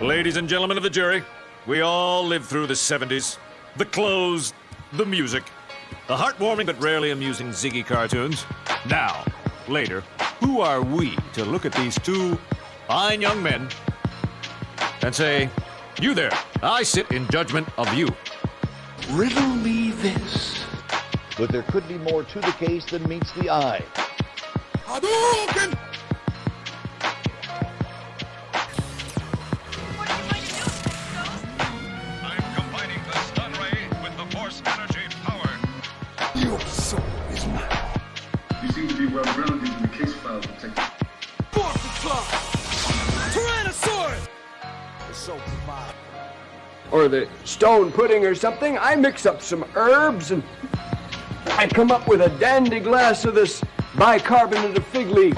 Ladies and gentlemen of the jury, we all lived through the 70s. The clothes, the music, the heartwarming but rarely amusing Ziggy cartoons. Now, later, who are we to look at these two fine young men and say, you there, I sit in judgment of you. Riddle me this. But there could be more to the case than meets the eye. Hadouken! I'm combining the stun ray with the force energy power. Your soul is mine. You seem to be well grounded in the case file, Detective. Force the club! Tyrannosaurus! The SoulProviderZ. Or the stone pudding or something. I mix up some herbs and I come up with a dandy glass of this bicarbonate of fig leaf.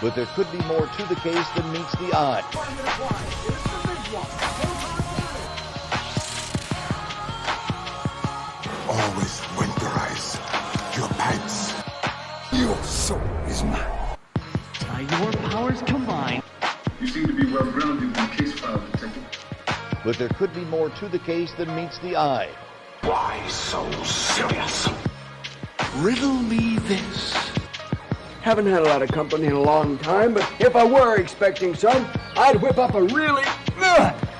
But there could be more to the case than meets the eye. Always winterize your pants. Your soul is mine. By your powers combined. You seem to be well grounded in the case file, Detective. But there could be more to the case than meets the eye. Why so serious? Riddle me this. Haven't had a lot of company in a long time, but if I were expecting some, I'd whip up a really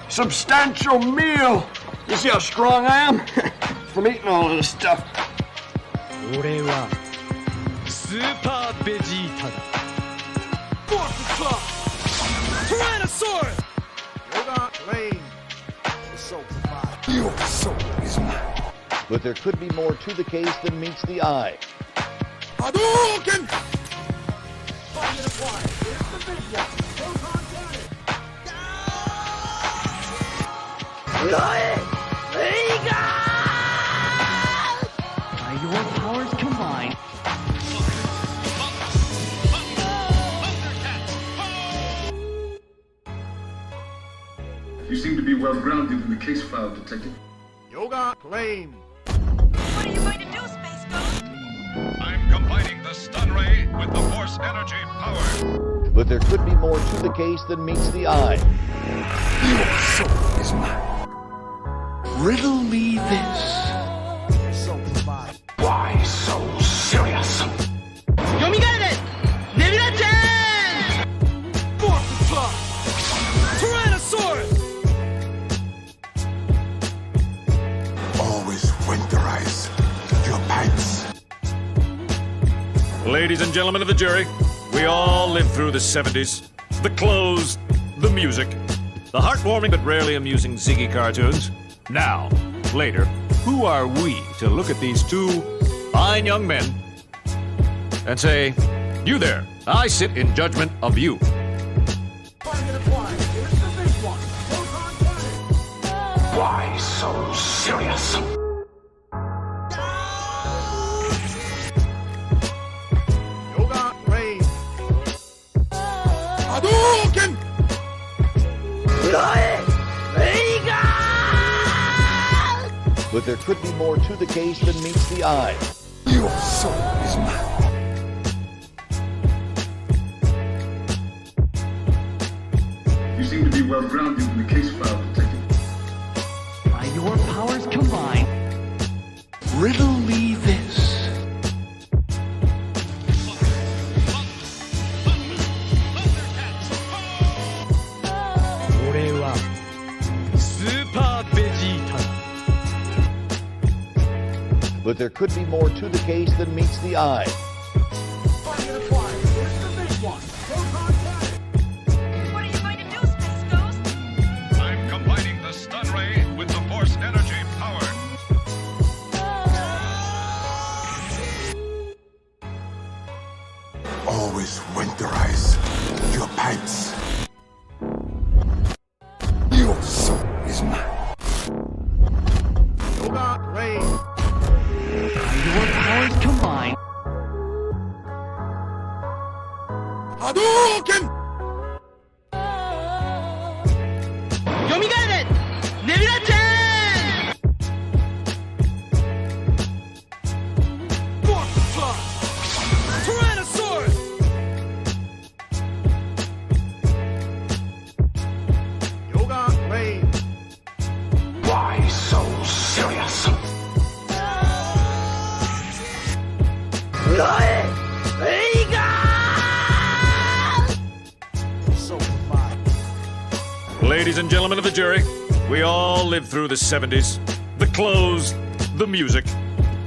substantial meal. You see how strong I am? From eating all of this stuff. 俺はスーパーベジータだ。 Force the club! Tyrannosaurus! Yoga Lane. The SoulProviderZ. Your soul is mine. But there could be more to the case than meets the eye. Hadouken! By your powers combined. You seem to be well grounded in the case file, Detective. Yoga Lane. What are you going to do, Space Ghost? I'm combining the stun ray with the force energy power. But there could be more to the case than meets the eye. Your soul is mine. Riddle me this. SoulProviderZ. Why so serious? Force the club! Tyrannosaurus! Always winterize your pants. Ladies and gentlemen of the jury, we all lived through the 70s. The clothes, the music, the heartwarming but rarely amusing Ziggy cartoons. Now, later, who are we to look at these two fine young men and say, you there, I sit in judgment of you. Why so serious? Yoga Lane. Hadouken! But there could be more to the case than meets the eye. Your soul is mine. You seem to be well grounded in the case file, Detective. By your powers combined. Riddle me this. 俺はスーパーベジータだ。 But there could be more to the case than meets the eye. What are you going to do, Space Ghost? I'm combining the stun ray with the force energy power. Always winterize your pants. Your soul is mine. Yoga Lane. By your powers combined. Hadouken! Ladies and gentlemen of the jury, we all lived through the 70s. The clothes, the music,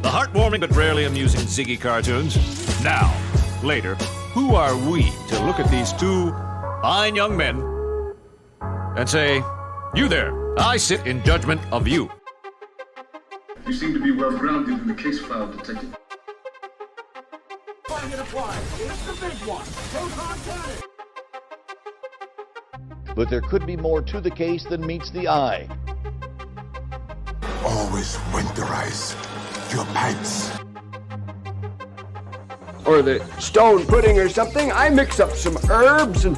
the heartwarming but rarely amusing Ziggy cartoons. Now, later, who are we to look at these two fine young men and say, "You there, I sit in judgment of you"? You seem to be well grounded in the case file, Detective. But there could be more to the case than meets the eye. Always winterize your pipes. Or the stone pudding or something. I mix up some herbs and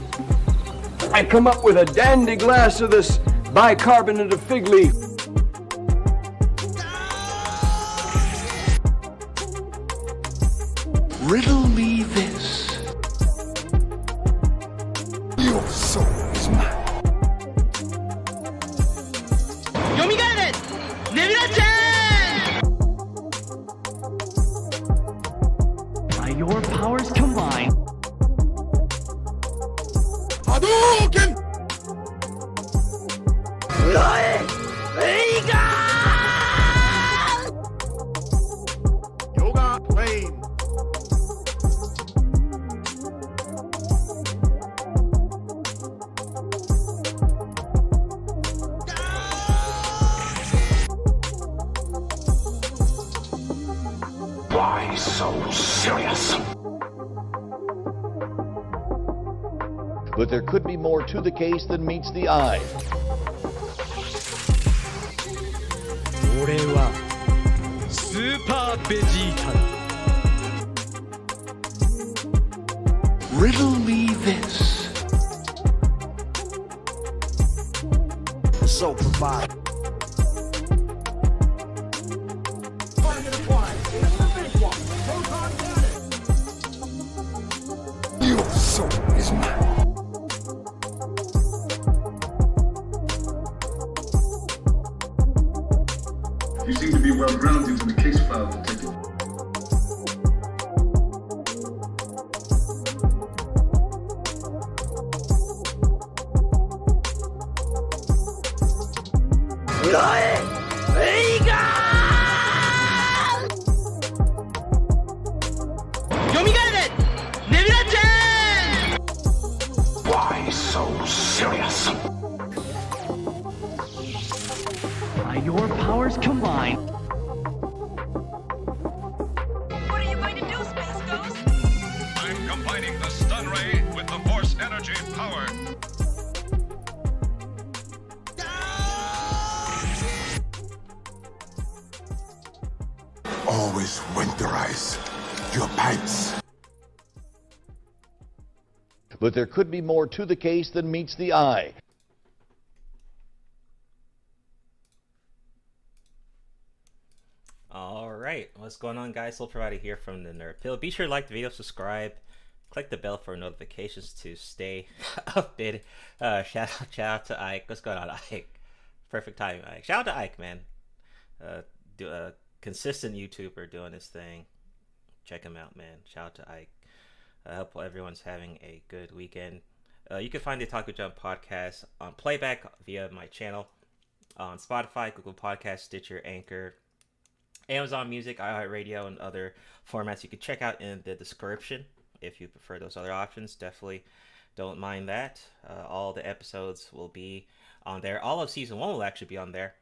I come up with a dandy glass of this bicarbonate of fig leaf. Riddle me this. Your soul is mine. By your powers combined, Hadouken! Yoga plane. Why so serious? But there could be more to the case than meets the eye. 俺はスーパーベジータだ。 Riddle me this. SoulProviderZ. Your soul is mine. You seem to be well grounded in the case file, Detective. Why so serious? By your powers combined, What are you going to do, Space Ghost? I'm combining the stun ray with the force energy power. Always winterize your pipes. But there could be more to the case than meets the eye. Alright, what's going on, guys? SoulProvider here from the Nerd Pill. Be sure to like the video, subscribe, click the bell for notifications to stay updated. Shout out to Ike. What's going on, Ike? Perfect timing, Ike. Shout out to Ike, man. Consistent YouTuber doing his thing. Check him out, man. Shout out to Ike. I hope everyone's having a good weekend. You can find the Otaku Jump podcast on playback via my channel on Spotify, Google Podcasts, Stitcher, Anchor, Amazon Music, iHeartRadio, and other formats you can check out in the description if you prefer those other options. Definitely don't mind that. All the episodes will be on there. All of season 1 will actually be on there.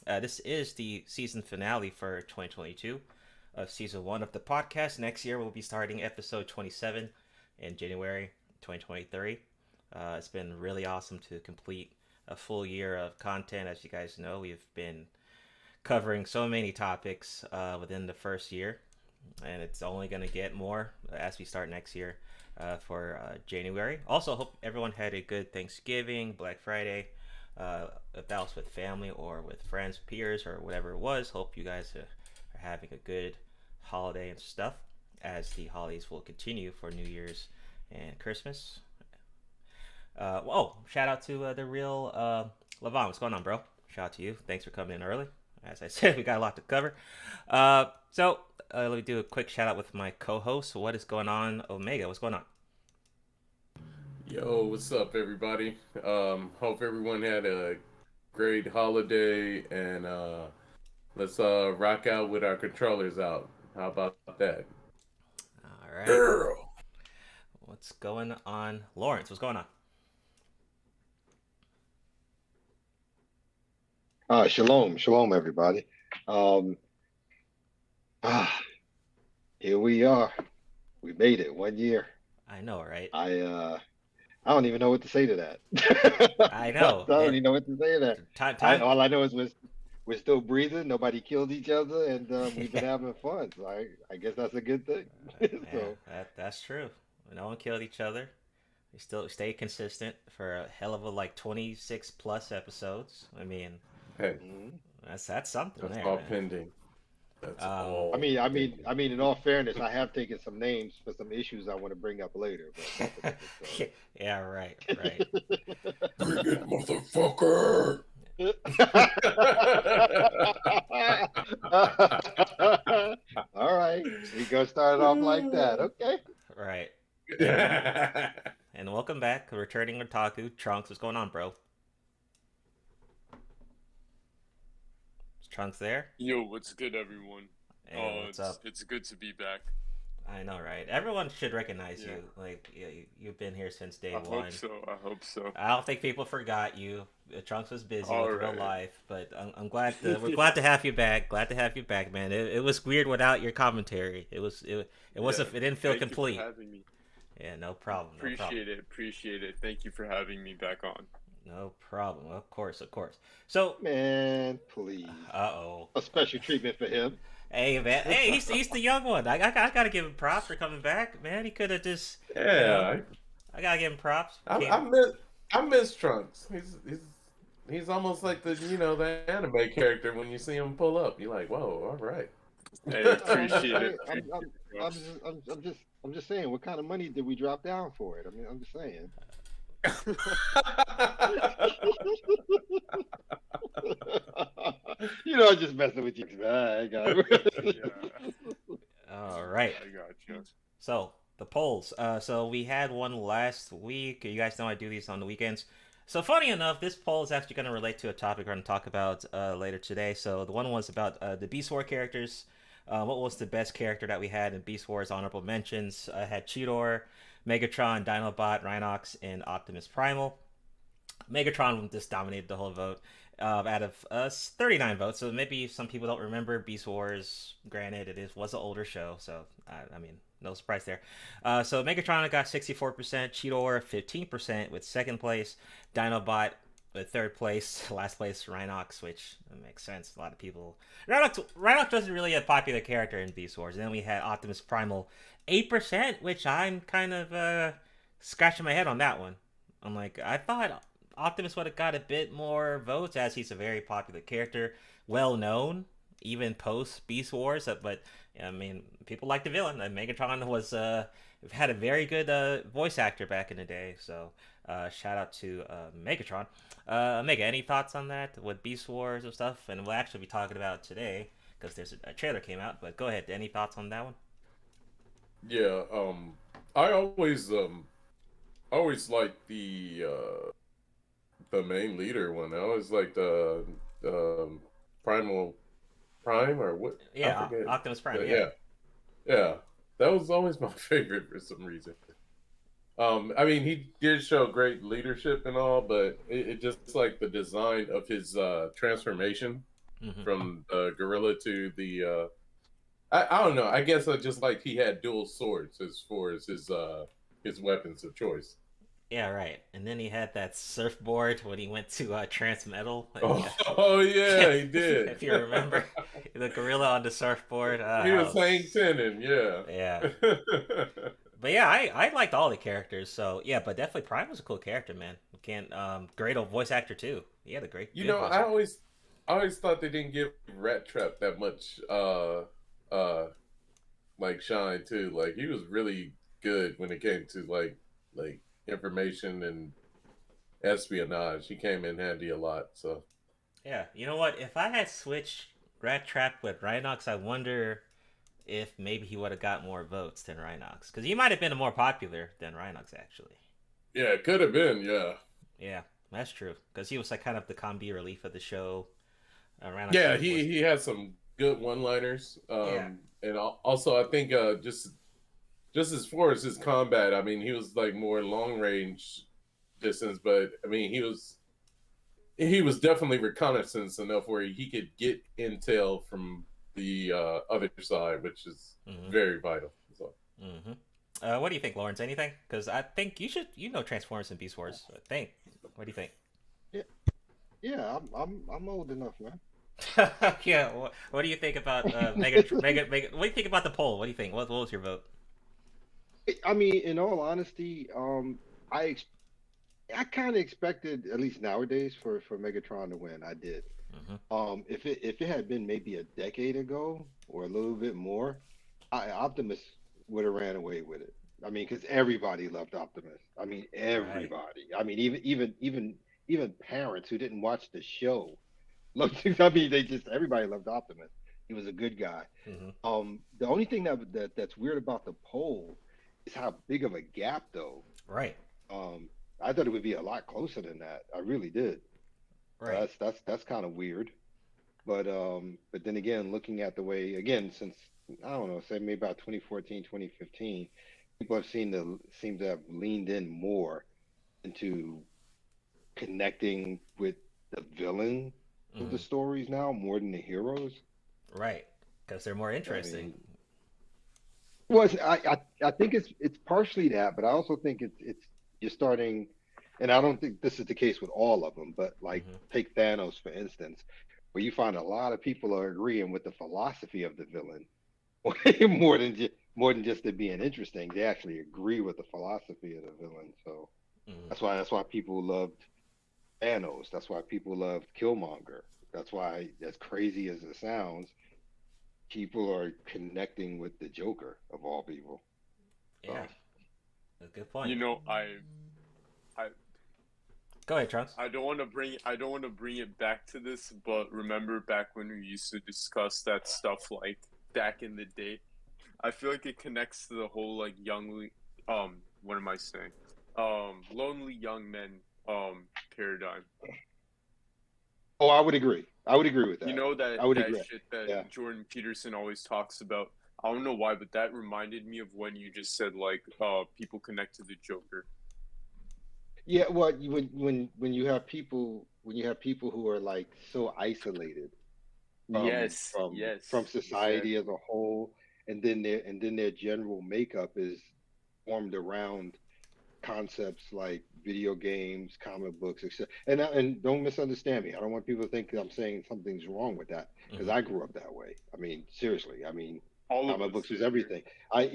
This is the season finale for 2022 of season 1 of the podcast. Next year we'll be starting episode 27 in January 2023. It's been really awesome to complete a full year of content. As you guys know, we've been covering so many topics within the first year, and it's only going to get more as we start next year for January. Also, hope everyone had a good Thanksgiving, Black Friday, if that was with family or with friends, peers, or whatever it was. Hope you guys are having a good holiday and stuff, as the holidays will continue for New Year's and Christmas. Shout out to the real Levon. What's going on, bro? Shout out to you. Thanks for coming in early. As I said, we got a lot to cover. Let me do a quick shout out with my co-host. What is going on, Omega? What's going on? Yo, what's up, everybody? Hope everyone had a great holiday, and let's rock out with our controllers out. How about that? All right. Girl. What's going on, Lawrence? What's going on? Shalom, everybody. Um, Here we are. We made it 1 year. I know, right? I don't even know what to say to that. I know. I don't even know what to say to that. All I know is we're still breathing. Nobody killed each other, and we've been having fun. So I guess that's a good thing. So that's true. No one killed each other. We still stay consistent for a hell of a 26 plus episodes. I mean, hey, that's something. That's there, all man. pending. That's all. I mean, in all fairness, I have taken some names for some issues I want to bring up later. But Yeah, right. Bring it, motherfucker. All right, we gonna start off like that, okay? Right. And welcome back, returning Otaku. Trunks, what's going on, bro? Is Trunks there? Yo, what's good, everyone? Hey, what's up? It's good to be back. I know, right? Everyone should recognize you. You've been here since day one. I hope so. I don't think people forgot you. Trunks was busy All with right. real life, but I'm glad. We're glad to have you back. Glad to have you back, man. It was weird without your commentary. It wasn't. It didn't feel complete. Thank you for having me. Yeah, no problem. Appreciate it. Thank you for having me back on. No problem. Of course. So, man, please. Uh-oh. A special treatment for him. Hey, man. Hey, he's the young one. I gotta give him props for coming back, man. He could have just. Yeah. I gotta give him props. I miss Trunks. He's almost like the anime character. When you see him pull up, you're like, whoa, all right. Hey, appreciate it. I'm just saying, what kind of money did we drop down for it? I mean, I'm just saying. I'm just messing with you. I got it. All right. I got you. So the polls. So we had one last week. You guys know I do these on the weekends. So funny enough, this poll is actually going to relate to a topic we're going to talk about later today. So the one was about the Beast War characters. What was the best character that we had in Beast Wars? Honorable mentions. I had Cheetor, Megatron, Dinobot, Rhinox, and Optimus Primal. Megatron just dominated the whole vote. Out of us, 39 votes. So maybe some people don't remember Beast Wars. Granted, it was an older show, so I mean, no surprise there. So Megatron got 64%, Cheetor 15% with second place, Dinobot with third place, last place Rhinox, which makes sense. A lot of people. Rhinox wasn't really a popular character in Beast Wars. And then we had Optimus Primal 8%, which I'm kind of scratching my head on that one. I'm like, I thought Optimus would have got a bit more votes, as he's a very popular character, well known, even post Beast Wars. But I mean, people like the villain. Megatron was had a very good voice actor back in the day. So shout out to Megatron. Mega, any thoughts on that with Beast Wars and stuff? And we'll actually be talking about today because there's a trailer came out. But go ahead. Any thoughts on that one? Yeah. I always liked the main leader one. I always liked the Primal Prime or what? Yeah, Optimus Prime. Yeah. That was always my favorite for some reason. I mean, he did show great leadership and all, but it just like the design of his transformation from gorilla to the I don't know. I guess I just like he had dual swords as far as his weapons of choice. Yeah, right. And then he had that surfboard when he went to Transmetal. Oh yeah, he did. If you remember, the gorilla on the surfboard. He was Hank Tenen, yeah. Yeah. But yeah, I liked all the characters. So yeah, but definitely Prime was a cool character, man. Great old voice actor too. He had a great. I always thought they didn't give Rat Trap that much like shine too. Like he was really good when it came to like information and espionage. He came in handy a lot. So yeah, you know what? If I had switched Rat Trap with Rhinox, I wonder if maybe he would have got more votes than Rhinox, because he might have been more popular than Rhinox actually. Yeah, it could have been. Yeah. Yeah, that's true. Because he was like kind of the comedy relief of the show. Around Yeah, he had some good one-liners. Yeah. And also I think just as far as his combat, I mean, he was like more long range distance, but I mean, he was definitely reconnaissance enough where he could get intel from the other side, which is very vital. So. What do you think, Lawrence? Anything? Because I think you know Transformers and Beast Wars. I think. What do you think? Yeah, I'm old enough, man. Yeah. What do you think about Mega? What do you think about the poll? What do you think? What was your vote? I mean, in all honesty, I kind of expected, at least nowadays, for Megatron to win. I did. If it had been maybe a decade ago or a little bit more, Optimus would have ran away with it. I mean, because everybody loved Optimus. I mean, everybody. Right. I mean, even parents who didn't watch the show loved. I mean, everybody loved Optimus. He was a good guy. The only thing that's weird about the poll is how big of a gap, though. Right. I thought it would be a lot closer than that. I really did. Right. That's kind of weird. But then again, looking at the way, again, since I don't know, say maybe about 2014, 2015, people seem to have leaned in more into connecting with the villain of the stories now more than the heroes. Right, because they're more interesting. I think it's partially that, but I also think it's you're starting, and I don't think this is the case with all of them, but like take Thanos for instance, where you find a lot of people are agreeing with the philosophy of the villain more than just it being interesting. They actually agree with the philosophy of the villain. So that's why people loved Thanos. That's why people loved Killmonger. That's why, as crazy as it sounds, people are connecting with the Joker of all people. Yeah, that's a good point. You know, I go ahead, Trunks. I don't want to bring it back to this, but remember back when we used to discuss that stuff like back in the day? I feel like it connects to the whole like what am I saying? Lonely young men paradigm. Oh, I would agree. I would agree with that. You know that agree. Shit that Jordan Peterson always talks about. I don't know why, but that reminded me of when you just said like people connect to the Joker. Yeah, well, when you have people who are like so isolated, from society as a whole, and then their general makeup is formed around concepts like video games, comic books, etc. And don't misunderstand me. I don't want people to think I'm saying something's wrong with that, because I grew up that way. I mean, seriously. I mean, comic books was everything. I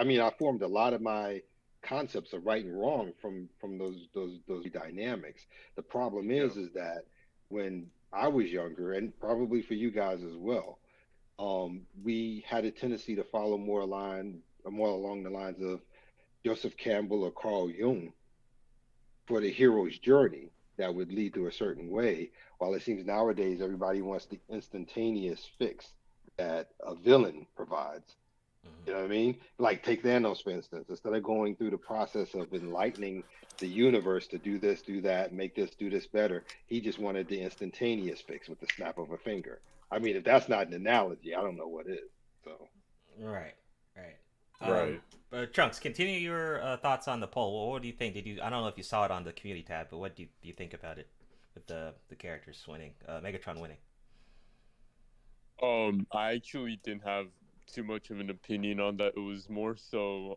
mean, I formed a lot of my concepts of right and wrong from those dynamics. The problem is that when I was younger, and probably for you guys as well, we had a tendency to follow more along the lines of Joseph Campbell or Carl Jung for the hero's journey that would lead to a certain way, while it seems nowadays everybody wants the instantaneous fix that a villain provides. You know what I mean? Like take Thanos, for instance. Instead of going through the process of enlightening the universe to do this, do that, make this, do this better, he just wanted the instantaneous fix with the snap of a finger. I mean, if that's not an analogy, I don't know what is. So. Right. Right. But Trunks, continue your thoughts on the poll. What do you think? I don't know if you saw it on the community tab, but what do you think about it with the characters winning, Megatron winning? I actually didn't have too much of an opinion on that. It was more so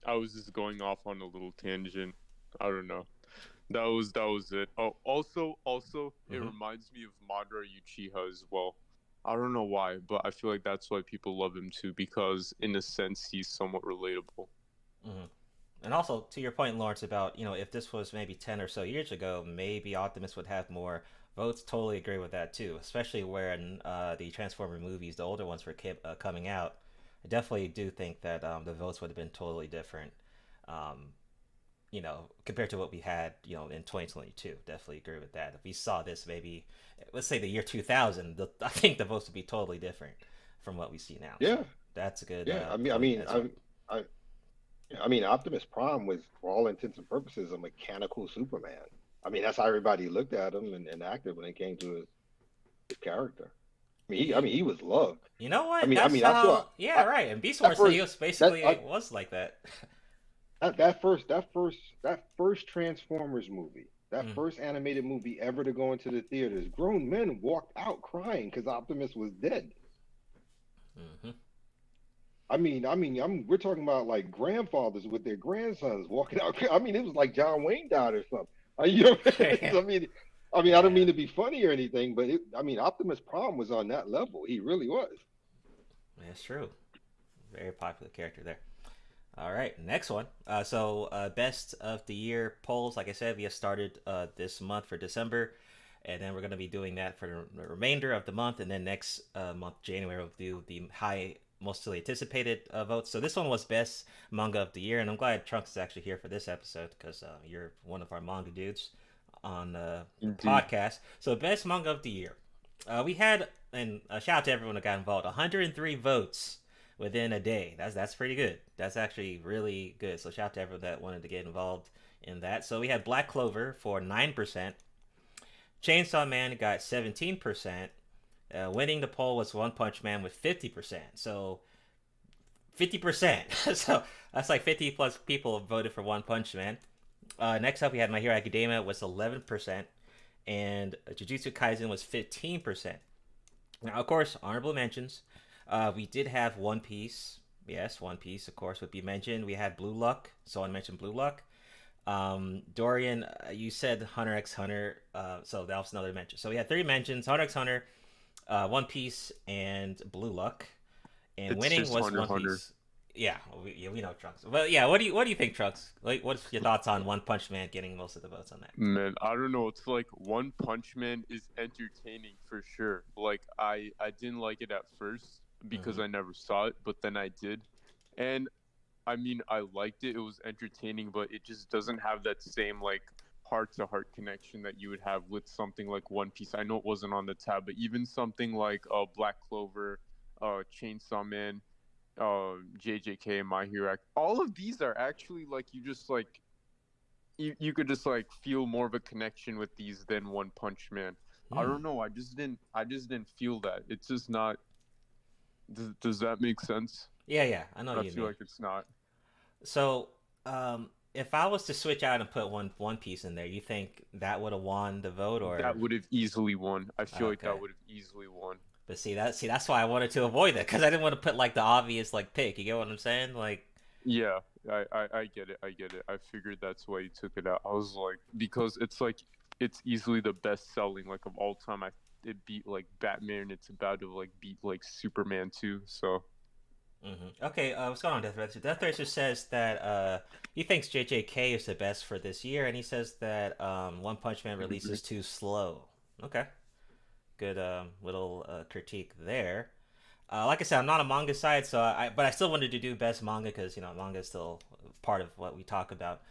I was just going off on a little tangent. I don't know. That was it. Oh, also it reminds me of Madara Uchiha as well. I don't know why, but I feel like that's why people love him too, because in a sense he's somewhat relatable. And also to your point, Lawrence, about if this was maybe 10 or so years ago, maybe Optimus would have more votes. Totally agree with that too, especially when the Transformer movies, the older ones, were coming out. I definitely do think that the votes would have been totally different, compared to what we had in 2022. Definitely agree with that. If we saw this maybe, let's say the year 2000, I think the votes would be totally different from what we see now. Yeah, so that's a good. I mean, Optimus Prime was, for all intents and purposes, a mechanical Superman. I mean, that's how everybody looked at him and acted when it came to his character. I mean, he was loved. You know what? I That's mean, I saw. how. Yeah, right. And Beast Wars, he was basically was like that. That first Transformers movie, that first animated movie ever to go into the theaters, grown men walked out crying because Optimus was dead. Mm-hmm. We're talking about like grandfathers with their grandsons walking out. I mean, it was like John Wayne died or something. You know, I don't mean to be funny or anything, but Optimus Prime was on that level. He really was. That's true. Very popular character there. All right, next one. Best of the year polls. Like I said, we have started this month for December, and then we're going to be doing that for the remainder of the month, and then next month, January, we'll do the mostly anticipated votes. So this one was best manga of the year, and I'm glad Trunks is actually here for this episode because you're one of our manga dudes on the podcast. So best manga of the year. We had, and a shout out to everyone that got involved, 103 votes within a day. That's pretty good. That's actually really good. So shout out to everyone that wanted to get involved in that. So we had Black Clover for 9%. Chainsaw Man got 17%. Winning the poll was One Punch Man with 50%. So 50%. So that's like 50 plus people voted for One Punch Man. Next up, we had My Hero Academia was 11%. And Jujutsu Kaisen was 15%. Now, of course, honorable mentions. We did have One Piece. Yes, One Piece, of course, would be mentioned. We had Blue Lock. Someone mentioned Blue Lock. Dorian, you said Hunter x Hunter. So that was another mention. So we had 3 mentions. Hunter x Hunter, One Piece, and Blue Lock. And it's winning was Hunter, One Piece. Yeah, we know Trunks. But yeah, what do you think, Trunks? Like, what's your thoughts on One Punch Man getting most of the votes on that? Man, I don't know. It's like One Punch Man is entertaining for sure. Like I didn't like it at first because I never saw it, but then I did. And I mean, I liked it. It was entertaining, but it just doesn't have that same like heart-to-heart connection that you would have with something like One Piece. I know it wasn't on the tab, but even something like Black Clover, Chainsaw Man, JJK, My Hero, all of these are actually like you just like you could just like feel more of a connection with these than One Punch Man. I don't know. I just didn't feel that. It's just not. Does that make sense? Yeah. I know. I feel like it's not. So, if I was to switch out and put One Piece in there, you think that would have won the vote, or that would have easily won? I feel like that would have easily won. But that's why I wanted to avoid it, because I didn't want to put like the obvious like pick. You get what I'm saying? Like, yeah, I get it. I figured that's why you took it out. I was like, because it's easily the best selling like of all time. It beat like Batman. It's about to like beat like Superman too. So. Okay, what's going on, Death Racer? Death Racer says that he thinks JJK is the best for this year, and he says that One Punch Man releases too slow. Okay, good little critique there. Like I said, I'm not a manga side, but I still wanted to do best manga because manga is still part of what we talk about.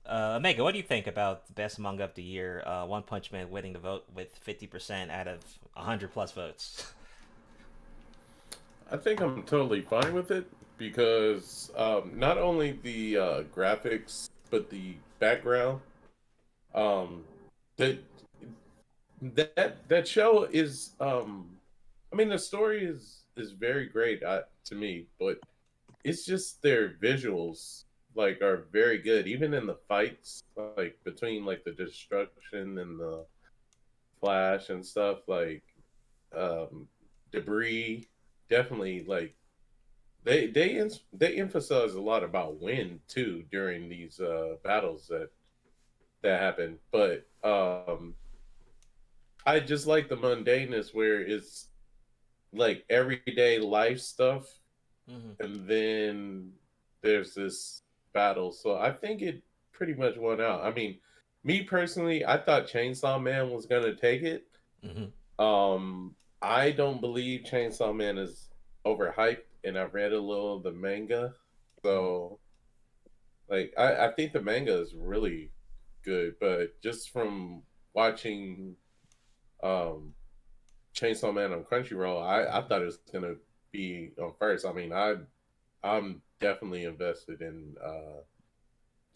Omega, what do you think about the best manga of the year? One Punch Man winning the vote with 50% out of 100 plus votes. I think I'm totally fine with it because not only the graphics but the background. That show is. I mean, the story is very great to me, but it's just their visuals like are very good, even in the fights, like between like the destruction and the flash and stuff, like debris. Definitely, like they emphasize a lot about wind too during these battles that happen. But I just like the mundaneness where it's like everyday life stuff, and then there's this battle. So I think it pretty much won out. I mean, me personally, I thought Chainsaw Man was gonna take it. I don't believe Chainsaw Man is overhyped, and I've read a little of the manga. So, like, I think the manga is really good, but just from watching Chainsaw Man on Crunchyroll, I thought it was going to be on first. I mean, I I'm definitely invested in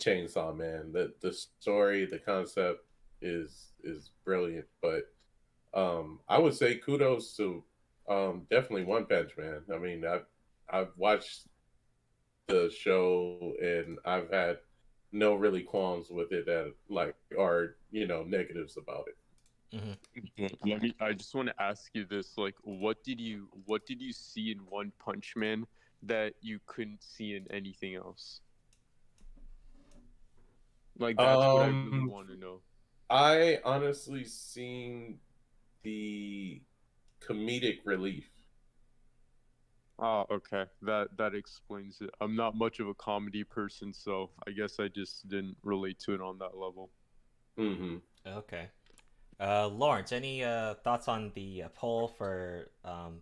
Chainsaw Man. The story, the concept is brilliant. But I would say kudos to definitely One Punch Man. I mean, I've watched the show and I've had no really qualms with it that like are negatives about it. I just want to ask you this: like, what did you see in One Punch Man that you couldn't see in anything else? Like, that's what I really want to know. I honestly seen the comedic relief. Oh, okay. That explains it. I'm not much of a comedy person, so I guess I just didn't relate to it on that level. Mm-hmm. Okay. Lawrence, any thoughts on the poll for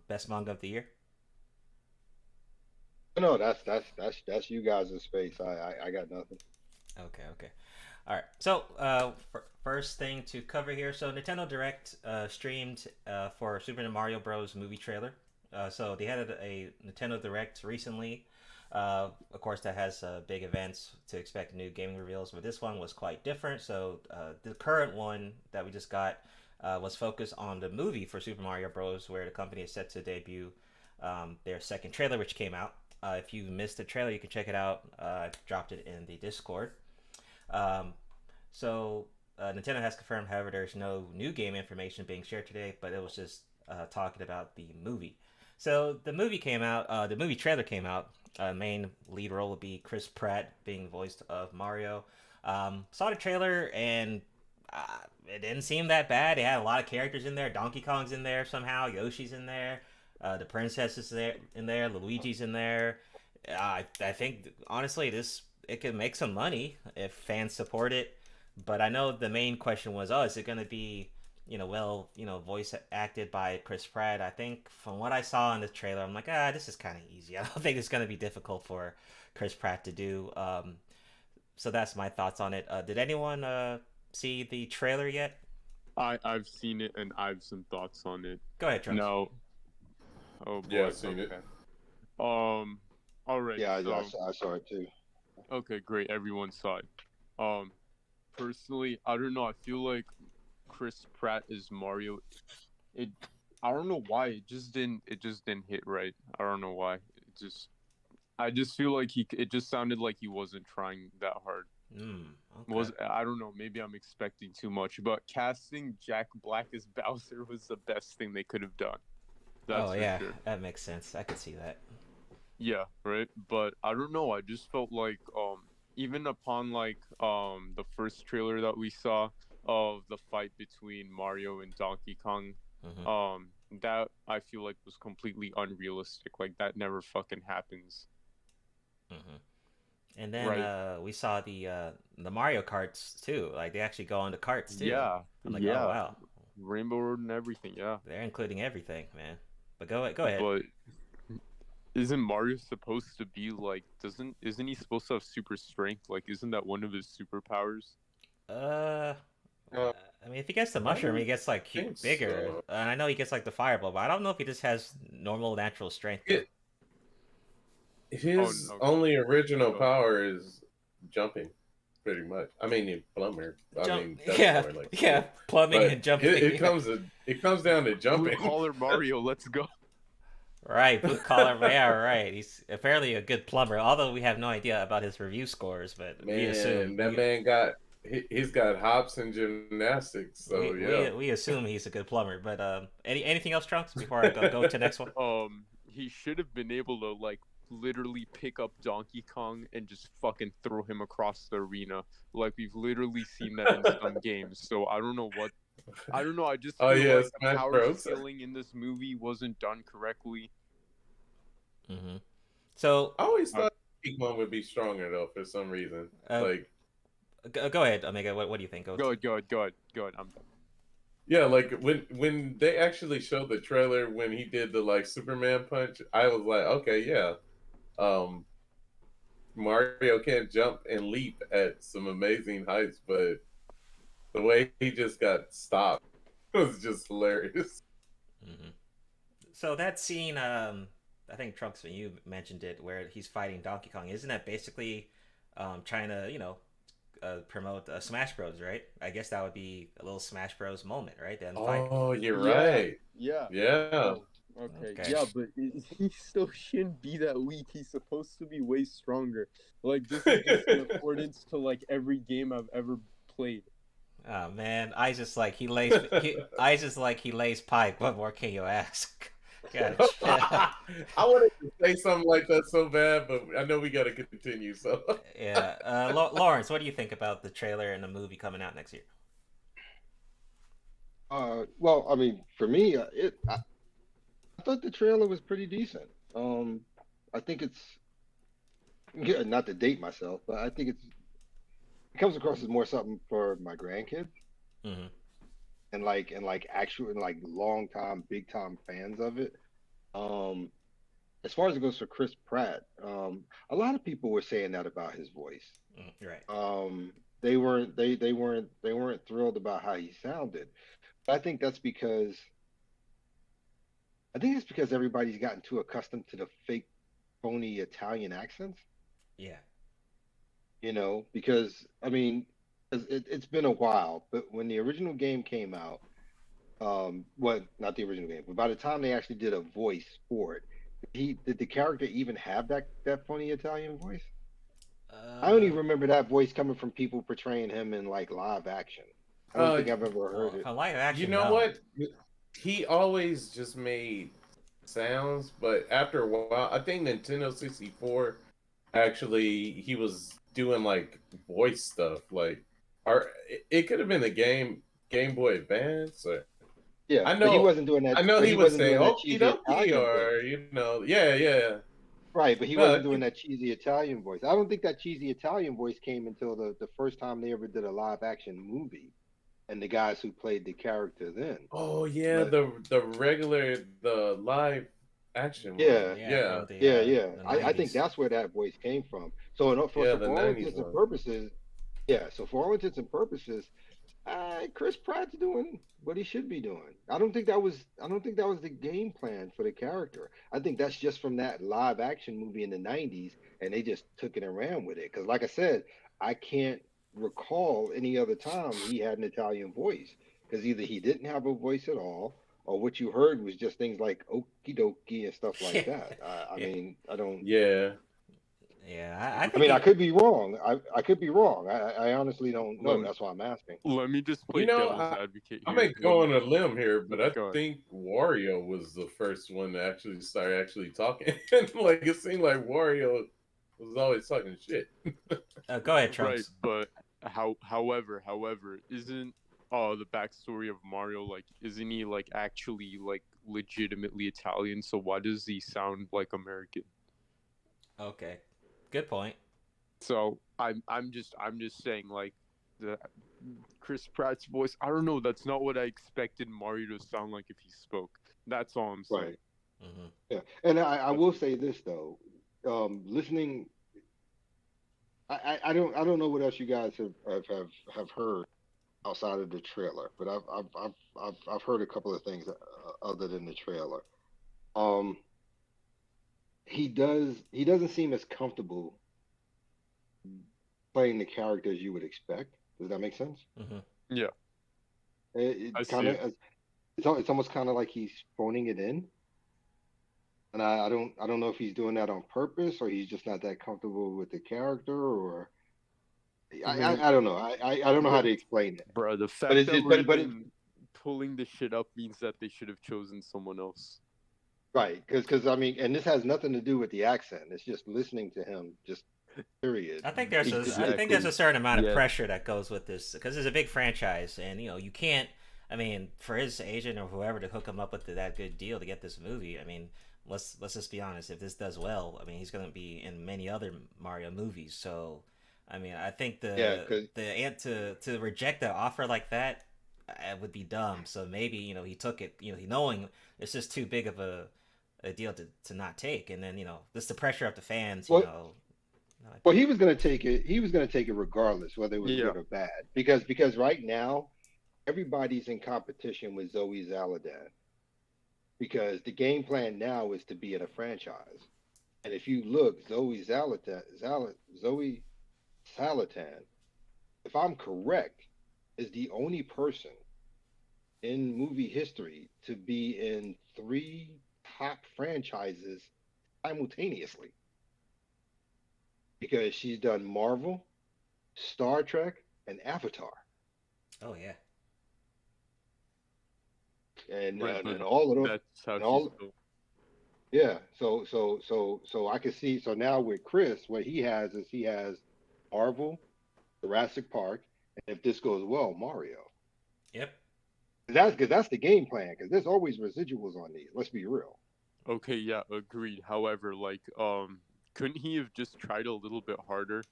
best manga of the year? No, that's you guys in space. I got nothing. Okay. All right. So, first thing to cover here. So, Nintendo Direct streamed for Super Mario Bros. Movie trailer. So they had a Nintendo Direct recently. Of course, that has big events to expect new gaming reveals, but this one was quite different. So the current one that we just got was focused on the movie for Super Mario Bros., where the company is set to debut their second trailer, which came out. If you missed the trailer, you can check it out. I dropped it in the Discord. So Nintendo has confirmed, however, there's no new game information being shared today, but it was just talking about the movie. So the movie came out. The movie trailer came out. Main lead role would be Chris Pratt being voiced of Mario. Saw the trailer and it didn't seem that bad. It had a lot of characters in there. Donkey Kong's in there somehow. Yoshi's in there. The princess is in there. Luigi's in there. I think honestly it could make some money if fans support it. But I know the main question was, is it going to be voice acted by Chris Pratt? I think from what I saw in the trailer, I'm like, this is kind of easy. I don't think it's going to be difficult for Chris Pratt to do. So that's my thoughts on it. Did anyone see the trailer yet? I've seen it and I have some thoughts on it. Go ahead, Trunks. No. Oh boy. Yeah, I've seen it. All right. Yeah, I saw it too. Okay, great. Everyone saw it. Personally, I don't know. I feel like Chris Pratt is Mario. I don't know why it just didn't hit right. I don't know why. I just feel like it just sounded like he wasn't trying that hard. Okay. I don't know, maybe I'm expecting too much, but casting Jack Black as Bowser was the best thing they could have done. That's yeah, sure. That makes sense. I could see that. Yeah, right. But I don't know, I just felt like even upon like the first trailer that we saw of the fight between Mario and Donkey Kong, that I feel like was completely unrealistic. Like that never fucking happens. And then we saw the Mario Karts too. Like they actually go on the carts too. Yeah. I'm like, oh wow. Rainbow Road and everything, yeah. They're including everything, man. But go ahead. But isn't Mario supposed to be like isn't he supposed to have super strength? Like isn't that one of his superpowers? I mean, if he gets the mushroom, he gets like bigger. So. And I know he gets like the fireball, but I don't know if he just has normal natural strength. His only original power is jumping, pretty much. I mean, plumber. Yeah, plumbing and jumping. It comes down to jumping. Blue collar Mario, let's go. Right, blue collar. Yeah, right. He's apparently a good plumber, although we have no idea about his review scores. But man, we assume man he's got hops and gymnastics. So we assume he's a good plumber. But anything else, Trunks? Before I go to the next one. He should have been able to like literally pick up Donkey Kong and just fucking throw him across the arena. Like we've literally seen that in some games. So I don't know. I just feel like the power scaling in this movie wasn't done correctly. So I always thought Pokemon would be stronger though for some reason. Go ahead, Omega. What do you think? Go ahead. I'm done. Yeah, like when they actually showed the trailer when he did the like Superman punch, I was like, okay, yeah. Mario can jump and leap at some amazing heights, but the way he just got stopped was just hilarious. So that scene, I think Trunks, when you mentioned it, where he's fighting Donkey Kong, isn't that basically trying to promote Smash Bros, right? I guess that would be a little Smash Bros moment, right? Then oh, you're right. Yeah. Yeah. Okay. Yeah, but he still shouldn't be that weak. He's supposed to be way stronger. Like, this is just in accordance to like every game I've ever played. Oh man, I just like he lays pipe. What more can you ask? God, I wanted to say something like that so bad, but I know we got to continue. So yeah, Lawrence, what do you think about the trailer and the movie coming out next year? Well, I mean, for me, I thought the trailer was pretty decent. I think it's, yeah, not to date myself, but I think it comes across as more something for my grandkids. Mm-hmm. And like actual and like long time, big time fans of it. As far as it goes for Chris Pratt, a lot of people were saying that about his voice. Right. They weren't thrilled about how he sounded. But I think that's because everybody's gotten too accustomed to the fake, phony Italian accents. Yeah. You know, because I mean, it's been a while, but when the original game came out, well, not the original game, but by the time they actually did a voice for it, did the character even have that funny Italian voice? I only remember that voice coming from people portraying him in like live action. I don't think I've ever heard it. Live action, you know what? He always just made sounds, but after a while, I think Nintendo 64 actually he was doing like voice stuff, like, it could have been the Game Boy Advance, or yeah, I know but he wasn't doing that. I know he was saying okie dokie, or yeah. Right, but he wasn't doing that cheesy Italian voice. I don't think that cheesy Italian voice came until the first time they ever did a live action movie, and the guys who played the character then. Oh yeah, but the live action. Yeah. I think that's where that voice came from. So for all intents and purposes, so for all intents and purposes, Chris Pratt's doing what he should be doing. I don't think that was the game plan for the character. I think that's just from that live action movie in the 90s, and they just took it and ran with it. Because like I said, I can't recall any other time he had an Italian voice. Because either he didn't have a voice at all, or what you heard was just things like okie dokie and stuff like that. I mean, I don't. Yeah. I mean, I could be wrong. I could be wrong. I honestly don't know. That's why I'm asking. Let me just play devil's advocate. I may go on a limb here, but I think Wario was the first one to actually start talking. Like, it seemed like Wario was always talking shit. Go ahead, Trunks. Right, but however, isn't the backstory of Mario, like, isn't he like actually like legitimately Italian? So why does he sound like American? Okay. Good point. So I'm just saying, like, the Chris Pratt's voice, I don't know, that's not what I expected Mario to sound like if he spoke. That's all I'm saying. Right. Mm-hmm. Yeah, and I will say this though, listening, I don't know what else you guys have heard outside of the trailer, but I've heard a couple of things other than the trailer. He doesn't seem as comfortable playing the character as you would expect. Does that make sense? Mm-hmm. Yeah. It's almost kind of like he's phoning it in, and I don't know if he's doing that on purpose or he's just not that comfortable with the character, or I don't know. I don't know how to explain it. Bro, the fact that pulling the shit up means that they should have chosen someone else. Right, because I mean, and this has nothing to do with the accent. It's just listening to him, just period. I think there's a certain amount of pressure that goes with this, because it's a big franchise, and you can't. I mean, for his agent or whoever to hook him up with that good deal to get this movie. I mean, let's just be honest. If this does well, I mean, he's going to be in many other Mario movies. So, I mean, I think to reject an offer like that would be dumb. So maybe he took it, knowing it's just too big of a deal to not take, and then just the pressure of the fans. Well, he was going to take it. He was going to take it regardless whether it was good or bad, because right now everybody's in competition with Zoe Zaladan. because the game plan now is to be in a franchise. And if you look, Zoe Salatan, if I'm correct, is the only person in movie history to be in 3 top franchises simultaneously. Because she's done Marvel, Star Trek, and Avatar. Oh yeah. And Right, and all of those, that's how and she's all, built. yeah. So I can see. So now with Chris, what he has is he has Marvel, Jurassic Park, and if this goes well, Mario. Yep. That's the game plan. Because there's always residuals on these. Let's be real. Okay, yeah, agreed. However, like, couldn't he have just tried a little bit harder?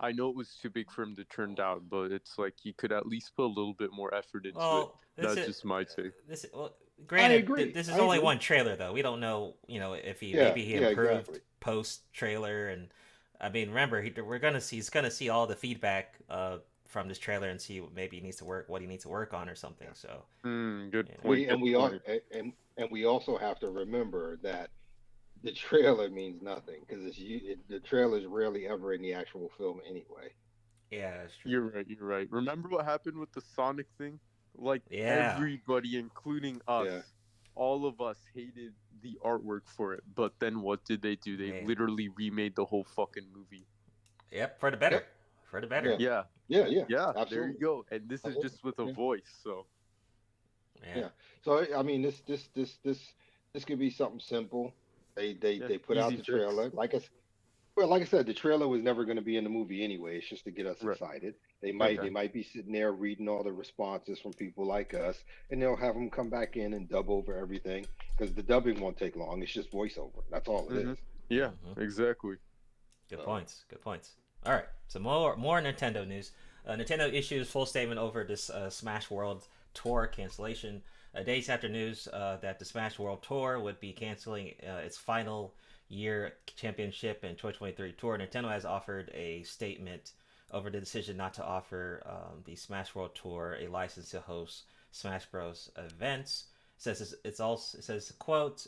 I know it was too big for him to turn down, but it's like he could at least put a little bit more effort into it. That's just my take. Granted, this is I only agree. one trailer though. We don't know, if he Yeah, maybe he yeah, improved exactly. post trailer, and I mean, remember he's gonna see all the feedback from this trailer and see what maybe he needs to work, what he needs to work on or something. So Good Yeah. point. We also have to remember that the trailer means nothing because the trailer is rarely ever in the actual film anyway. yeah, that's true. You're right. Remember what happened with the Sonic thing? Like Yeah. everybody, including us, Yeah. all of us hated the artwork for it. But then what did they do? They Man. literally remade the whole fucking movie. Yep, for the better. Yep. For the better. Yeah. Yeah, There absolutely. you go. And this is just with a Yeah. voice, so Yeah. So I mean, this could be something simple. They put out easy the fix. trailer. Like I said, the trailer was never going to be in the movie anyway. It's just to get us Right. excited. They Okay. might be sitting there reading all the responses from people like us, and they'll have them come back in and dub over everything because the dubbing won't take long. It's just voiceover. That's all it is. Yeah, Mhm. exactly. Good points. Good points. All right. So more Nintendo news. Nintendo issues full statement over this Smash World Tour cancellation. Days after news that the Smash World Tour would be canceling its final year championship and 2023 tour, Nintendo has offered a statement over the decision not to offer the Smash World Tour a license to host Smash Bros. Events. It says quote,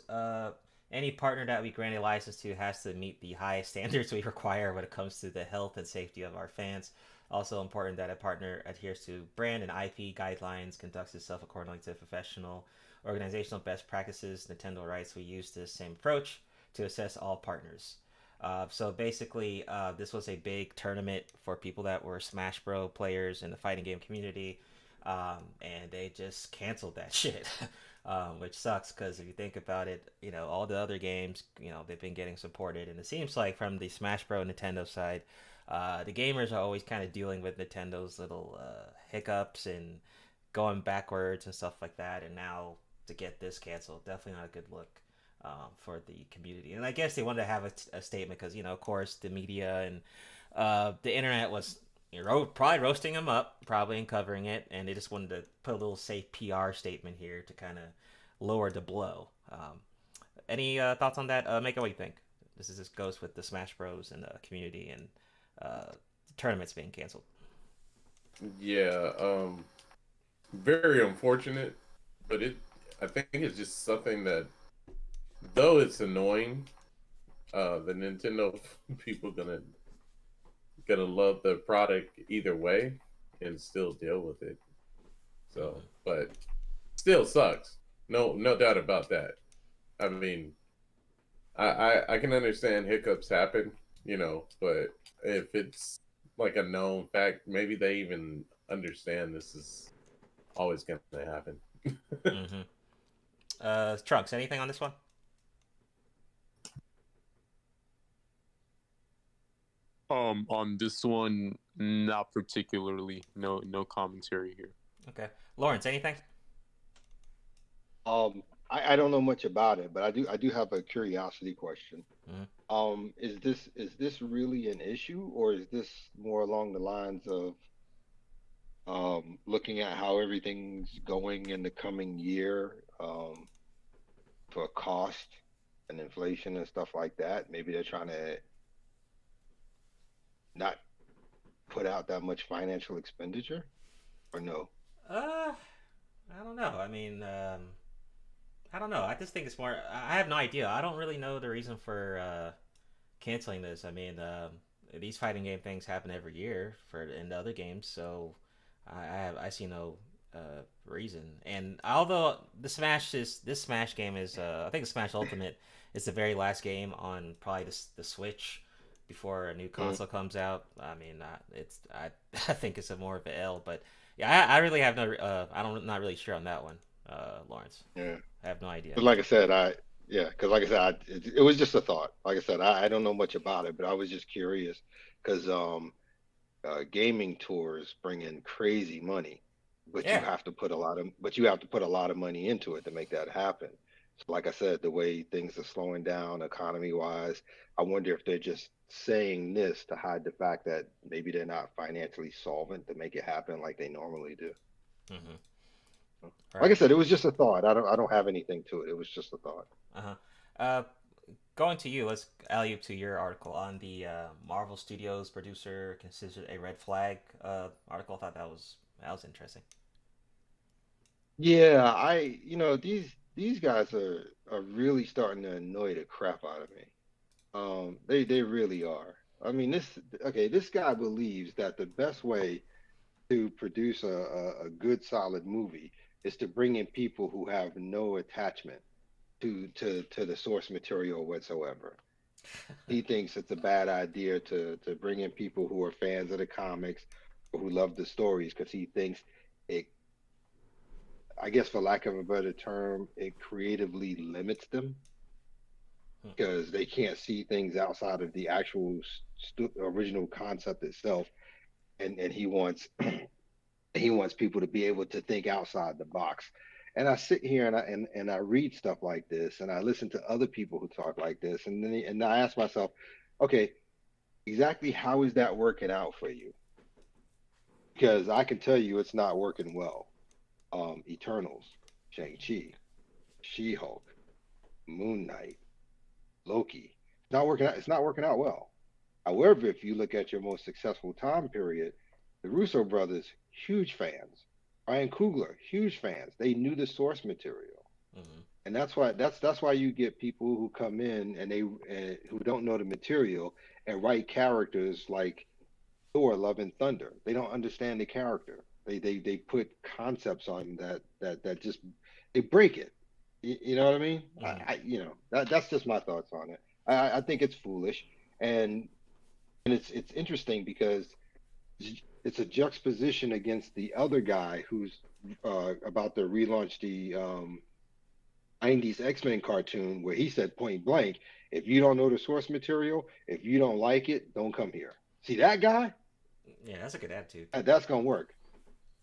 any partner that we grant a license to has to meet the highest standards we require when it comes to the health and safety of our fans. Also important that a partner adheres to brand and IP guidelines, conducts itself accordingly to professional organizational best practices. Nintendo writes, we use this same approach to assess all partners. So basically, this was a big tournament for people that were Smash Bros. Players in the fighting game community, and they just canceled that shit, which sucks because if you think about it, all the other games, they've been getting supported, and it seems like from the Smash Bros. Nintendo side, the gamers are always kind of dealing with Nintendo's little hiccups and going backwards and stuff like that, and now to get this canceled, definitely not a good look for the community. And I guess they wanted to have a statement because, of course, the media and the internet was probably roasting them up, probably, and covering it, and they just wanted to put a little safe PR statement here to kind of lower the blow. Any thoughts on that? Mako, what do you think? This goes with the Smash Bros. And the community and the tournaments being canceled. Yeah, very unfortunate, but I think it's just something that, though it's annoying, the Nintendo people gonna love the product either way and still deal with it. So, but still sucks. No doubt about that. I mean, I can understand hiccups happen, but if it's like a known fact, maybe they even understand this is always going to happen. Trunks, anything on this one? On this one, not particularly. No commentary here. Okay. Lawrence, anything? I don't know much about it, but I do have a curiosity question. Mhm. Is this really an issue, or is this more along the lines of looking at how everything's going in the coming year for cost and inflation and stuff like that? Maybe they're trying to not put out that much financial expenditure, or no? I don't know. I mean, I don't know. I just think it's more. I have no idea. I don't really know the reason for canceling this. I mean, these fighting game things happen every year in the other games, so I see no reason. And although this Smash game is, I think Smash Ultimate is the very last game on probably the Switch before a new console comes out. I mean, I think it's more of an L, but yeah, I really have no. I'm not really sure on that one, Lawrence. Yeah. I have no idea. But like I said, it was just a thought. Like I said, I don't know much about it, but I was just curious because gaming tours bring in crazy money, but you have to put a lot of money into it to make that happen. So like I said, the way things are slowing down economy wise, I wonder if they're just saying this to hide the fact that maybe they're not financially solvent to make it happen like they normally do. Mm-hmm. Like I said, it was just a thought. I don't have anything to it. It was just a thought. Going to you, let's alley up to your article on the Marvel Studios producer considered a red flag article. I thought that was interesting. Yeah, these guys are really starting to annoy the crap out of me. They really are. I mean, this guy believes that the best way to produce a good solid movie is to bring in people who have no attachment to the source material whatsoever. He thinks it's a bad idea to bring in people who are fans of the comics or who love the stories because he thinks it, I guess for lack of a better term, it creatively limits them because they can't see things outside of the actual original concept itself, and he wants people to be able to think outside the box. And I sit here and I read stuff like this, and I listen to other people who talk like this, and I ask myself, okay, exactly how is that working out for you? Because I can tell you it's not working well. Eternals, Shang-Chi, She-Hulk, Moon Knight, Loki. It's not working out well. However, if you look at your most successful time period, the Russo brothers, huge fans. Ryan Coogler, huge fans. They knew the source material, and that's why you get people who come in and who don't know the material and write characters like Thor: Love and Thunder. They don't understand the character. They put concepts on that just they break it. You know what I mean? That's just my thoughts on it. I think it's foolish, and it's interesting because it's a juxtaposition against the other guy who's about to relaunch the 90s X-Men cartoon where he said point blank, if you don't know the source material, if you don't like it, don't come here. See that guy? Yeah, that's a good attitude. That's gonna work.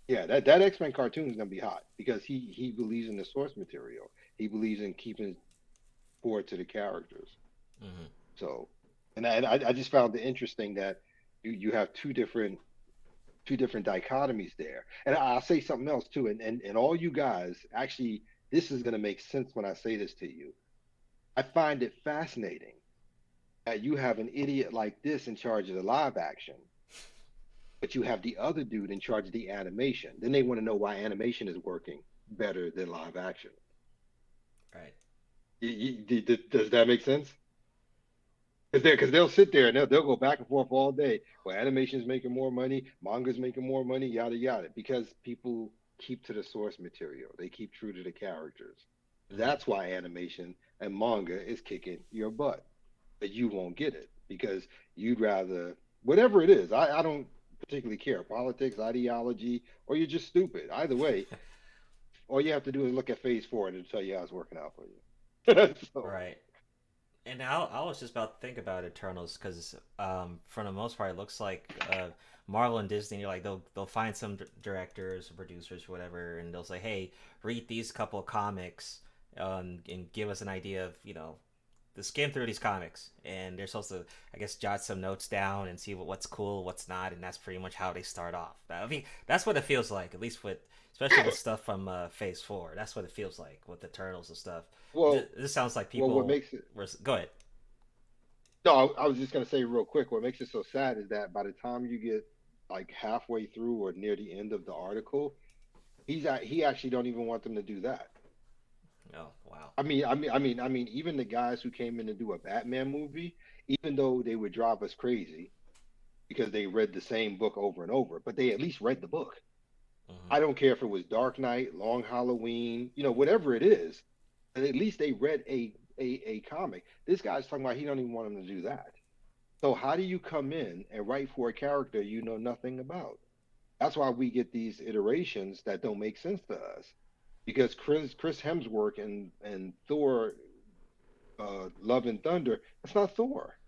Yeah, that X-Men cartoon is gonna be hot because he believes in the source material. He believes in keeping forward to the characters. So, and I just found it interesting that you have two different dichotomies there. And I'll say something else too. And all you guys, actually, this is gonna make sense when I say this to you. I find it fascinating that you have an idiot like this in charge of the live action, but you have the other dude in charge of the animation. Then they want to know why animation is working better than live action. Right. Does that make sense? Because they'll sit there and they'll go back and forth all day. Well, animation's making more money, manga's making more money, yada yada. Because people keep to the source material. They keep true to the characters. That's why animation and manga is kicking your butt. But you won't get it because you'd rather whatever it is. I don't particularly care, politics, ideology, or you're just stupid. Either way, all you have to do is look at Phase 4 and it'll tell you how it's working out for you. Right. And I was just about to think about Eternals because for the most part, it looks like Marvel and Disney, like they'll find some directors or producers or whatever, and they'll say, hey, read these couple of comics and give us an idea of, to skim through these comics. And they're supposed to, I guess, jot some notes down and see what's cool, what's not, and that's pretty much how they start off. I mean, that's what it feels like, at least especially with stuff from Phase 4. That's what it feels like with the Eternals and stuff. Well, this sounds like people. Well, what makes it? Go ahead. No, I was just gonna say real quick. What makes it so sad is that by the time you get like halfway through or near the end of the article, he actually don't even want them to do that. Oh wow. Even the guys who came in to do a Batman movie, even though they would drive us crazy because they read the same book over and over, but they at least read the book. I don't care if it was Dark Knight, Long Halloween, whatever it is, but at least they read a comic. This guy's talking about he don't even want them to do that. So how do you come in and write for a character you know nothing about? That's why we get these iterations that don't make sense to us. Because Chris Hemsworth and Thor, Love and Thunder, it's not Thor.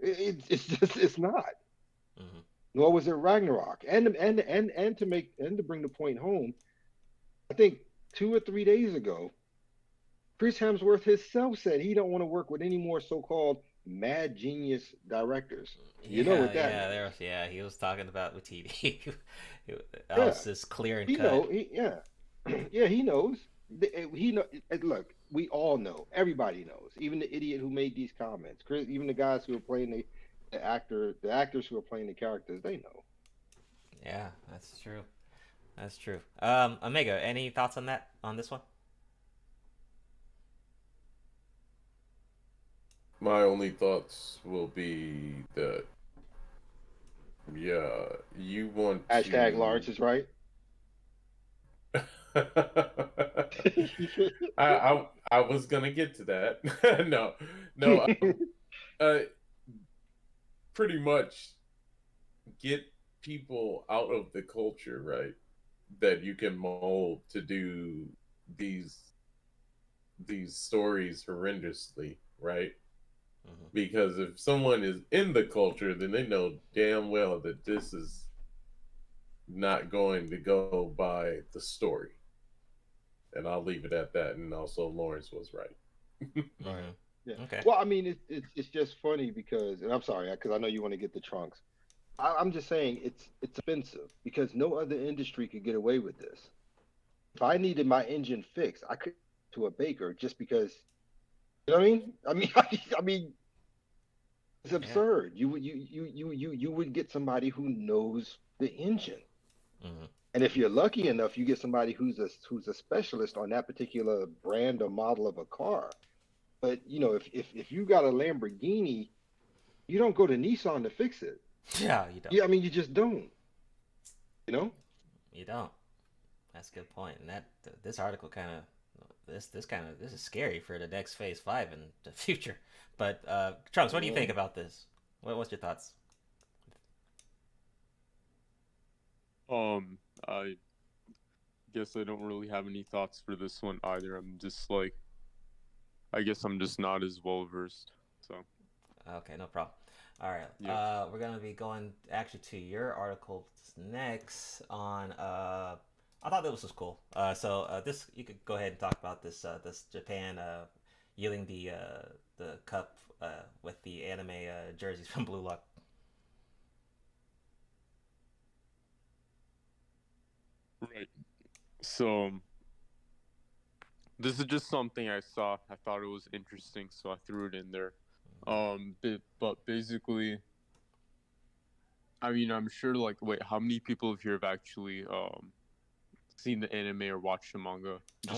It's not. Nor was it Ragnarok. And to bring the point home, I think 2 or 3 days ago, Chris Hemsworth himself said he don't want to work with any more so-called mad genius directors. You know what that means. He was talking about with TV. That was just clear and cut. He knows. Look, we all know. Everybody knows. Even the idiot who made these comments. Even the guys who are playing the actors who are playing the characters, they know. Yeah, that's true. That's true. Omega, any thoughts on this one? My only thoughts will be that, you want # Lawrence is right. I was gonna get to that. no. Pretty much get people out of the culture, right? That you can mold to do these stories horrendously, right? Because if someone is in the culture, then they know damn well that this is not going to go by the story. And I'll leave it at that. And also, Lawrence was right. Yeah. Okay. Well, it's just funny because, and I'm sorry, because I know you want to get the trunks. I'm just saying it's offensive because no other industry could get away with this. If I needed my engine fixed, I could go to a baker just because. You know what I mean? It's absurd. You would get somebody who knows the engine, and if you're lucky enough, you get somebody who's a specialist on that particular brand or model of a car. But if you got a Lamborghini, you don't go to Nissan to fix it. Yeah, you don't. Yeah, you just don't. You don't. That's a good point. And this article kind of. This is scary for the next phase 5 in the future. But Trunks, what do you think about this? What's your thoughts? I guess I don't really have any thoughts for this one either. I'm just like, I guess I'm just not as well versed. So. Okay, no problem. All right. Yeah. We're gonna be going actually to your article next on. I thought this was cool. So this, you could go ahead and talk about this. This Japan yielding the cup with the anime jerseys from Blue Lock. Right. So this is just something I saw. I thought it was interesting, so I threw it in there. But basically, I'm sure. Wait, how many people here have actually seen the anime or watched the manga? I'm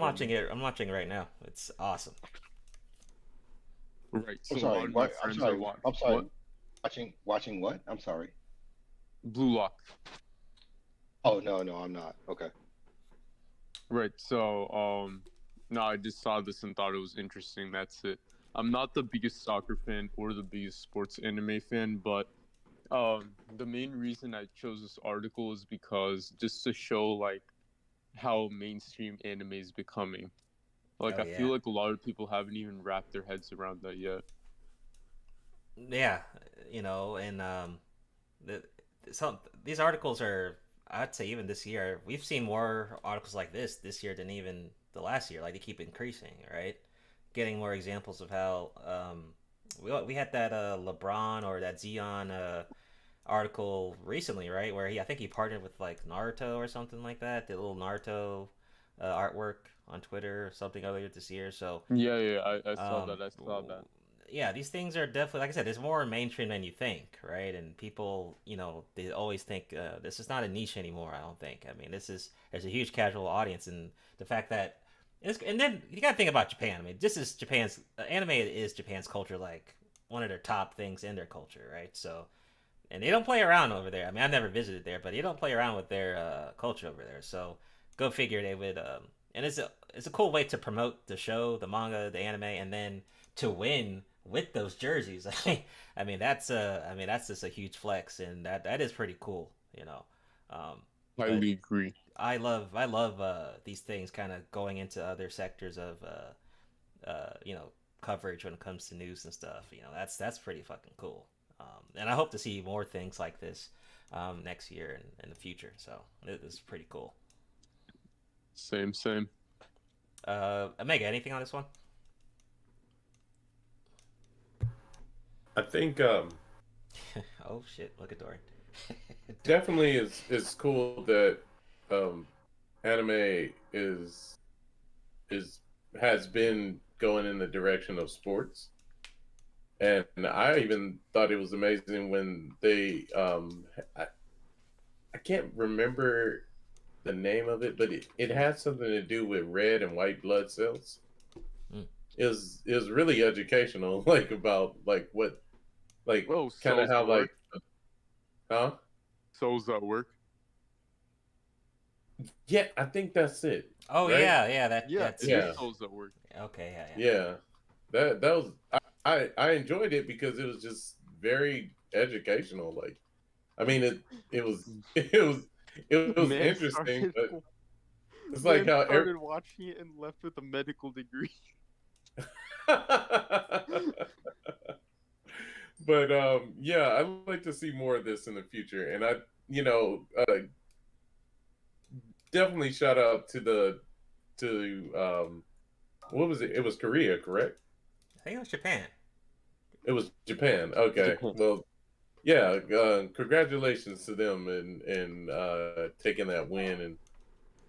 watching it. I'm watching it right now. It's awesome. Right. So I'm sorry. What? Watching what? I'm sorry. Blue Lock. Oh no, I'm not. Okay. Right. So no, I just saw this and thought it was interesting. That's it. I'm not the biggest soccer fan or the biggest sports anime fan, but the main reason I chose this article is because just to show how mainstream anime is becoming. I feel like a lot of people haven't even wrapped their heads around that yet. Yeah, and these articles are, I'd say even this year, we've seen more articles like this year than even the last year. They keep increasing, right? Getting more examples of how we had that LeBron or that Zion article recently, right? Where I think he partnered with Naruto or something like that. The little Naruto artwork on Twitter or something earlier this year. So I saw that. yeah, these things are definitely, like I said, it's more mainstream than you think, right? And people, they always think this is not a niche anymore. I don't think. I mean, there's a huge casual audience, and the fact that and then you got to think about Japan. I mean, this is Japan's anime is Japan's culture, like one of their top things in their culture, right? So, and they don't play around over there. I mean, I've never visited there, but they don't play around with their culture over there. So, go figure, they would. And it's a cool way to promote the show, the manga, the anime, and then to win with those jerseys. I mean that's just a huge flex, and that is pretty cool. Highly agree. I love these things kind of going into other sectors of coverage when it comes to news and stuff. That's pretty fucking cool. And I hope to see more things like this next year and in the future. So it is pretty cool. Same. Omega, anything on this one? I think oh shit! Look at Dorian. definitely is cool that anime has been going in the direction of sports, and I even thought it was amazing when they I can't remember the name of it, but it had something to do with red and white blood cells. It was really educational, like about like what, like kind of how like, Souls at Work. Yeah, I think that's it. Oh right? That's Souls at Work. Okay, yeah. That was I enjoyed it because it was just very educational. Like, I mean, it was interesting, but it's like how started watching it and left with a medical degree. But yeah, I'd like to see more of this in the future, and I definitely shout out to what was it? It was Korea, correct? I think it was Japan. It was Japan. Okay. Well, yeah, congratulations to them and taking that win and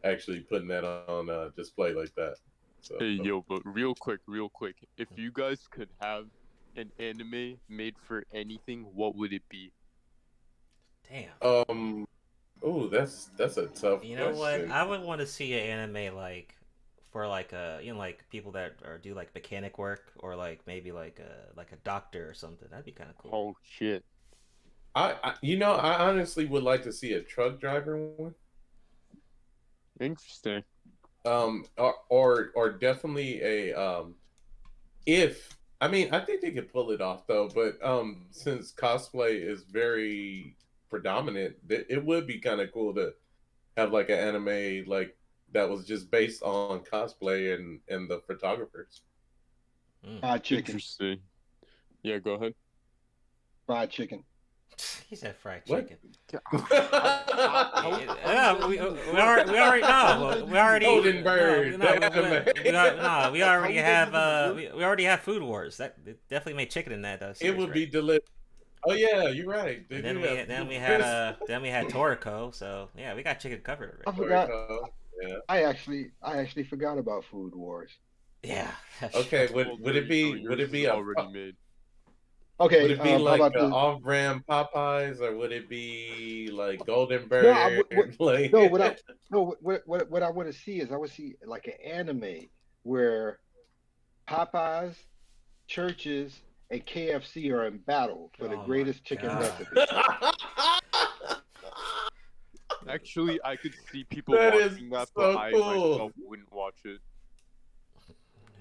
actually putting that on display like that. So, hey, yo, but real quick, if you guys could have an anime made for anything, what would it be? Damn. Oh, that's a tough. You know question. what? I would want to see an anime for like people that do like mechanic work, or like maybe like a doctor or something. That'd be kind of cool. Oh shit. I honestly would like to see a truck driver one. Interesting. Or definitely a I think they could pull it off though, but since cosplay is very predominant, it would be kind of cool to have like an anime like that was just based on cosplay and the photographers. Fried chicken. Interesting. Yeah, go ahead. Fried chicken. He said fried chicken. We already know. We already. Bird. We already have. We already have Food Wars. That definitely made chicken in that. It would be delicious. Oh yeah, you're right. Then we had Toriko. So yeah, we got chicken covered already. I forgot. Yeah. I actually forgot about Food Wars. Yeah. Okay. Would it be already made? Okay. Would it be like off-brand Popeyes, or would it be like Golden Bird? What I want to see is I would see like an anime where Popeyes, Churches, and KFC are in battle for the greatest chicken recipe. Actually, I could see people That watching that, but so I cool. myself wouldn't watch it.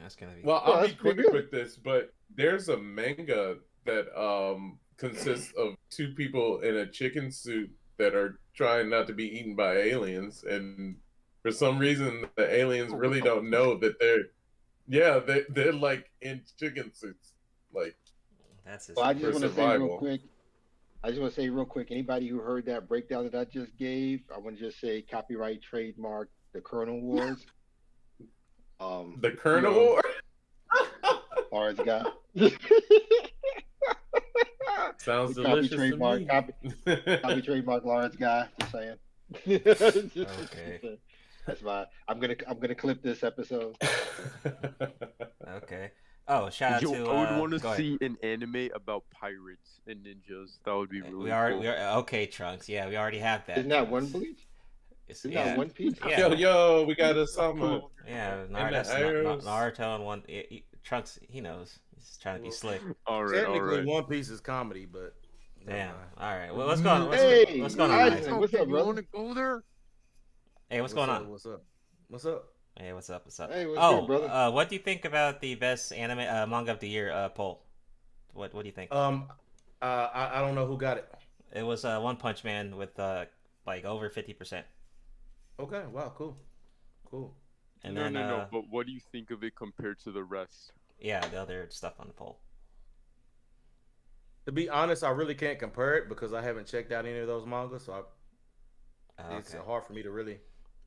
That's gonna be. Well, I'll be quick with this, but there's a manga that consists of two people in a chicken suit that are trying not to be eaten by aliens, and for some reason the aliens really don't know that they're like in chicken suits, like. That's I just want to say real quick. I just want to say real quick. Anybody who heard that breakdown that I just gave, I want to just say copyright, trademark, the Colonel Wars. The Colonel War. Lawrence guy. Sounds delicious. Trademark, to me. copy trademark Lawrence guy. Just saying. Okay. That's my. I'm gonna clip this episode. Okay. Oh, shout out to. I would want go to ahead. see an anime about pirates and ninjas. That would be really We are. cool. We are okay, Trunks. Yeah, we already have that. Isn't that one Trunks. Bleach? It's, Isn't yeah. that One Piece? Yeah. Yo, we got a summer. Yeah, And that's the arrows. Naruto and one. Trunks, he knows. He's trying to be slick. All right, all Technically, right. One Piece is comedy, but Damn. All right. Well, what's going on? Hey, what's going on, Isaac, Isaac? what's up, You brother? want to go there? Hey, what's going on? What's up? What's up? Hey, what's up? What's up? Hey, what's oh, good, brother? What do you think about the best anime manga of the year poll? What do you think? I don't know who got it. It was One Punch Man with like over 50%. Okay, wow, cool. And No, then no. But what do you think of it compared to the rest? yeah, the other stuff on the poll. To be honest, I really can't compare it because I haven't checked out any of those mangas, so it's Okay. hard for me to really.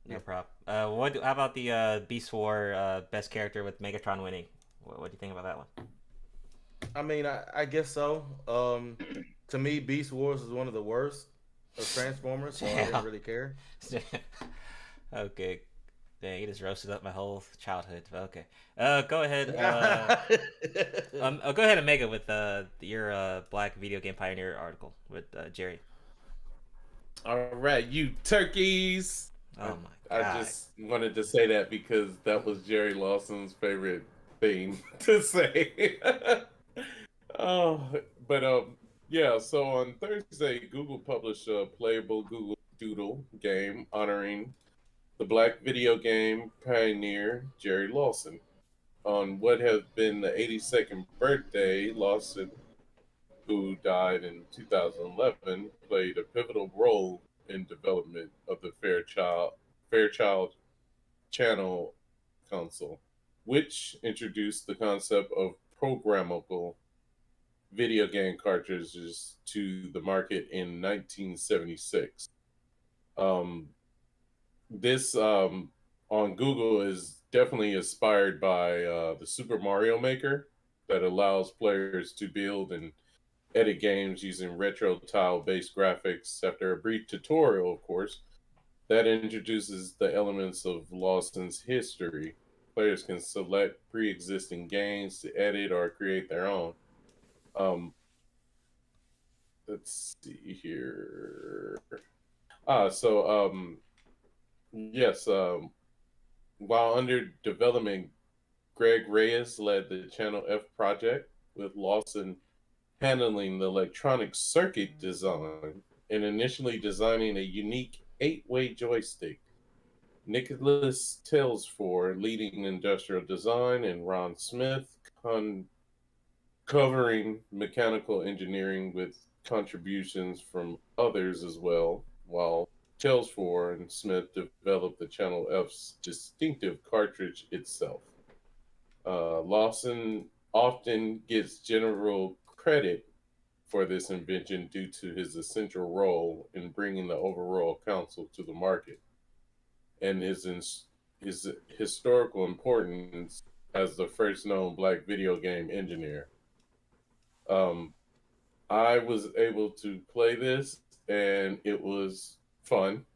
No problem. How about the Beast War best character with Megatron winning? What do you think about that one? I mean, I guess so. To me, Beast Wars is one of the worst of Transformers, so I didn't really care. Okay. Dang, you just roasted up my whole childhood. Okay. Go ahead. Go ahead and make it with your Black Video Game Pioneer article with Jerry. All right, you turkeys. Oh my god. I just wanted to say that because that was Jerry Lawson's favorite thing to say. Yeah, so on Thursday, Google published a playable Google Doodle game honoring the Black video game pioneer Jerry Lawson. On what has been the 82nd birthday, Lawson, who died in 2011, played a pivotal role in development of the Fairchild Channel console, which introduced the concept of programmable video game cartridges to the market in 1976. This on Google is definitely inspired by the Super Mario Maker that allows players to build and edit games using retro tile-based graphics. After a brief tutorial, of course, that introduces the elements of Lawson's history. Players can select pre-existing games to edit or create their own. Let's see here. Yes. While under development, Greg Reyes led the Channel F project, with Lawson handling the electronic circuit design and initially designing a unique 8-way joystick. Nicholas Telsfor leading industrial design, and Ron Smith covering mechanical engineering with contributions from others as well, while Telsfor and Smith developed the Channel F's distinctive cartridge itself. Lawson often gets general credit for this invention due to his essential role in bringing the overall console to the market and his historical importance as the first known Black video game engineer. I was able to play this, and it was fun.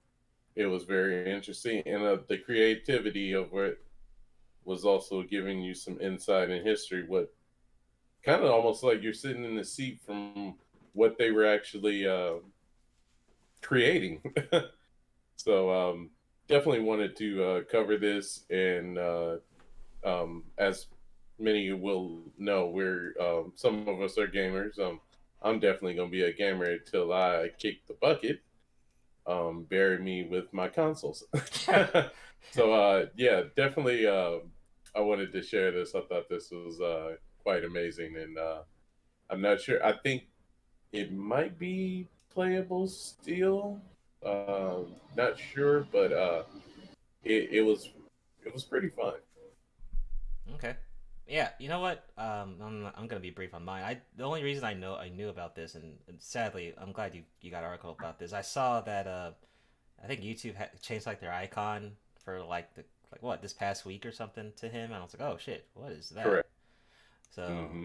It was very interesting, and the creativity of it was also giving you some insight in history. What kind of almost like you're sitting in the seat from what they were actually creating. So definitely wanted to cover this, and as many will know, we're some of us are gamers. I'm definitely gonna be a gamer until I kick the bucket. Bury me with my consoles. So yeah, definitely I wanted to share this. I thought this was quite amazing, and I'm not sure. I think it might be playable still. Not sure, but it was pretty fun. Okay. Yeah, you know what? I'm gonna be brief on mine. The only reason I knew about this, and sadly, I'm glad you got an article about this. I saw that I think YouTube changed like their icon for this past week or something to him, and I was like, oh shit, what is that? Correct. So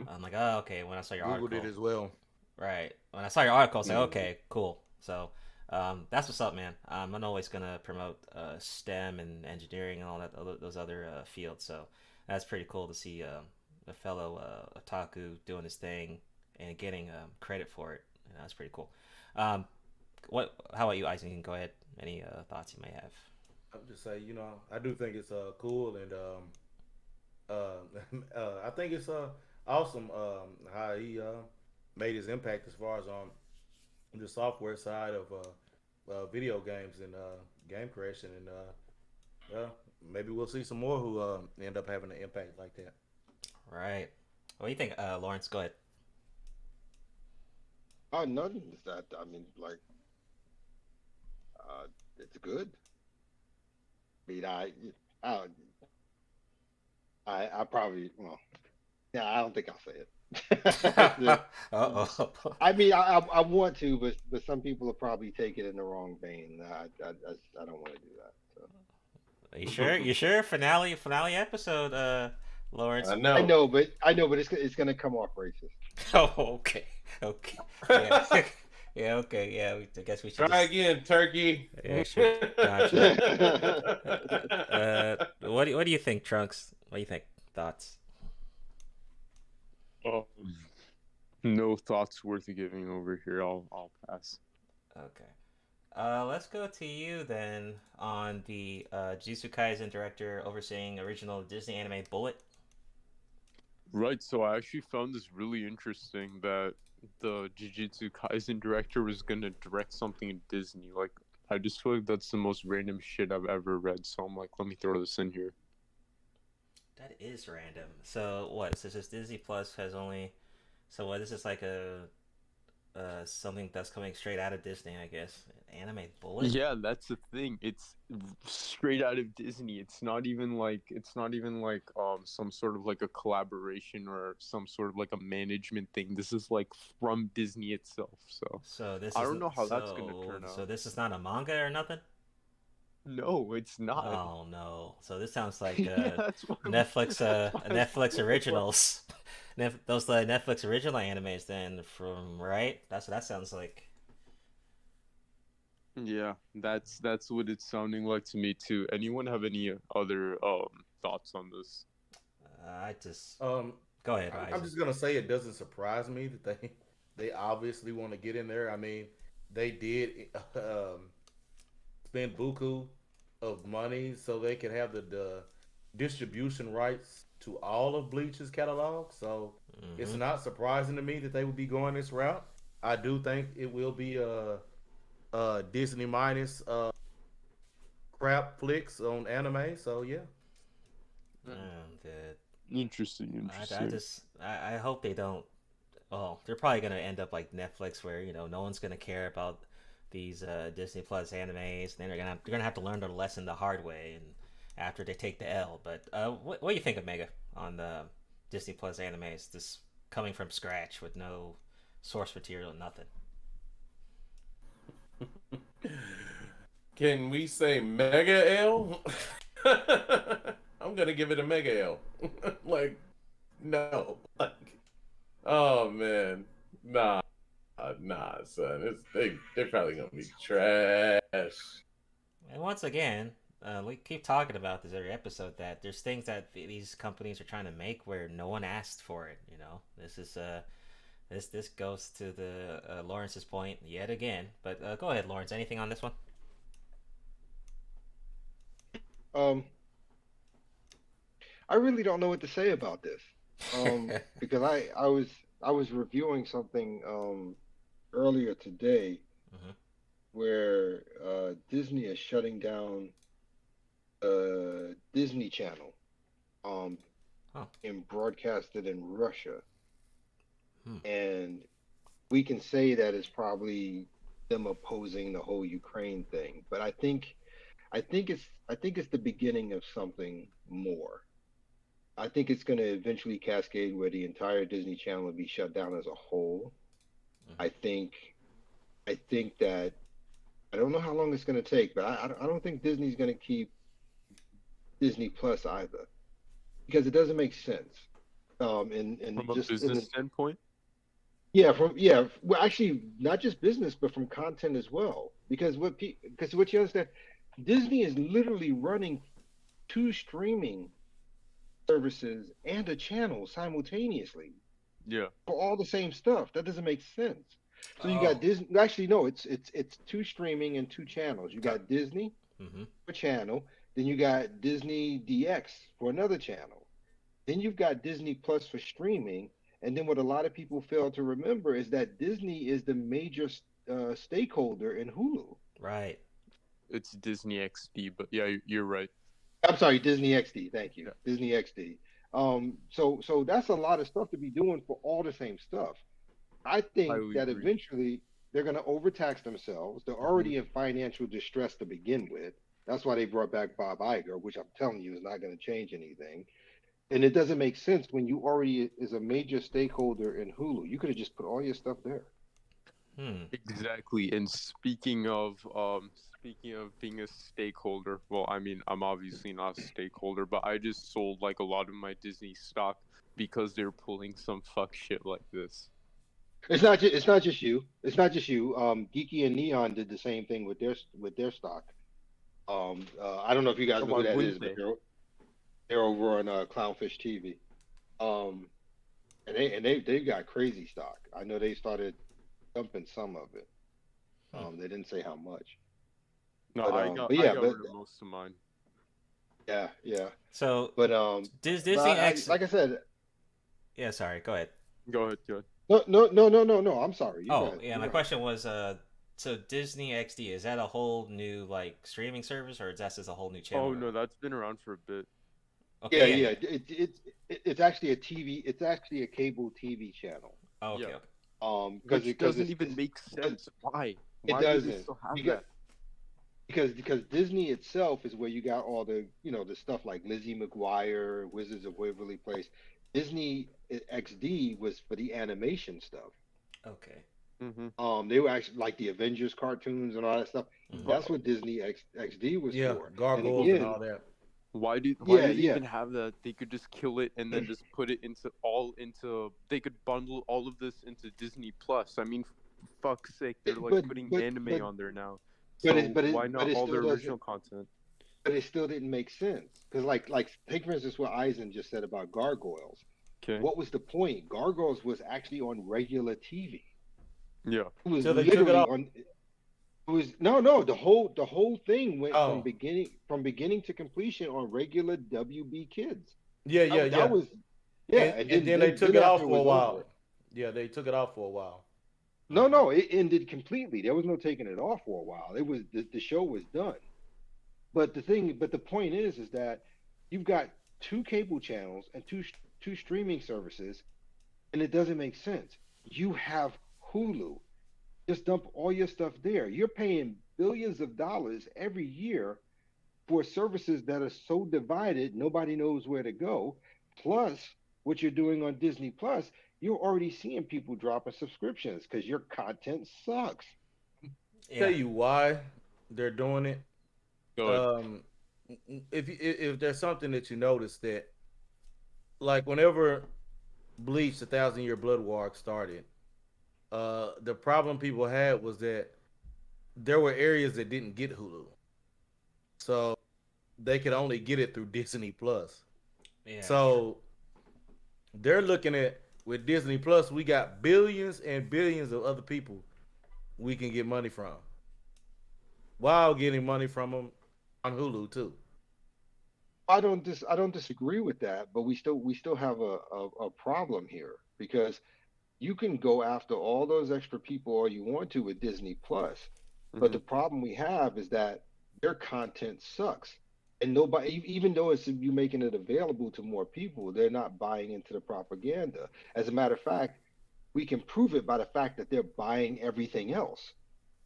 I'm like, oh okay. When I saw your article, Googled it as well. right? When I saw your article, I was like, okay, cool. So that's what's up, man. I'm always gonna promote STEM and engineering and all that those other fields. So that's pretty cool to see a fellow otaku doing his thing and getting credit for it. That's pretty cool. How about you, Isaac? You can go ahead. Any thoughts you may have? I would just say, I do think it's cool, and I think it's awesome how he made his impact as far as on the software side of video games and game creation, and maybe we'll see some more who end up having an impact like that. Right. What do you think, Lawrence? Go ahead. Nothing is that. I mean, like, it's good. I mean, I probably, well, yeah, I don't think I'll say it. Uh-oh. I mean, I want to, but some people will probably take it in the wrong vein. I don't want to do that. So. Are you sure? You sure? Finale episode, Lawrence. I know. but it's gonna come off racist. Oh, okay. Yeah. Yeah, okay. Yeah, I guess we should try again, turkey. Yeah, sure. Gotcha. What do you think, Trunks? What do you think? Thoughts? No thoughts worth giving over here. I'll pass. Okay. Let's go to you then on the Jujutsu Kaisen director overseeing original Disney anime Bullet. Right, so I actually found this really interesting that the Jujutsu Kaisen director was gonna direct something in Disney. Like, I just feel like that's the most random shit I've ever read, so I'm like, let me throw this in here. That is random. So what? So just Disney Plus has only. So what? This is like a something that's coming straight out of Disney, I guess. Anime Bullet. Yeah, that's the thing. It's straight out of Disney. It's not even like some sort of like a collaboration or some sort of like a management thing. This is like from Disney itself. So this I don't know how that's gonna turn out. So this is not a manga or nothing? No, it's not. Oh no! So this sounds like Netflix originals. Those Netflix original animes, then, from right? That's what that sounds like. Yeah, that's what it's sounding like to me too. Anyone have any other thoughts on this? I just go ahead. I'm just gonna say it doesn't surprise me that they obviously want to get in there. I mean, they did spend buku of money so they could have the distribution rights to all of Bleach's catalog. So it's not surprising to me that they would be going this route. I do think it will be Disney minus crap flicks on anime. So yeah. Interesting. I hope they don't. Oh, they're probably gonna end up like Netflix, where no one's gonna care about these Disney Plus animes. And then they're gonna have to learn their lesson the hard way, and after they take the L. But what do you think of Mega on the Disney Plus animes? This coming from scratch with no source material, nothing. Can we say Mega L? I'm gonna give it a Mega L. Like, no. Like, oh man, nah, son. They're probably gonna be trash. And once again, we keep talking about this every episode, that there's things that these companies are trying to make where no one asked for it. This is this goes to the Lawrence's point yet again. But go ahead, Lawrence. Anything on this one? I really don't know what to say about this, because I was reviewing something earlier today, where Disney is shutting down Disney Channel, and broadcasted in Russia, and we can say that it's probably them opposing the whole Ukraine thing, but I think it's the beginning of something more. I think it's going to eventually cascade where the entire Disney Channel will be shut down as a whole. I think that, I don't know how long it's going to take, but I don't think Disney's going to keep Disney Plus either, because it doesn't make sense. From a business standpoint? Yeah, well, actually, not just business, but from content as well. Because what you understand, Disney is literally running 2 streaming services and a channel simultaneously Yeah. for all the same stuff. That doesn't make sense. So you Oh. got Disney. Actually, no, it's 2 streaming and 2 channels. You got Disney Mm-hmm. for a channel, then you got Disney DX for another channel. Then you've got Disney Plus for streaming, and then what a lot of people fail to remember is that Disney is the major stakeholder in Hulu. Right. It's Disney XD, but yeah, you're right. I'm sorry, Disney XD. Thank you, Yeah. Disney XD. So that's a lot of stuff to be doing for all the same stuff. I think Highly that agree. eventually they're going to overtax themselves. They're already in financial distress to begin with. That's why they brought back Bob Iger, which I'm telling you is not going to change anything. And it doesn't make sense when you already is a major stakeholder in Hulu. You could have just put all your stuff there. Exactly. And speaking of being a stakeholder, well, I mean, I'm obviously not a stakeholder, but I just sold like a lot of my Disney stock because they're pulling some fuck shit like this. It's not just you. It's not just you. Geeky and Neon did the same thing with their stock. I don't know if you guys know who that is, but they're over on Clownfish TV. And they've got crazy stock. I know they started dumping some of it. They didn't say how much. No, But, I got but yeah, rid but of most of mine. yeah. So, But Disney but X. like I said, Yeah, sorry. Go ahead. Go ahead. no. I'm sorry. You go ahead. Yeah. You My go question was, so Disney XD, is that a whole new like streaming service, or is that just a whole new channel? Oh no, that's been around for a bit. Okay. Yeah. It's actually a TV. It's actually a cable TV channel. Oh, okay. Yeah. Okay. Because Which doesn't even make sense. Why? It Why do doesn't. they still have You got- that? Because Disney itself is where you got all the the stuff like Lizzie McGuire, Wizards of Waverly Place. Disney XD was for the animation stuff. Okay. Mm-hmm. They were actually like the Avengers cartoons and all that stuff. That's what Disney XD was for. Gargoyles and, and all that. Why do Yeah, they yeah. even have that? They could just kill it and then just put it into. They could bundle all of this into Disney Plus. I mean, for fuck's sake, they're like putting anime on there now. So why not all the original content? But it still didn't make sense because like take for instance what Eisen just said about Gargoyles. Okay. What was the point? Gargoyles was actually on regular TV. Yeah. It was So they took it literally off? on. It was no. The whole thing went Oh. from beginning to completion on regular WB Kids. Yeah. That was And then they took it off after for a was while. over. Yeah, they took it off for a while. No, it ended completely. There was no taking it off for a while. It was the show was done. But the point is that you've got 2 cable channels and two streaming services, and it doesn't make sense. You have Hulu. Just dump all your stuff there. You're paying billions of dollars every year for services that are so divided, nobody knows where to go. Plus, what you're doing on Disney Plus, you're already seeing people dropping subscriptions because your content sucks. Tell you why they're doing it. Go ahead. If there's something that you notice that, like whenever Bleach, the 1,000-Year Blood War started, the problem people had was that there were areas that didn't get Hulu, so they could only get it through Disney Plus. Yeah. So they're looking at, with Disney Plus, we got billions and billions of other people we can get money from, while getting money from them on Hulu too. I don't disagree with that, but we still have a problem here because you can go after all those extra people all you want to with Disney Plus, but the problem we have is that their content sucks. And nobody, even though it's you making it available to more people, they're not buying into the propaganda. As a matter of fact, we can prove it by the fact that they're buying everything else,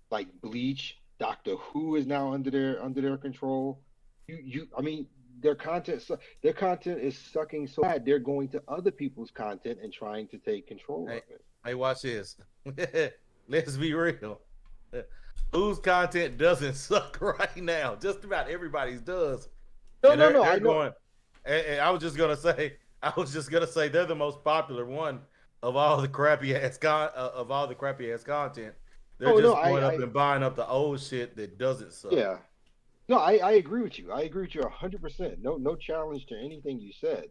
like Bleach, Doctor Who is now under their control. I mean, their content is sucking so bad they're going to other people's content and trying to take control of it. Hey, watch this. Let's be real. Whose content doesn't suck right now? Just about everybody's does. No, And they're I know. going, and I was just gonna say they're the most popular one of all the crappy ass content. They're just going up and buying up the old shit that doesn't suck. Yeah. No, I agree with you. I agree with you 100%. No challenge to anything you said.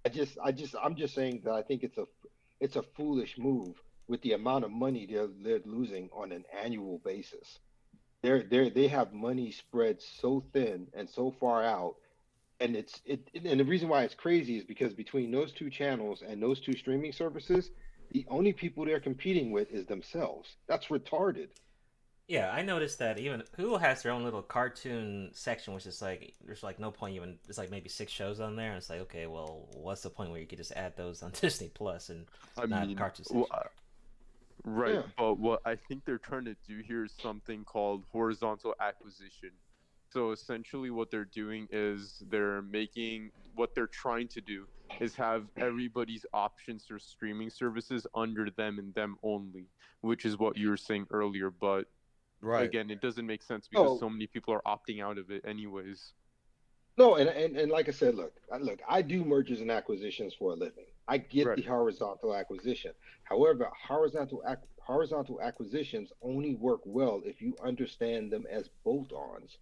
I'm just saying that I think it's a foolish move with the amount of money they're losing on an annual basis. They have money spread so thin and so far out, and and the reason why it's crazy is because between those two channels and those two streaming services, the only people they're competing with is themselves. That's retarded. Yeah, I noticed that even Hulu has their own little cartoon section, which is like there's like no point even. It's like maybe 6 shows on there, and it's like, okay, well, what's the point where you could just add those on Disney Plus and not have cartoon section? Right, but what I think they're trying to do here is something called horizontal acquisition. So essentially what they're doing is what they're trying to do is have everybody's options for streaming services under them and them only, which is what you were saying earlier, but again, it doesn't make sense because so many people are opting out of it anyways. No, and like I said, look, I do mergers and acquisitions for a living. I get the horizontal acquisition. However, horizontal acquisitions only work well if you understand them as bolt-ons.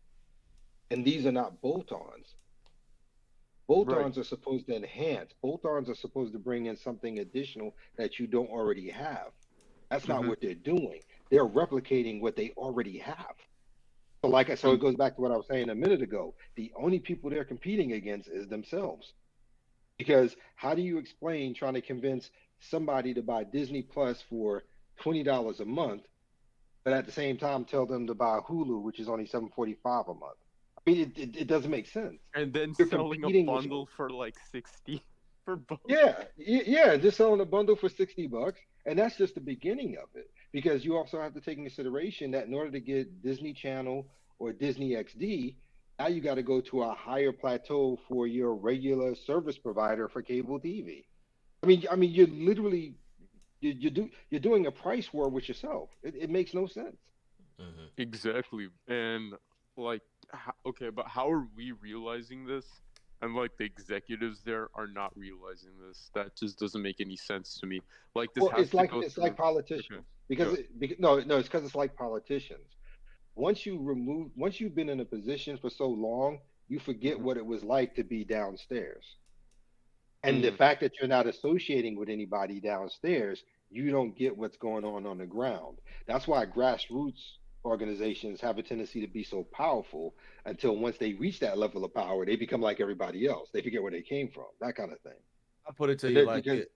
And these are not bolt-ons. Bolt-ons are supposed to enhance. Bolt-ons are supposed to bring in something additional that you don't already have. That's not what they're doing. They're replicating what they already have. So it goes back to what I was saying a minute ago. The only people they're competing against is themselves. Because how do you explain trying to convince somebody to buy Disney Plus for $20 a month, but at the same time tell them to buy Hulu, which is only $7.45 a month? I mean, it doesn't make sense. And then selling a bundle for like 60 for both. Yeah, just selling a bundle for $60, and that's just the beginning of it. Because you also have to take into consideration that in order to get Disney Channel or Disney XD, now you got to go to a higher plateau for your regular service provider for cable TV. I mean, you're literally you're doing a price war with yourself. It makes no sense. Exactly, and like, okay, but how are we realizing this? And like the executives there are not realizing this. That just doesn't make any sense to me. Like this it's like politicians. Because it's because it's like politicians. Once you've been in a position for so long, you forget what it was like to be downstairs. And the fact that you're not associating with anybody downstairs, you don't get what's going on the ground. That's why grassroots organizations have a tendency to be so powerful until once they reach that level of power, they become like everybody else. They forget where they came from, that kind of thing. I'll put it to you like this.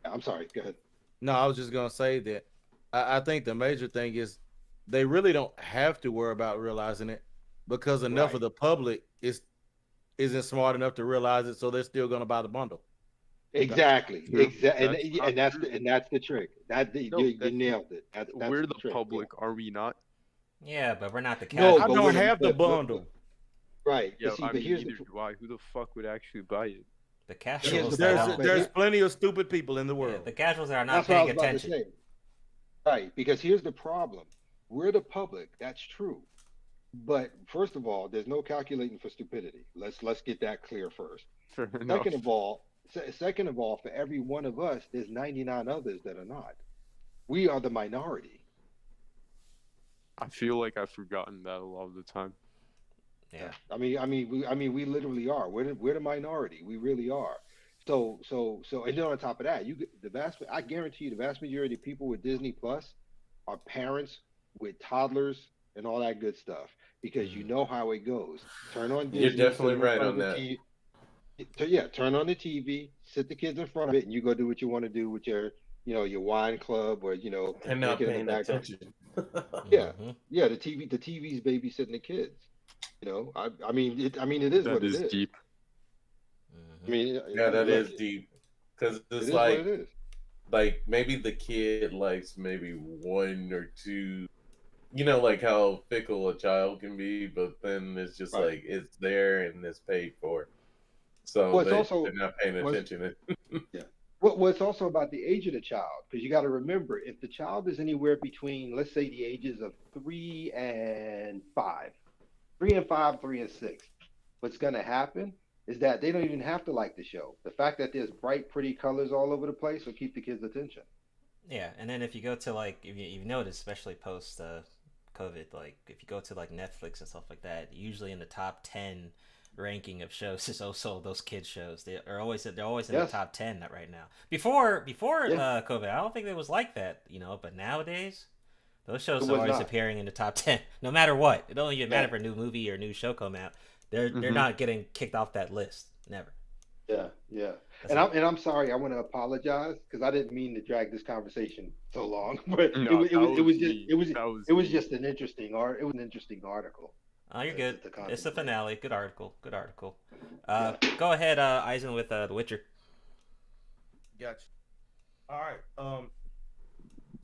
I'm sorry, go ahead. No, I was just going to say that I think the major thing is they really don't have to worry about realizing it because enough of the public isn't smart enough to realize it, so they're still going to buy the bundle. Exactly. And that's the trick. You nailed it. That's we're the trick, public, are we not? Yeah, but we're not the casual. I don't have the bundle. Right. Yeah, I mean, neither do I. Who the fuck would actually buy it? The casuals. There's plenty of stupid people in the world. The casuals are not paying attention. Right, because here's the problem. We're the public. That's true. But first of all, there's no calculating for stupidity. Let's get that clear first. Fair enough. Second of all, for every one of us, there's 99 others that are not. We are the minority. I feel like I've forgotten that a lot of the time. Yeah. I mean, we literally are. We're the minority. We really are. So, and then on top of that, I guarantee you, the vast majority of people with Disney Plus are parents with toddlers and all that good stuff, because you know how it goes. Turn on Disney. You're definitely right on that. Turn on the TV, sit the kids in front of it, and you go do what you want to do with your wine club or and not paying attention. Yeah, the TV's babysitting the kids. I mean, it is what it is. That is deep. I mean, that is deep, because it's like maybe the kid likes maybe one or two, like how fickle a child can be, but then it's just like it's there and it's paid for, so they're not paying attention. Well, it's also about the age of the child, because you got to remember, if the child is anywhere between, let's say, the ages of 3 and 5, 3 and 5, 3 and 6, what's going to happen is that they don't even have to like the show. The fact that there's bright, pretty colors all over the place will keep the kids' attention. Yeah, and then if you go to if you've noticed, especially post COVID, like if you go to like Netflix and stuff like that, usually in the top 10 ranking of shows is also those kids shows. They're always in the Yes. top 10 right now. Before Yeah. COVID, I don't think it was like that, but nowadays those shows It are was always not. appearing in the top 10 no matter what. It don't even matter Yeah. if a new movie or new show come out. They're Mhm. not getting kicked off that list. Never. Yeah, yeah. I'm sorry. I want to apologize because I didn't mean to drag this conversation so long, but No, it was just me. it was That was it was me. just an interesting art. It was an interesting article. Oh, you're to good. It's the contemplate. finale. Good article. Good article. Go ahead, Eisen, with The Witcher. Gotcha. All right.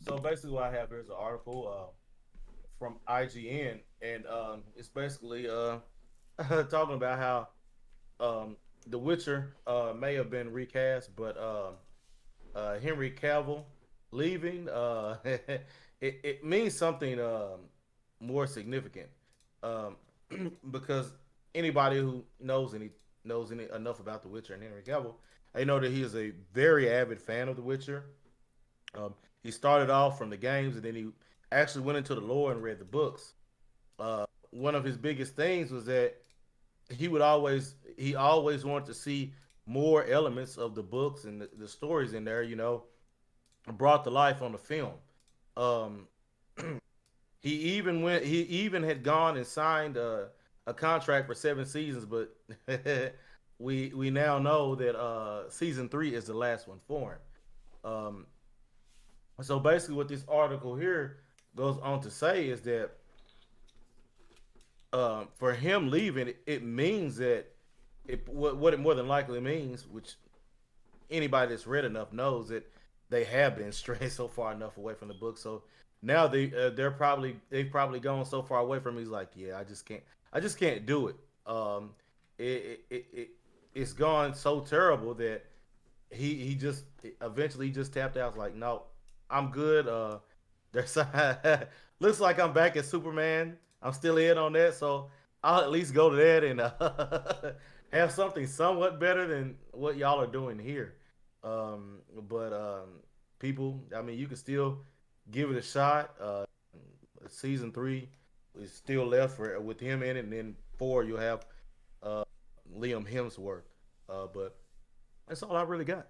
So basically, what I have here is an article from IGN, and it's basically talking about how The Witcher may have been recast, but Henry Cavill leaving it means something more significant, because anybody who knows enough about The Witcher and Henry Cavill, they know that he is a very avid fan of The Witcher. He started off from the games, and then he actually went into the lore and read the books. One of his biggest things was that he always wanted to see more elements of the books and the stories in there, brought to life on the film. He even had gone and signed a contract for 7 seasons, but we now know that season 3 is the last one for him. So basically, what this article here goes on to say is that for him leaving, it means that what it more than likely means, which anybody that's read enough knows, that they have been strayed so far enough away from the book. So now they've probably gone so far away from him. He's like, yeah, I just can't do it. It's gone so terrible that he just eventually just tapped out. Like, no, I'm good. There's looks like I'm back at Superman. I'm still in on that, so I'll at least go to that and have something somewhat better than what y'all are doing here. But people, I mean, you can still give it a shot. Season 3 is still left with him in it, and then 4 you'll have Liam Hemsworth. But that's all I really got.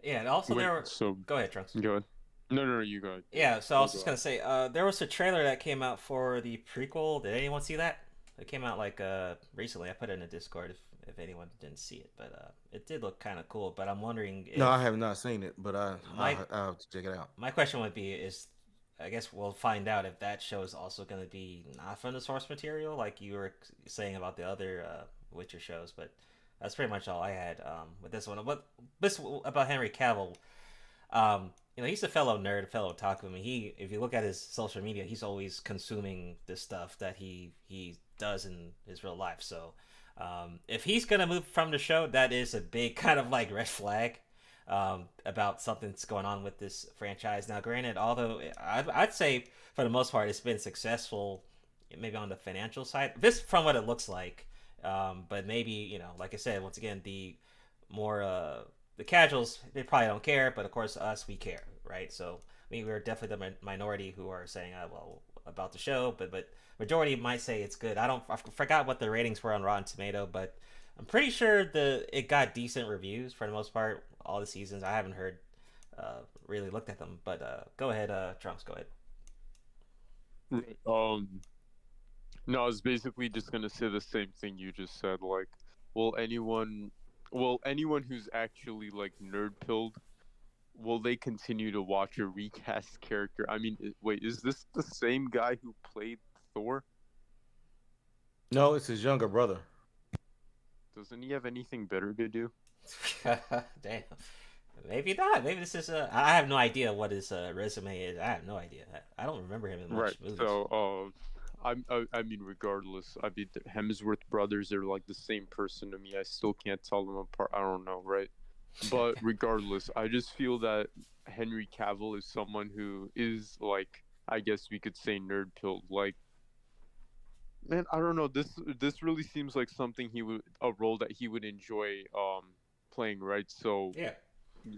Yeah, and also go ahead, Trunks. Go ahead. No, you go ahead. Yeah, so I was just gonna say, there was a trailer that came out for the prequel. Did anyone see that? It came out recently. I put it in the Discord if anyone didn't see it, but it did look kind of cool. But I'm wondering if... No, I have not seen it, but I'll have to check it out. My question would be I guess we'll find out if that show is also going to be not from the source material, like you were saying about the other Witcher shows. But that's pretty much all I had with this one. But this about Henry Cavill, he's a fellow nerd, a fellow otaku. I mean, if you look at his social media, he's always consuming this stuff that he does in his real life. So if he's gonna move from the show, that is a big kind of like red flag about something that's going on with this franchise. Now, granted, although I'd say for the most part it's been successful, maybe on the financial side, this from what it looks like. But maybe, like I said, once again, the more the casuals, they probably don't care, but of course us, we care, right? So I mean, we're definitely the minority who are saying, well, about the show, but majority might say it's good. I forgot what the ratings were on Rotten Tomato, but I'm pretty sure it got decent reviews for the most part. All the seasons, I haven't really looked at them, but go ahead, Trunks, go ahead. No, I was basically just gonna say the same thing you just said. Like, will anyone who's actually like nerd pilled, will they continue to watch a recast character? I mean, wait, is this the same guy who played Thor? No, it's his younger brother. Doesn't he have anything better to do? Damn. Maybe not. Maybe this is I have no idea what his resume is. I have no idea. I don't remember him in much movies. So, I mean, regardless, I mean, the Hemsworth brothers are like the same person to me. I still can't tell them apart. I don't know, right? But regardless, I just feel that Henry Cavill is someone who is, like, I guess we could say nerd pilled. Like, man, I don't know. This really seems like something a role that he would enjoy playing, right? So yeah,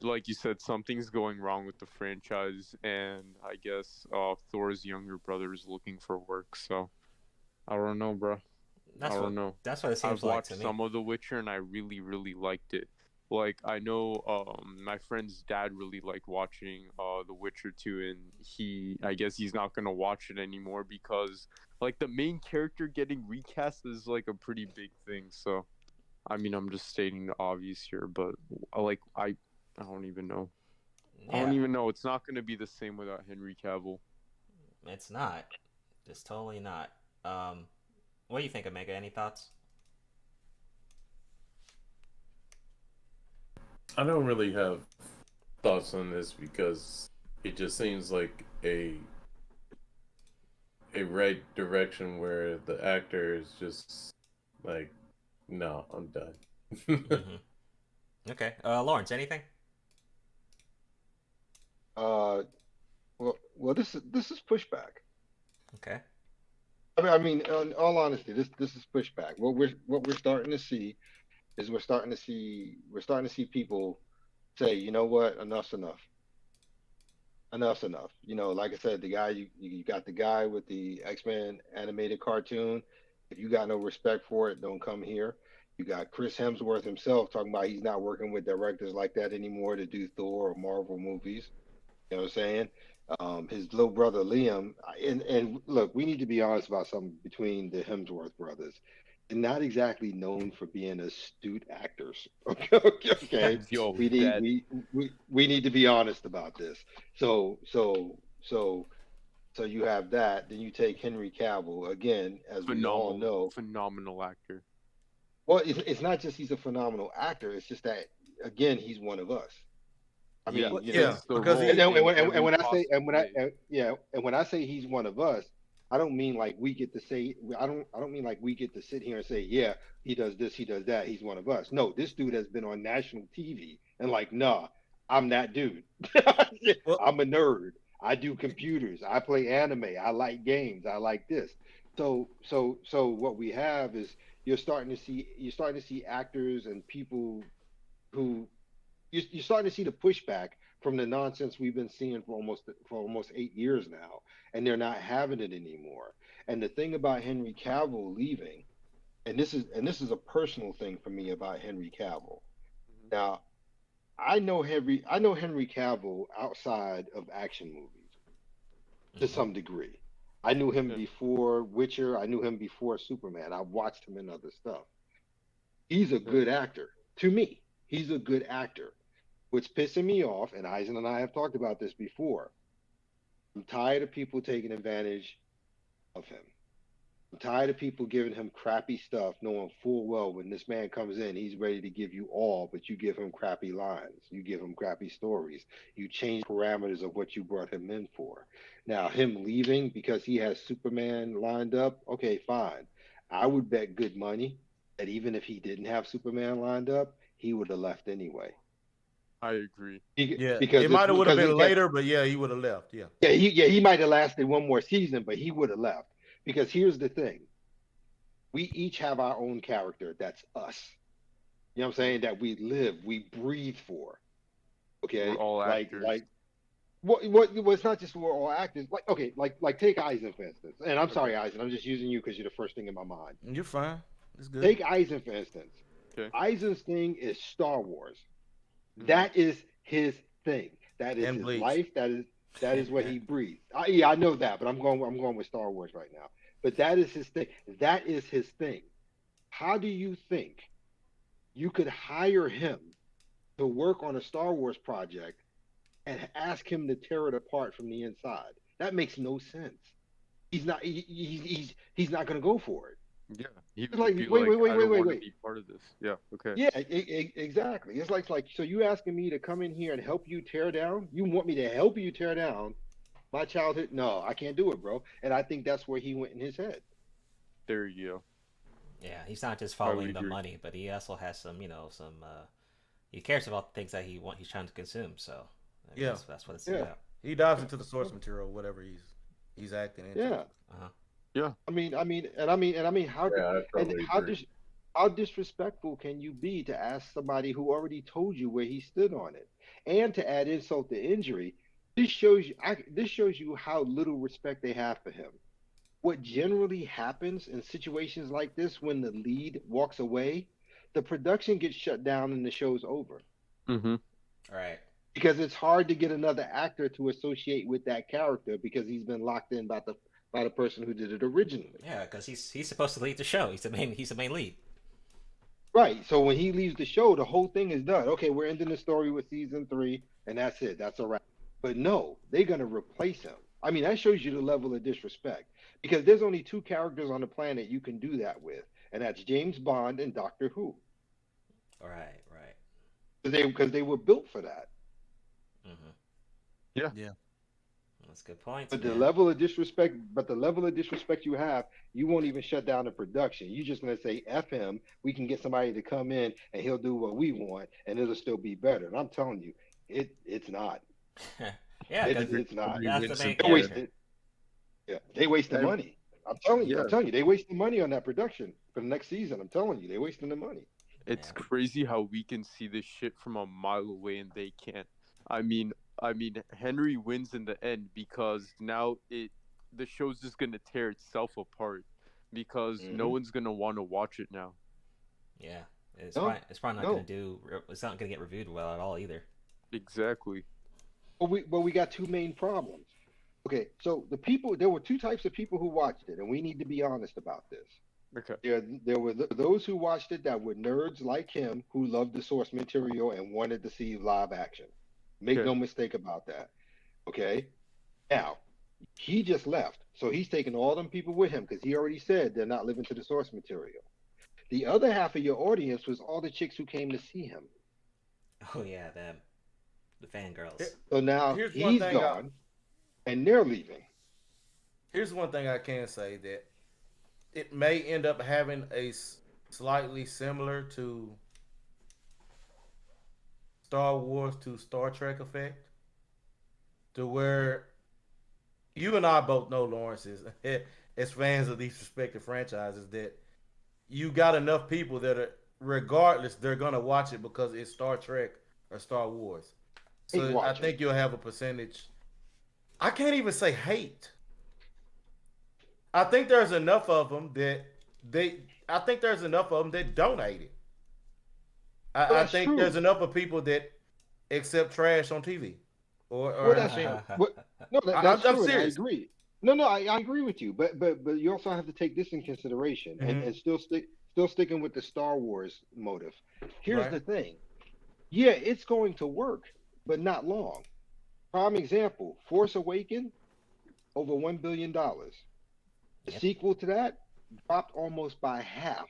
like you said, something's going wrong with the franchise, and I guess Thor's younger brother is looking for work. So I don't know, bro. That's I don't what know. that's what it seems I've like watched to me. some of The Witcher and I really, really liked it. Like I know my friend's dad really liked watching The Witcher 2 and I guess he's not gonna watch it anymore because like the main character getting recast is like a pretty big thing. So I mean I'm just stating the obvious here, but I don't even know. Yeah. I don't even know. It's not gonna be the same without Henry Cavill. It's not. It's totally not. What do you think, Omega? Any thoughts? I don't really have thoughts on this because it just seems like a right direction where the actor is just like, no, I'm done. Mm-hmm. Okay, Lawrence, anything? Well, this is pushback. Okay. I mean, in all honesty, this is pushback. What we're starting to see is we're starting to see people say, you know what, enough's enough. Enough's enough. You know, like I said, the guy you got the guy with the X-Men animated cartoon. If you got no respect for it, don't come here. You got Chris Hemsworth himself talking about he's not working with directors like that anymore to do Thor or Marvel movies. You know what I'm saying? His little brother Liam, and look, we need to be honest about something between the Hemsworth brothers. They're not exactly known for being astute actors. Okay. Yo, we need to be honest about this. So you have that. Then you take Henry Cavill again, as we all know, phenomenal actor. Well, it's not just he's a phenomenal actor. It's just that again, he's one of us. I mean, because when I say he's one of us, I don't mean like we get to say I don't mean like we get to sit here and say, yeah, he does this, he does that, he's one of us. No, this dude has been on national TV and like, nah, I'm that dude. I'm a nerd. I do computers. I play anime. I like games. I like this. So what we have is you're starting to see actors and people who you're starting to see the pushback from the nonsense we've been seeing for almost 8 years now, and they're not having it anymore. And the thing about Henry Cavill leaving, and this is a personal thing for me about Henry Cavill. Now, I know Henry Cavill outside of action movies to some degree. I knew him before Witcher. I knew him before Superman. I watched him in other stuff. He's a good actor. To me, he's a good actor. What's pissing me off, and Eisen and I have talked about this before, I'm tired of people taking advantage of him. I'm tired of people giving him crappy stuff, knowing full well when this man comes in, he's ready to give you all, but you give him crappy lines. You give him crappy stories. You change parameters of what you brought him in for. Now, him leaving because he has Superman lined up, okay, fine. I would bet good money that even if he didn't have Superman lined up, he would have left anyway. I agree. Because it might have would have been later, but yeah, he would have left. He might have lasted one more season, but he would have left. Because here's the thing. We each have our own character that's us. You know what I'm saying? That we live, we breathe for. Okay? We're all actors. It's not just we're all actors. Like take Eisen, for instance. And I'm sorry, Eisen, I'm just using you because you're the first thing in my mind. You're fine. It's good. Take Eisen, for instance. Okay. Eisen's thing is Star Wars. That is his thing. That is his bleach. life. That is what he breathes. I know that, but I'm going with Star Wars right now. But that is his thing. That is his thing. How do you think you could hire him to work on a Star Wars project and ask him to tear it apart from the inside? That makes no sense. He's not. He's not going to go for it. Yeah, he would like, be wait, be part of this. Yeah, okay. Yeah, exactly. It's like so you asking me to come in here and help you tear down? You want me to help you tear down my childhood? No, I can't do it, bro. And I think that's where he went in his head. There you go. Yeah, he's not just following the money, but he also has some, he cares about the things that he's trying to consume. So that's what it's about. He dives into the source material, whatever he's acting into. Yeah. Yeah. I mean, how disrespectful can you be to ask somebody who already told you where he stood on it, and to add insult to injury? This shows you how little respect they have for him. what generally happens in situations like this when the lead walks away, the production gets shut down and the show's over. Mm-hmm. Right. Because it's hard to get another actor to associate with that character because he's been locked in by the person who did it originally. Yeah, because he's supposed to lead the show. He's the main lead. Right. So when he leaves the show, the whole thing is done. Okay, we're ending the story with season 3, and that's it. That's a wrap. But no, they're gonna replace him. I mean, that shows you the level of disrespect. Because there's only 2 characters on the planet you can do that with, and that's James Bond and Doctor Who. Right. Because they were built for that. Yeah. That's a good point. But the level of disrespect you have, you won't even shut down the production. You're just gonna say, F him, we can get somebody to come in and he'll do what we want and it'll still be better. And I'm telling you, it's not. Yeah, it's not. That's the main They wasted, they waste the money. I'm telling you, they waste the money on that production for the next season. I'm telling you, they wasting the money. It's crazy how we can see this shit from a mile away and they can't. I mean, Henry wins in the end because now the show's just gonna tear itself apart because no one's gonna want to watch it now. Yeah, it's probably not it's not gonna get reviewed well at all either. Exactly. Well, we got 2 main problems. Okay, so there were 2 types of people who watched it, and we need to be honest about this. Okay. There were those who watched it that were nerds like him who loved the source material and wanted to see live action. Make no mistake about that. Okay? Now, he just left. So he's taking all them people with him because he already said they're not living to the source material. The other half of your audience was all the chicks who came to see him. Oh, yeah, them. The fangirls. So now he's gone and they're leaving. Here's one thing I can say, that it may end up having a slightly similar to Star Wars to Star Trek effect, to where you and I both know, Lawrence, as fans of these respective franchises, that you got enough people that are, regardless, they're gonna watch it because it's Star Trek or Star Wars. So I think you'll have a percentage. I can't even say hate. I think there's enough of them that don't hate it. I think there's enough of people that accept trash on TV. That's true. serious. I agree. No, I agree with you. But you also have to take this in consideration and still sticking with the Star Wars motive. Here's the thing. Yeah, it's going to work, but not long. Prime example, Force Awakens, over $1 billion. The sequel to that dropped almost by half.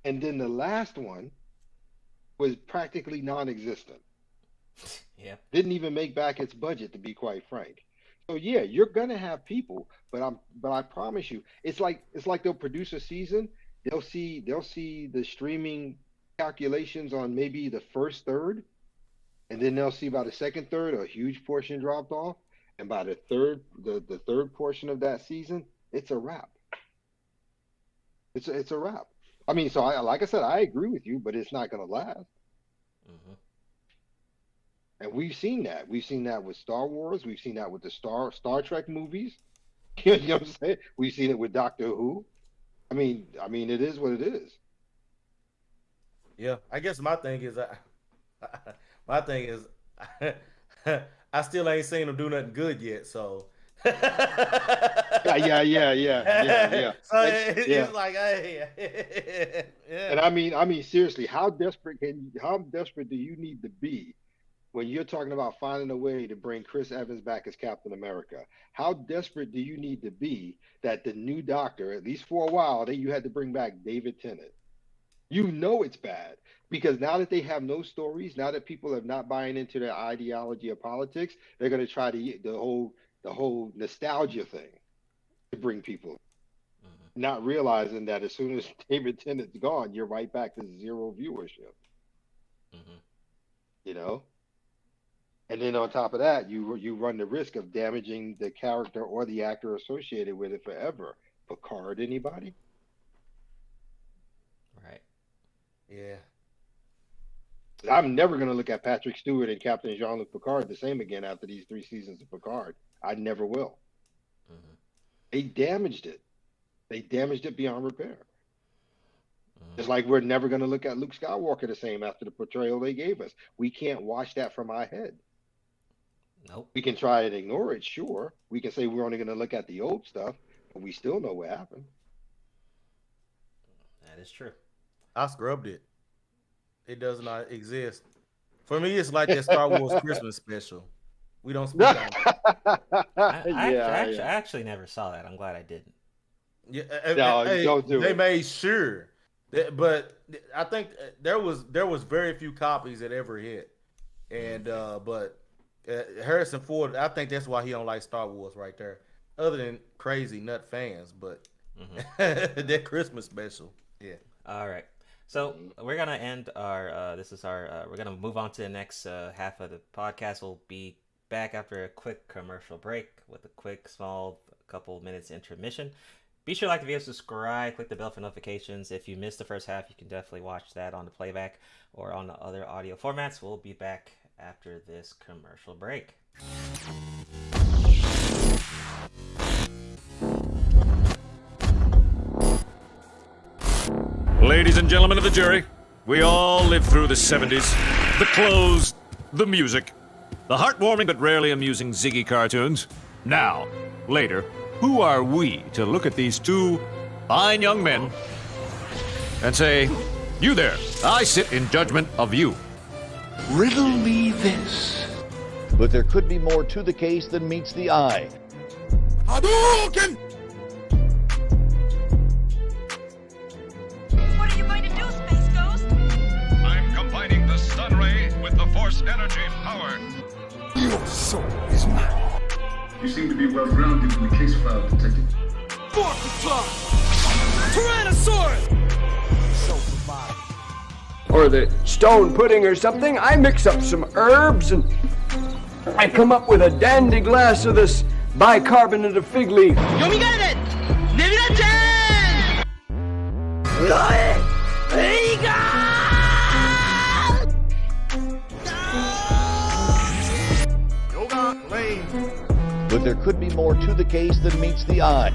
And then the last one was practically non-existent. Yeah. Didn't even make back its budget, to be quite frank. So yeah, you're gonna have people, but I promise you, it's like they'll produce a season, they'll see the streaming calculations on maybe the first third, and then they'll see by the second third a huge portion dropped off, and by the third portion of that season, it's a wrap. It's a wrap. I mean, so like I said, I agree with you, but it's not gonna last. And we've seen that. We've seen that with Star Wars. We've seen that with the Star Trek movies. You know what I'm saying? We've seen it with Doctor Who. I mean, it is what it is. Yeah, I guess my thing is, I still ain't seen them do nothing good yet. So. Yeah. So it's like, hey. And I mean, seriously, how desperate do you need to be when you're talking about finding a way to bring Chris Evans back as Captain America? How desperate do you need to be that the new Doctor, at least for a while, that you had to bring back David Tennant? You know it's bad because now that they have no stories, now that people are not buying into their ideology of politics, they're going to try the whole nostalgia thing to bring people, not realizing that as soon as David Tennant's gone, you're right back to zero viewership. You know, and then on top of that, you run the risk of damaging the character or the actor associated with it forever. Picard, anybody? Right. Yeah. I'm never going to look at Patrick Stewart and Captain Jean-Luc Picard the same again after these 3 seasons of Picard. I never will. They damaged it. They damaged it beyond repair. It's like we're never going to look at Luke Skywalker the same after the portrayal they gave us. We can't wash that from our head. Nope. We can try and ignore it, sure. We can say we're only going to look at the old stuff, but we still know what happened. That is true. I scrubbed it. It does not exist. For me, it's like that Star Wars Christmas special. We don't speak on it. I actually never saw that. I'm glad I didn't. Yeah, no, don't do they it. made sure, but I think there was very few copies that ever hit, and but Harrison Ford, I think that's why he don't like Star Wars right there. Other than crazy nut fans, but that Christmas special, yeah. All right, so we're gonna end our. We're gonna move on to the next half of the podcast. We'll be back after a quick commercial break with a quick, small, couple minutes intermission. Be sure to like the video, subscribe, click the bell for notifications. If you missed the first half, you can definitely watch that on the playback or on the other audio formats. We'll be back after this commercial break. Ladies and gentlemen of the jury, we all lived through the 70s. The clothes, the music, the heartwarming but rarely amusing Ziggy cartoons. Now, later, who are we to look at these two fine young men and say, you there, I sit in judgment of you? Riddle me this. But there could be more to the case than meets the eye. Hadouken! What are you going to do, Space Ghost? I'm combining the stun ray with the force energy power. Your soul is mine. You seem to be well grounded in the case file, Detective. Or the stone pudding or something. I mix up some herbs and I come up with a dandy glass of this bicarbonate of fig leaf. But there could be more to the case than meets the eye.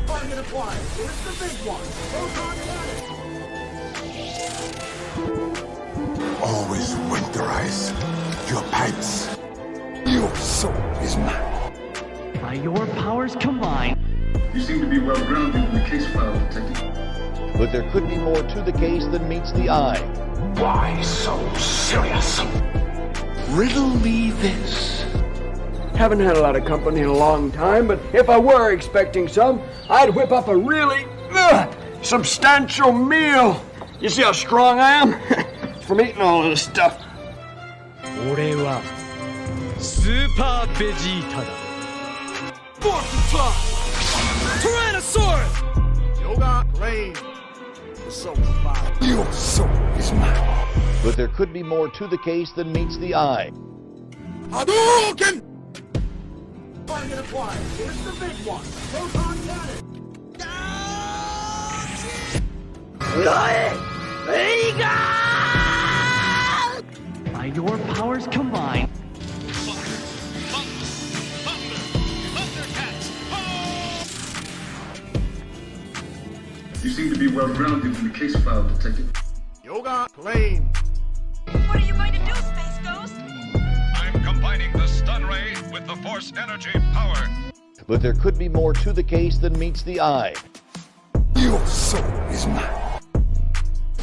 Always winterize your pipes. Your soul is mine. By your powers combined. You seem to be well grounded in the case file, Detective. But there could be more to the case than meets the eye. Why so serious? Riddle me this. Haven't had a lot of company in a long time, but if I were expecting some, I'd whip up a really substantial meal. You see how strong I am? From eating all of this stuff. 俺はスーパーベジータだ。Your soul is mine. But there could be more to the case than meets the eye. Hadouken! By your powers combined. You seem to be well grounded in the case file, Detective. What are you going to do, Space Ghost? I'm combining the stun ray with the force energy power. But there could be more to the case than meets the eye. Your soul is mine.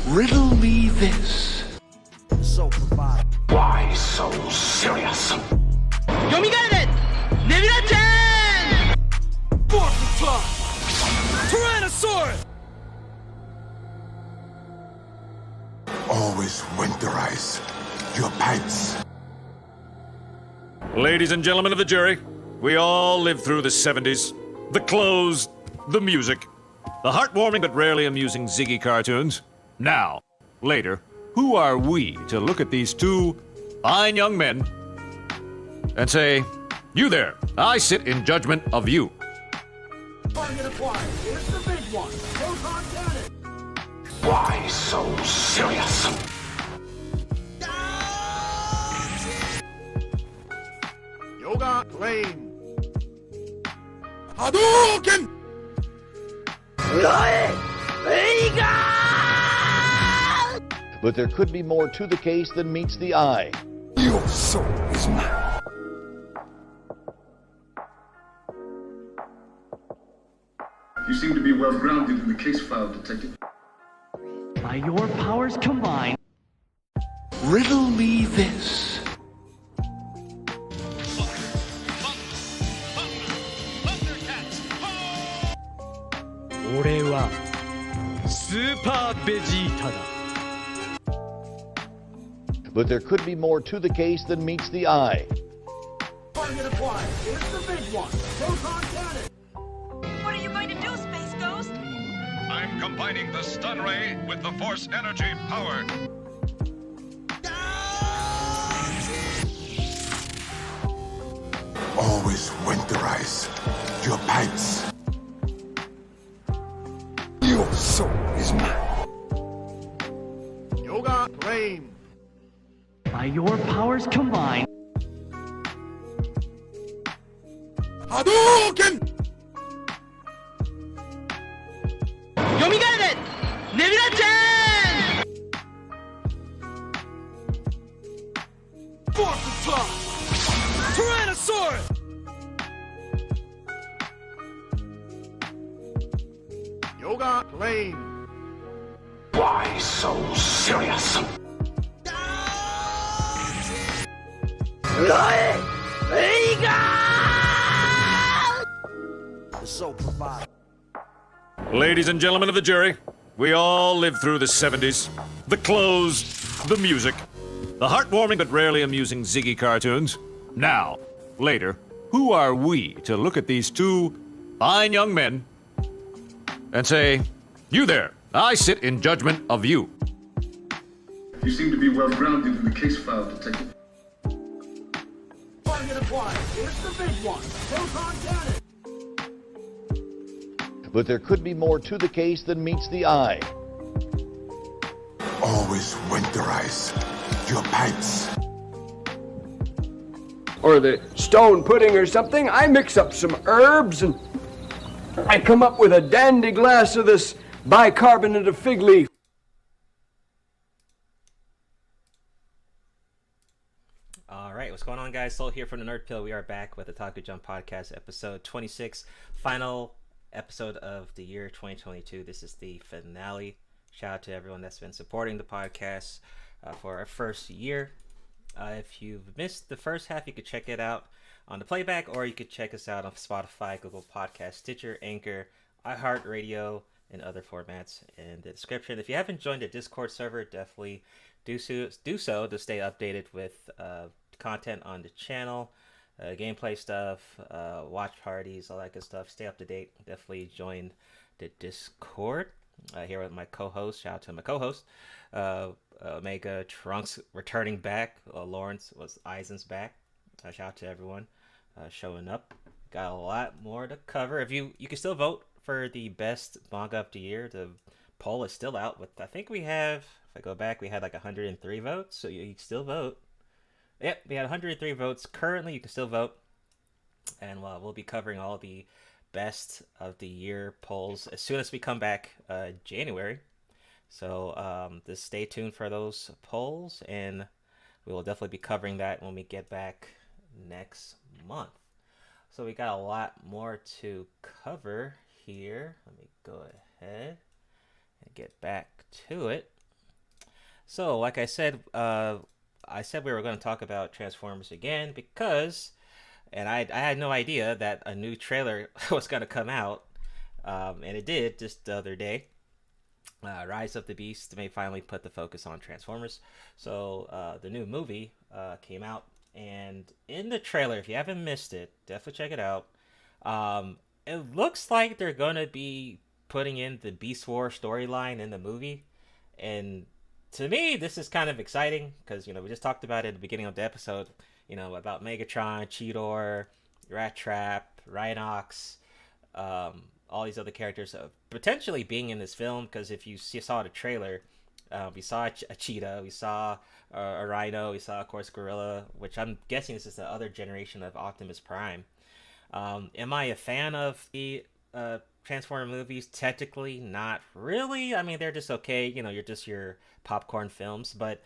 Riddle me this. Why so serious? Always winterize your pipes. Ladies and gentlemen of the jury, we all lived through the 70s. The clothes, the music, the heartwarming but rarely amusing Ziggy cartoons. Now, later, who are we to look at these two fine young men and say, you there, I sit in judgment of you? Why so serious? Hadouken! But there could be more to the case than meets the eye. Your soul is mine. You seem to be well grounded in the case file, Detective. By your powers combined. Riddle me this. But there could be more to the case than meets the eye. Target acquired. Here's the big one. Proton cannon. What are you going to do, Space Ghost? I'm combining the stun ray with the force energy power. Always winterize your pipes. Your soul is mine. Yoga flame. By your powers combined. Hadouken! Yomigaru! Nebula-chan! Force attack. Tyrannosaurus. Yoga flame. Why so serious? The SoulProvider. Ladies and gentlemen of the jury, we all lived through the 70s. The clothes, the music, the heartwarming but rarely amusing Ziggy cartoons. Now, later, who are we to look at these two fine young men and say, you there, I sit in judgment of you. You seem to be well grounded in the case file, Detective. Target acquired. Here's the big one. Proton cannon. But there could be more to the case than meets the eye. Always winterize your pipes. Or the stone pudding or something. I mix up some herbs and I come up with a dandy glass of this bicarbonate of fig leaf. All right, what's going on, guys? Soul here from the Nerd Pill. We are back with the OTAKU Jump Podcast, episode 26, final episode of the year 2022. This is the finale. Shout out to everyone that's been supporting the podcast for our first year. If you've missed the first half, you could check it out on the playback, or you could check us out on Spotify, Google Podcast, Stitcher, Anchor, iHeartRadio, and other formats in the description. If you haven't joined the Discord server, definitely do so to stay updated with content on the channel, gameplay stuff, watch parties, all that good stuff. Stay up to date. Definitely join the Discord. Here with my co-host. Shout out to my co-host, Omega Trunks returning back. Lawrence was Eisen's back. Shout out to everyone showing up. Got a lot more to cover. If you can still vote for the best manga of the year. The poll is still out. With I think we have, if I go back, we had like 103 votes. So you can still vote. Yep, we had 103 votes. Currently, you can still vote. And we'll be covering all the best of the year polls as soon as we come back January. So just stay tuned for those polls, and we will definitely be covering that when we get back next month. So we got a lot more to cover here. Let me go ahead and get back to it. So like I said we were going to talk about Transformers again because, and I had no idea that a new trailer was going to come out, and it did just the other day. Rise of the Beast may finally put the focus on Transformers. So the new movie came out, and in the trailer, if you haven't missed it, definitely check it out. It looks like they're going to be putting in the Beast War storyline in the movie, and to me, this is kind of exciting because, we just talked about it at the beginning of the episode, about Megatron, Cheetor, Rat Trap, Rhinox, all these other characters potentially being in this film. Because if you saw the trailer, we saw a cheetah, we saw a rhino, we saw, of course, Gorilla, which I'm guessing this is the other generation of Optimus Prime. Am I a fan of the Transformer movies, technically not really. I mean, they're just okay. You know, you're just your popcorn films. But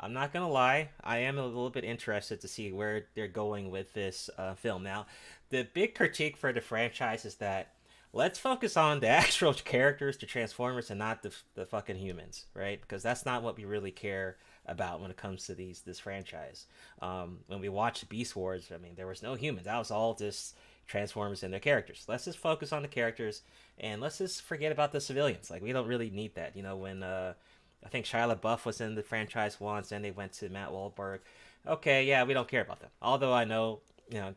I'm not gonna lie, I am a little bit interested to see where they're going with this film. Now, the big critique for the franchise is that let's focus on the actual characters, the Transformers, and not the fucking humans, right? Because that's not what we really care about when it comes to this franchise. When we watched Beast Wars, I mean, there was no humans. That was all just Transformers and their characters. Let's just focus on the characters and let's just forget about the civilians. Like, we don't really need that. You know, when I think Shia LaBeouf was in the franchise once, and they went to Matt Wahlberg. Okay, yeah, we don't care about them. Although I know, you know,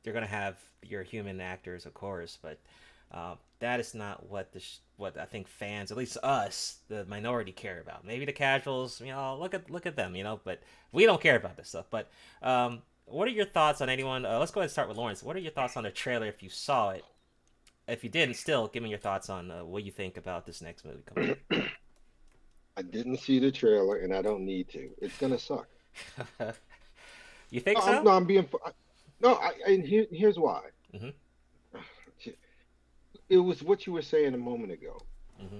you're gonna have your human actors, of course, but that is not what what I think fans, at least us, the minority, care about. Maybe the casuals, you know, look at them, you know, but we don't care about this stuff. But what are your thoughts on anyone? Let's go ahead and start with Lawrence. What are your thoughts on the trailer if you saw it? If you didn't, still give me your thoughts on what you think about this next movie coming up. I didn't see the trailer, and I don't need to. It's gonna suck. You think so? No, I'm being. No, and here's why. Mm-hmm. It was what you were saying a moment ago. Mm-hmm.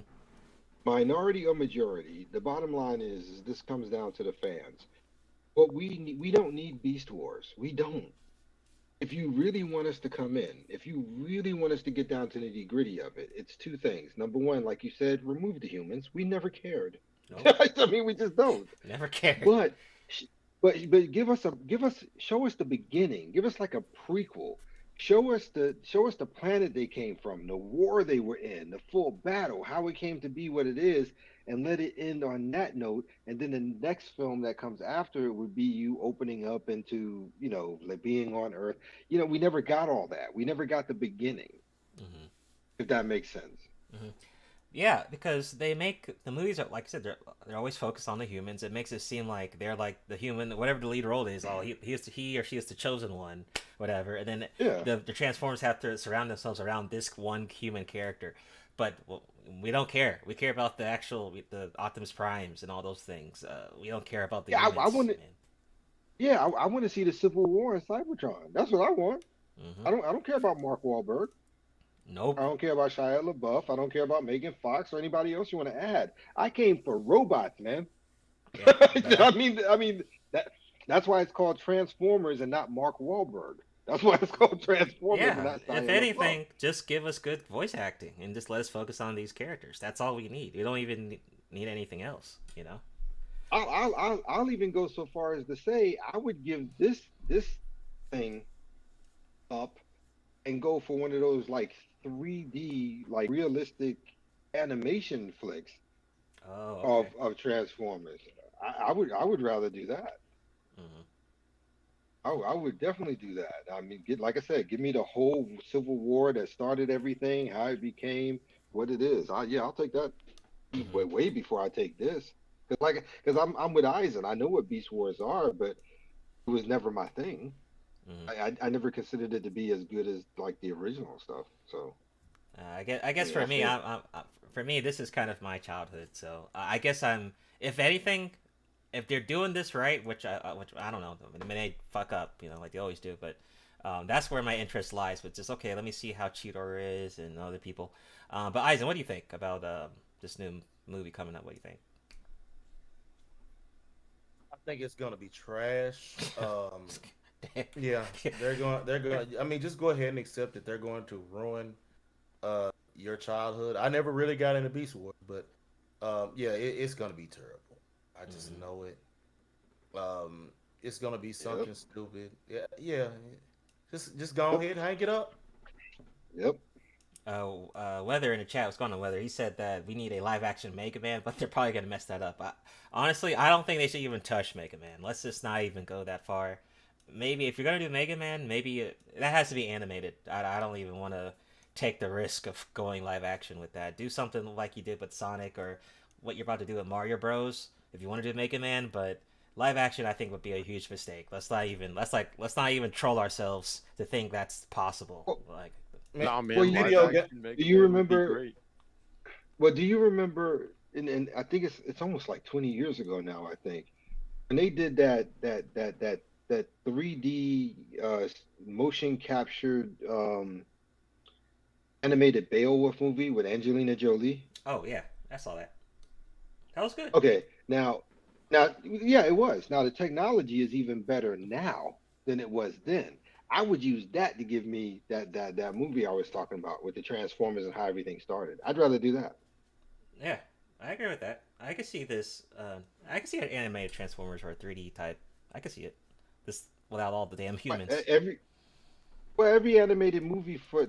Minority or majority. The bottom line is this comes down to the fans. What we don't need Beast Wars. We don't. If you really want us to come in, if you really want us to get down to the nitty-gritty of it, it's two things. Number one, like you said, remove the humans. We never cared. Nope. I mean, we just don't. Never cared. But show us the beginning. Give us like a prequel. Show us the planet they came from, the war they were in, the full battle, how it came to be what it is, and let it end on that note. And then the next film that comes after it would be you opening up into, you know, like being on Earth. You know, we never got all that. We never got the beginning. Mm-hmm. If that makes sense. Mm-hmm. Yeah, because they make the movies are, like I said, they're always focused on the humans. It makes it seem like they're like the human, whatever the lead role is. Oh, he or she is the chosen one, whatever. And then the Transformers have to surround themselves around this one human character. But we don't care. We care about the Optimus Primes and all those things. We don't care about the humans. I want to see the Civil War in Cybertron. That's what I want. Mm-hmm. I don't care about Mark Wahlberg. Nope. I don't care about Shia LaBeouf. I don't care about Megan Fox or anybody else you want to add. I came for robots, man. Yeah, I mean that's why it's called Transformers and not Mark Wahlberg. That's why it's called Transformers. Yeah. And not Shia If anything, LaBeouf. just give us good voice acting and just let us focus on these characters. That's all we need. We don't even need anything else, you know. I'll even go so far as to say I would give this thing up and go for one of those like 3D, like realistic animation flicks of Transformers. I would rather do that. Mm-hmm. I would definitely do that. I mean, like I said, give me the whole Civil War that started everything, how it became what it is. I'll take that way before I take this. Because I'm with Eisen. I know what Beast Wars are, but it was never my thing. Mm-hmm. I never considered it to be as good as like the original stuff. So I guess for me, for me, this is kind of my childhood. So I guess if anything, if they're doing this right, which I don't know, I mean, they fuck up, you know, like they always do. But that's where my interest lies. With just okay, let me see how Cheetor is and other people. But Eisen, what do you think about this new movie coming up? What do you think? I think it's gonna be trash. Yeah, they're going. I mean, just go ahead and accept that they're going to ruin your childhood. I never really got into Beast Wars, but yeah, it's gonna be terrible. I just know it. It's gonna be something stupid. Yeah. Just go ahead, hang it up. Yep. Weather in the chat, what's going on, Weather? He said that we need a live action Mega Man, but they're probably gonna mess that up. Honestly, I don't think they should even touch Mega Man. Let's just not even go that far. Maybe if you're gonna do Mega Man, that has to be animated. I don't even want to take the risk of going live action with that. Do something like you did with Sonic or what you're about to do with Mario Bros. If you want to do Mega Man, but live action I think would be a huge mistake. Let's not even troll ourselves to think that's possible. Like, nah, man. Well, do you remember? Well, do you remember? And I think it's almost like 20 years ago now. I think when they did that 3D motion captured animated Beowulf movie with Angelina Jolie? Oh yeah, I saw that. That was good. Okay, now, yeah, it was. Now the technology is even better now than it was then. I would use that to give me that movie I was talking about with the Transformers and how everything started. I'd rather do that. Yeah, I agree with that. I could see this. I could see an animated Transformers or a 3D type. I could see it. This without all the damn humans. Every animated movie for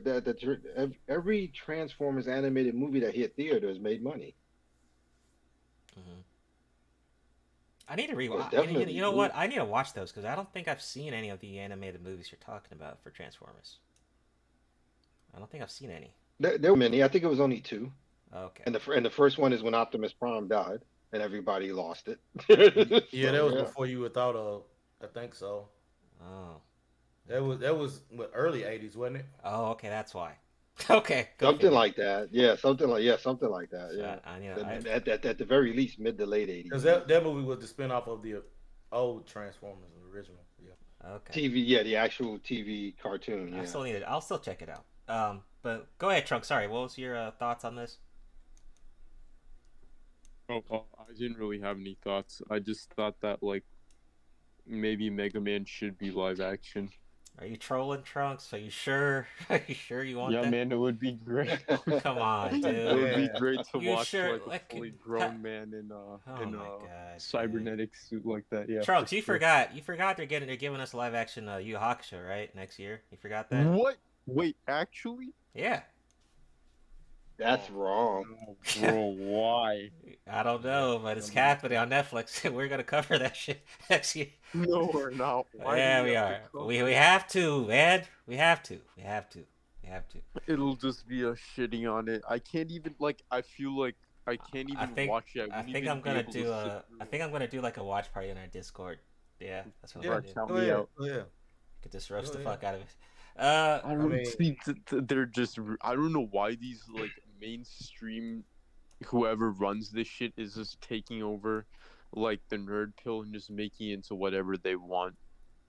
every Transformers animated movie that hit theaters made money. Mm-hmm. I need to rewatch. You know what? I need to watch those because I don't think I've seen any of the animated movies you're talking about for Transformers. I don't think I've seen any. There were many. I think it was only 2. Okay. And the first one is when Optimus Prime died and everybody lost it. Yeah, that was before you were thought of. I think so. Oh. That was what, early '80s, wasn't it? Oh, okay, that's why. Okay. Something like that. Yeah, something like that. So Yeah. At the very least, mid to late 80s. Because that movie was the spinoff of the old Transformers, the original. Yeah. Okay. TV, yeah, the actual TV cartoon. Yeah. I'll still check it out. But go ahead, Trunk. Sorry, what was your thoughts on this? Oh, I didn't really have any thoughts. I just thought that like maybe Mega Man should be live action. Are you trolling, Trunks? Are you sure? Are you sure you want that? Yeah, man, it would be great. Come on, dude. It would be great to watch sure? like a fully grown man in God, cybernetic suit like that. Yeah. Trunks, you forgot they're giving us live action Yu Hakusho, right? Next year. You forgot that? What? Wait, actually? Yeah. That's wrong. Oh, bro, why? I don't know, but it's happening on Netflix. We're gonna cover that shit next year. No, we're not. Why yeah, we are. We have to, man. We have to. It'll just be a shitting on it. I can't even I feel like I can't even watch it. I think I'm gonna do like a watch party on our Discord. Yeah, that's what I'm gonna do. Count me out. Yeah. Could just roast the fuck out of it. I don't see. They're just. I don't know why these mainstream, whoever runs this shit is just taking over, like the nerd pill and just making it into whatever they want.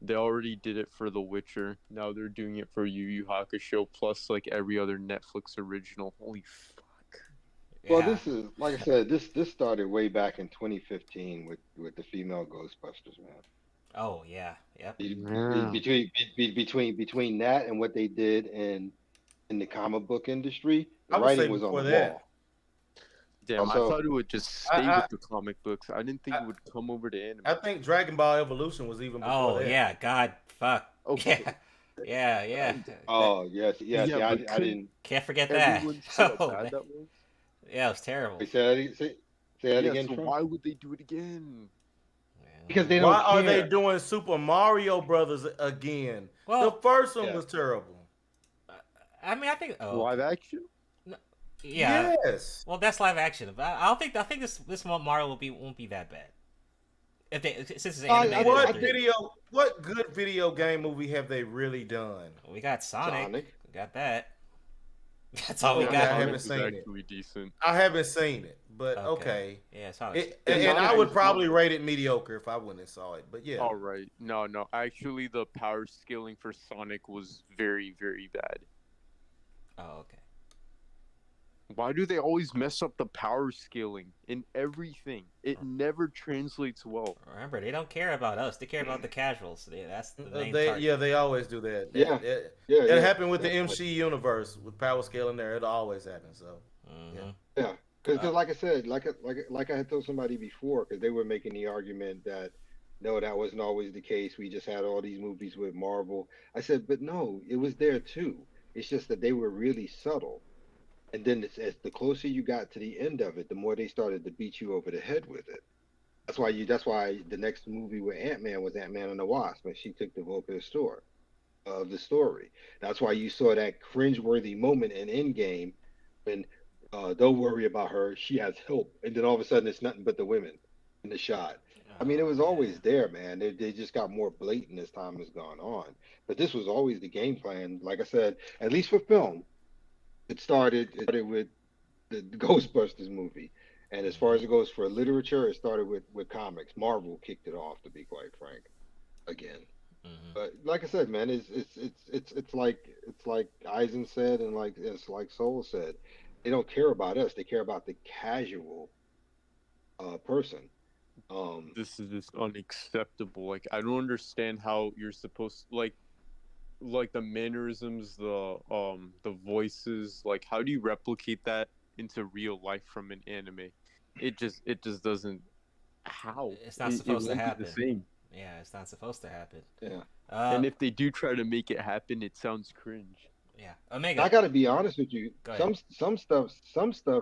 They already did it for The Witcher. Now they're doing it for Yu Yu Hakusho plus like every other Netflix original. Holy fuck. Well, this is like I said. This started way back in 2015 with the female Ghostbusters, man. Oh yeah, yep. Between that and what they did in the comic book industry, the I would say writing was on before the that. wall. Damn, I thought it would just stay with the comic books. I didn't think it would come over to anime. I think Dragon Ball Evolution was even before that. Oh yeah, God, fuck. Okay. Yeah. Oh yes. I didn't. Can't forget that. Oh, bad that was? Yeah, it was terrible. Say that again. So why would they do it again? Because they don't. Why are care. they doing Super Mario Brothers again? Well, the first one was terrible. I mean, I think live action. No, yeah. Yes. Well, that's live action. But I think this Mario won't be that bad. If since it's animated. What good video game movie have they really done? We got Sonic. We got that. That's all we got. I haven't seen it. Decent. I haven't seen it, but okay. Yeah, Sonic. And I would probably rate it mediocre if I wouldn't have saw it. But yeah. All right. No. Actually, the power scaling for Sonic was very, very bad. Oh, okay. Why do they always mess up the power scaling in everything? It never translates well. Remember, they don't care about us. They care about the casuals. That's the main target. Yeah, they always do that. It happened with the MC universe with power scaling there. It always happens. So. Yeah, because like I said, like I had told somebody before, because they were making the argument that no, that wasn't always the case. We just had all these movies with Marvel. I said, but no, it was there too. It's just that they were really subtle. And then as the closer you got to the end of it, the more they started to beat you over the head with it. That's why the next movie with Ant-Man was Ant-Man and the Wasp, and she took the bulk of the story. That's why you saw that cringeworthy moment in Endgame when don't worry about her, she has help, and then all of a sudden it's nothing but the women in the shot. I mean, it was always there, man. They just got more blatant as time has gone on. But this was always the game plan. Like I said, at least for film. It started with the Ghostbusters movie. And as far as it goes for literature, it started with comics. Marvel kicked it off, to be quite frank, again. But like I said, man, it's like Eisen said, and like it's like Soul said, they don't care about us. They care about the casual person. This is just unacceptable. Like, I don't understand how you're supposed like the mannerisms, the voices. Like, how do you replicate that into real life from an anime? It just doesn't. How? It's not supposed to won't be happen. the same. Yeah, it's not supposed to happen. Yeah. And if they do try to make it happen, it sounds cringe. Yeah, Omega. I got to be honest with you. Go ahead. Some stuff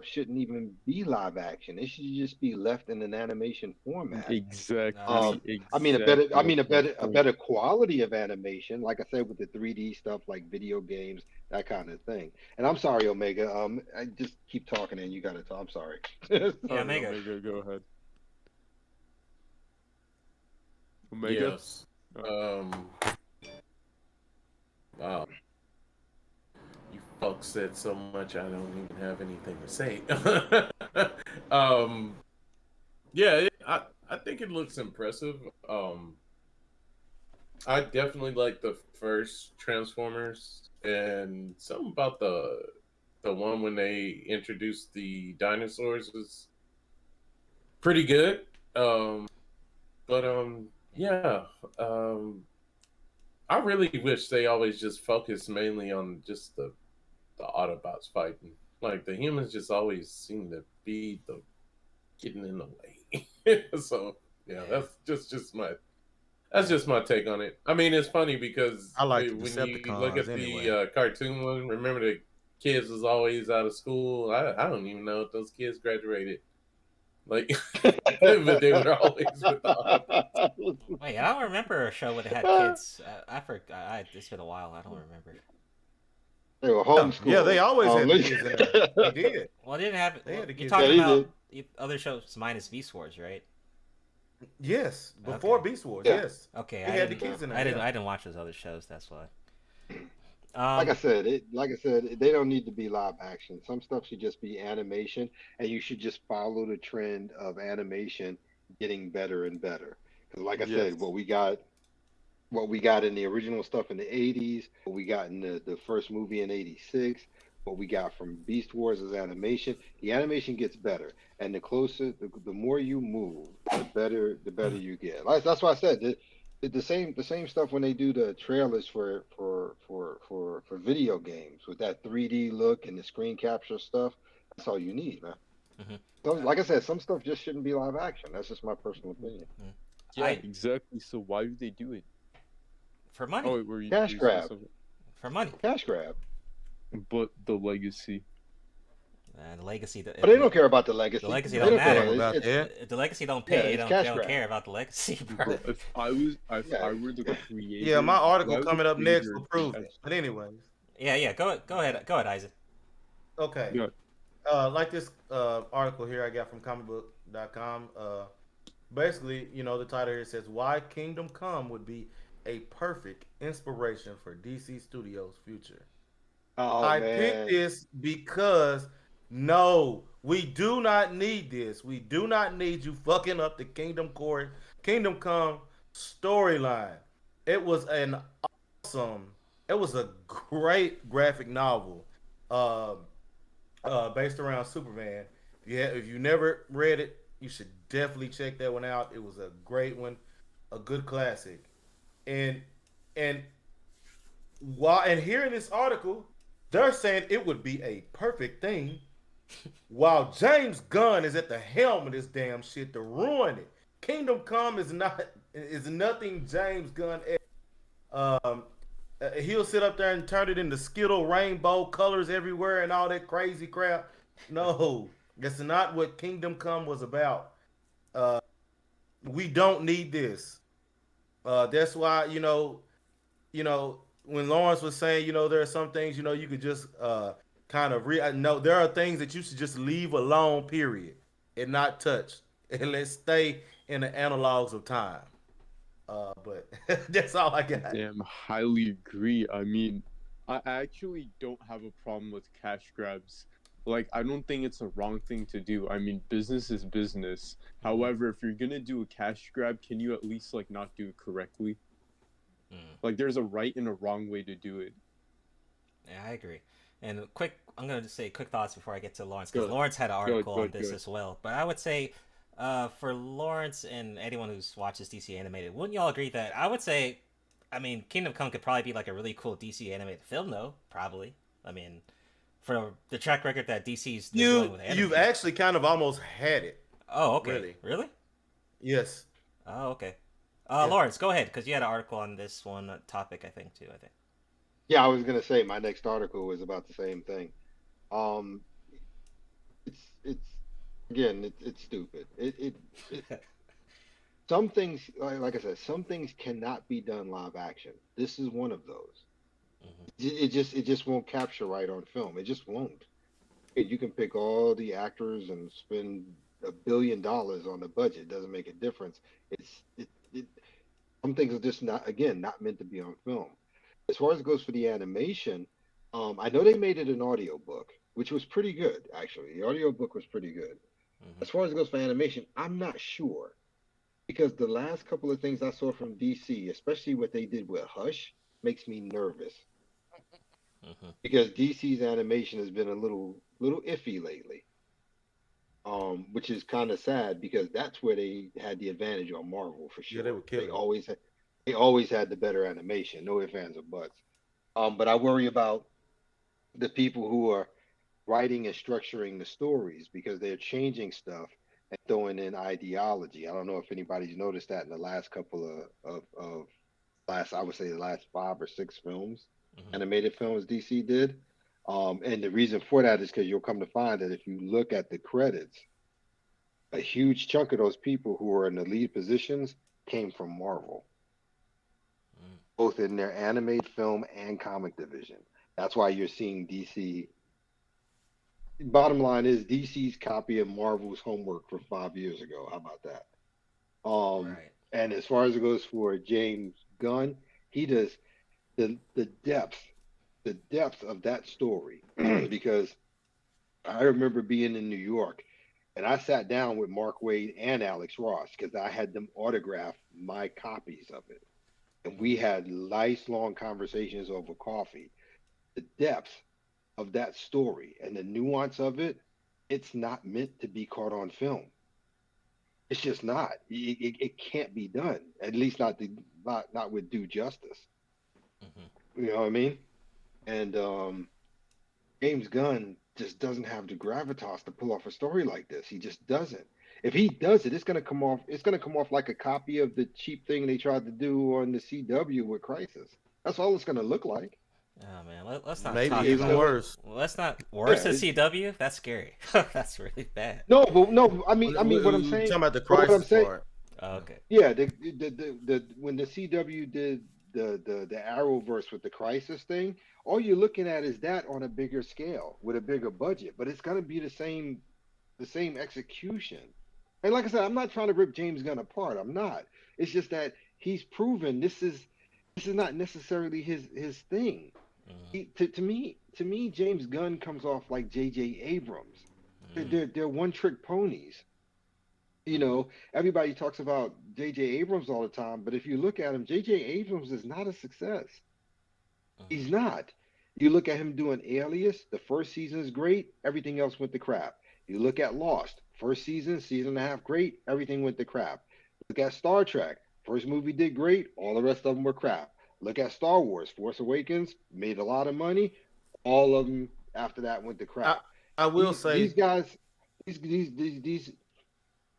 shouldn't even be live action. It should just be left in an animation format. Exactly. I mean a better quality of animation, like I said, with the 3D stuff, like video games, that kind of thing. And I'm sorry, Omega. I just keep talking and you got to talk. I'm sorry. Yeah, Omega, go ahead. Omega. Yes. Wow. You fuck said so much I don't even have anything to say. Yeah, I think it looks impressive. I definitely like the first Transformers, and something about the one when they introduced the dinosaurs was pretty good. Yeah. I really wish they always just focused mainly on just the Autobots fighting. Like, the humans just always seem to be the getting in the way. So yeah, that's just my take on it. I mean, it's funny because I like the when you Decepticons look at anyway. the cartoon one, remember the kids was always out of school. I don't even know if those kids graduated. Like, but they were always with the Autobots. Wait, I don't remember a show where they had kids. I forgot. It's been a while. I don't remember. They were homeschooled. Yeah, they always had the kids in there. They did. Well, they didn't have. They had the You're kids. talking Yeah, about other shows minus Beast Wars, right? Yes, before Okay. Beast Wars. Yeah. Yes. Okay, They had the kids in there. I didn't. yeah. I didn't watch those other shows. That's why. Like I said, they don't need to be live action. Some stuff should just be animation, and you should just follow the trend of animation getting better and better. Because, like I said, what we got in the original stuff in the '80s, what we got in the first movie in '86, what we got from Beast Wars is animation. The animation gets better, and the more you move, the better you get. That's why I said the same stuff when they do the trailers for video games with that 3D look and the screen capture stuff. That's all you need, man. So, like I said, some stuff just shouldn't be live action. That's just my personal opinion. Yeah, exactly. So why do they do it? For money. Oh, were you Cash grab. For money. Cash grab. But the legacy. The legacy. But they don't care about the legacy. The legacy They don't care matter. about The legacy don't Yeah, pay. it's They cash don't grab. care about the legacy, bro. Bro, if I were the creator. Yeah, my if I article was coming the up next creator will of prove Cash- it. But anyways, Yeah. Go ahead, Isaac. okay. Yeah. Like this article here I got from comicbook.com. Basically, the title here says why Kingdom Come would be a perfect inspiration for DC Studios' future. I picked this because no, we do not need this. We do not need you fucking up the Kingdom Come storyline. It was a great graphic novel based around Superman. If you never read it, you should definitely check that one out. It was a great one, a good classic. And here in this article, they're saying it would be a perfect thing while James Gunn is at the helm of this damn shit to ruin it. Kingdom Come is nothing James Gunn. He'll sit up there and turn it into Skittle rainbow colors everywhere and all that crazy crap. No, that's not what Kingdom Come was about. We don't need this. That's why, when Lawrence was saying, there are some things, you could just kind of no, there are things that you should just leave alone, period, and not touch. And let's stay in the analogs of time. But that's all I got. Damn, highly agree. I mean, I actually don't have a problem with cash grabs. Like, I don't think it's a wrong thing to do. I mean, business is business. However, if you're gonna do a cash grab, can you at least, like, not do it correctly? Like, there's a right and a wrong way to do it. Yeah, I agree. And I'm going to say quick thoughts before I get to Lawrence, because Lawrence had an article on this as well. But I would say, for Lawrence and anyone who's watches DC animated, wouldn't y'all agree that I would say, I mean, Kingdom Come could probably be like a really cool DC animated film, though? Probably. I mean, for the track record that DC's doing with anime. You've actually kind of almost had it. Oh, okay. Really? Yes. Oh, okay. Lawrence, go ahead, because you had an article on this one topic, I think, too. Yeah, I was gonna say my next article was about the same thing. It's stupid. Some things, like I said, some things cannot be done live action. This is one of those. It just won't capture right on film. It just won't. You can pick all the actors and spend $1 billion on the budget. It doesn't make a difference. Some things are just not meant to be on film. As far as it goes for the animation, I know they made it an audiobook, which was pretty good, actually. The audiobook was pretty good. As far as it goes for animation, I'm not sure. Because the last couple of things I saw from DC, especially what they did with Hush, makes me nervous. Because DC's animation has been a little iffy lately. Which is kind of sad, because that's where they had the advantage on Marvel for sure. Yeah, they were killing. They always had the better animation, no ifs, ands, or buts. But I worry about the people who are writing and structuring the stories, because they're changing stuff and throwing in ideology. I don't know if anybody's noticed that in the last couple of I would say the last 5 or 6 films, animated films DC did. And the reason for that is because you'll come to find that if you look at the credits, a huge chunk of those people who are in the lead positions came from Marvel, both in their animated film and comic division. That's why you're seeing DC. Bottom line is DC's copy of Marvel's homework from 5 years ago. How about that? Right. And as far as it goes for James Gunn, he does the depth of that story. Because I remember being in New York, and I sat down with Mark Waid and Alex Ross, because I had them autograph my copies of it. And we had nice long conversations over coffee. The depth of that story and the nuance of it, it's not meant to be caught on film. It's just not. It can't be done. At least not with due justice. You know what I mean? And James Gunn just doesn't have the gravitas to pull off a story like this. He just doesn't. If he does it, it's gonna come off like a copy of the cheap thing they tried to do on the CW with Crisis. That's all it's gonna look like. Oh man, let's not. Maybe even worse. Let's not worse than CW. That's scary. That's really bad. No. I mean, what I'm saying. Talking about the Crisis part. Oh, okay. Yeah, when the CW did the Arrowverse with the Crisis thing, all you're looking at is that on a bigger scale with a bigger budget, but it's gonna be the same execution. And like I said, I'm not trying to rip James Gunn apart. I'm not. It's just that he's proven this is not necessarily his thing. To me, James Gunn comes off like J.J. Abrams. They're one-trick ponies. You know, everybody talks about J.J. Abrams all the time, but if you look at him, J.J. Abrams is not a success. He's not. You look at him doing Alias, the first season is great, everything else went to crap. You look at Lost, first season and a half great, everything went to crap. Look at Star Trek, first movie did great, all the rest of them were crap. Look at Star Wars, Force Awakens, made a lot of money, all of them after that went to crap. I will say these guys, these,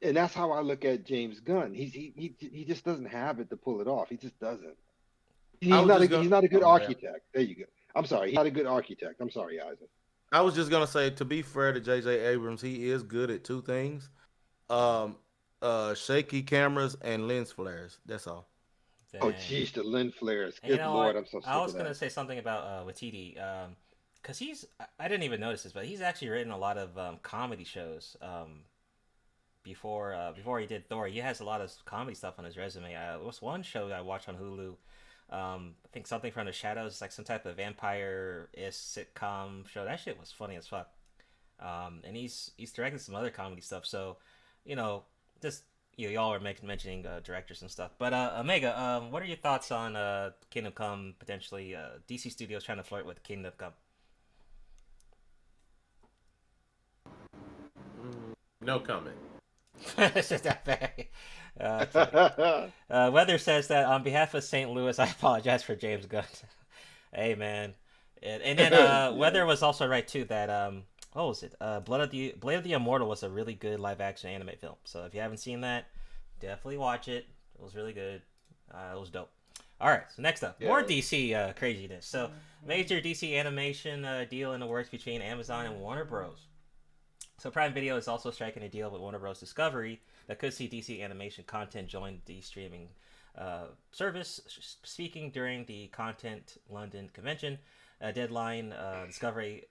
and that's how I look at James Gunn. He just doesn't have it to pull it off. He just doesn't. He's not a good architect. There you go. I'm sorry, he's not a good architect. I'm sorry, Isaac. I was just gonna say, to be fair to J.J. Abrams, he is good at 2 things: shaky cameras and lens flares. That's all. Dang. Oh, jeez, the lens flares. Good Lord, I'm so sick I was of gonna that. say something about Waititi, because I didn't even notice this, but he's actually written a lot of comedy shows. Before he did Thor, he has a lot of comedy stuff on his resume. There was one show that I watched on Hulu. I think something from the shadows. It's like some type of vampire-ish sitcom show. That shit was funny as fuck. And he's directing some other comedy stuff. So, you know, just y'all were mentioning directors and stuff. But Omega, what are your thoughts on Kingdom Come potentially DC Studios trying to flirt with Kingdom Come? No comment. It's just that bad. Weather says that on behalf of St. Louis, I apologize for James Gunn. Hey man, and then Yeah. Weather was also right too that what was it? Blade of the Immortal was a really good live action anime film. So if you haven't seen that, definitely watch it. It was really good. It was dope. All right, so next up, more DC craziness. So major DC animation deal in the works between Amazon and Warner Bros. So Prime Video is also striking a deal with Warner Bros. Discovery that could see DC animation content join the streaming service. Speaking during the Content London convention, deadline, Discovery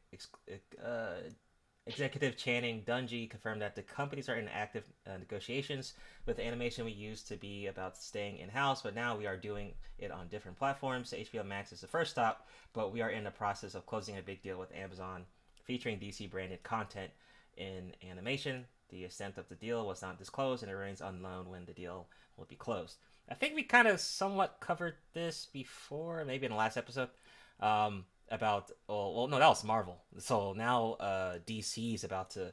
executive Channing Dungey confirmed that the companies are in active negotiations with the animation we used to be about staying in-house, but now we are doing it on different platforms. HBO Max is the first stop, but we are in the process of closing a big deal with Amazon featuring DC-branded content in animation. The extent of the deal was not disclosed, and it remains unknown when the deal will be closed. I think we kind of somewhat covered this before, maybe in the last episode, about, well, no, that was Marvel. So now DC is about to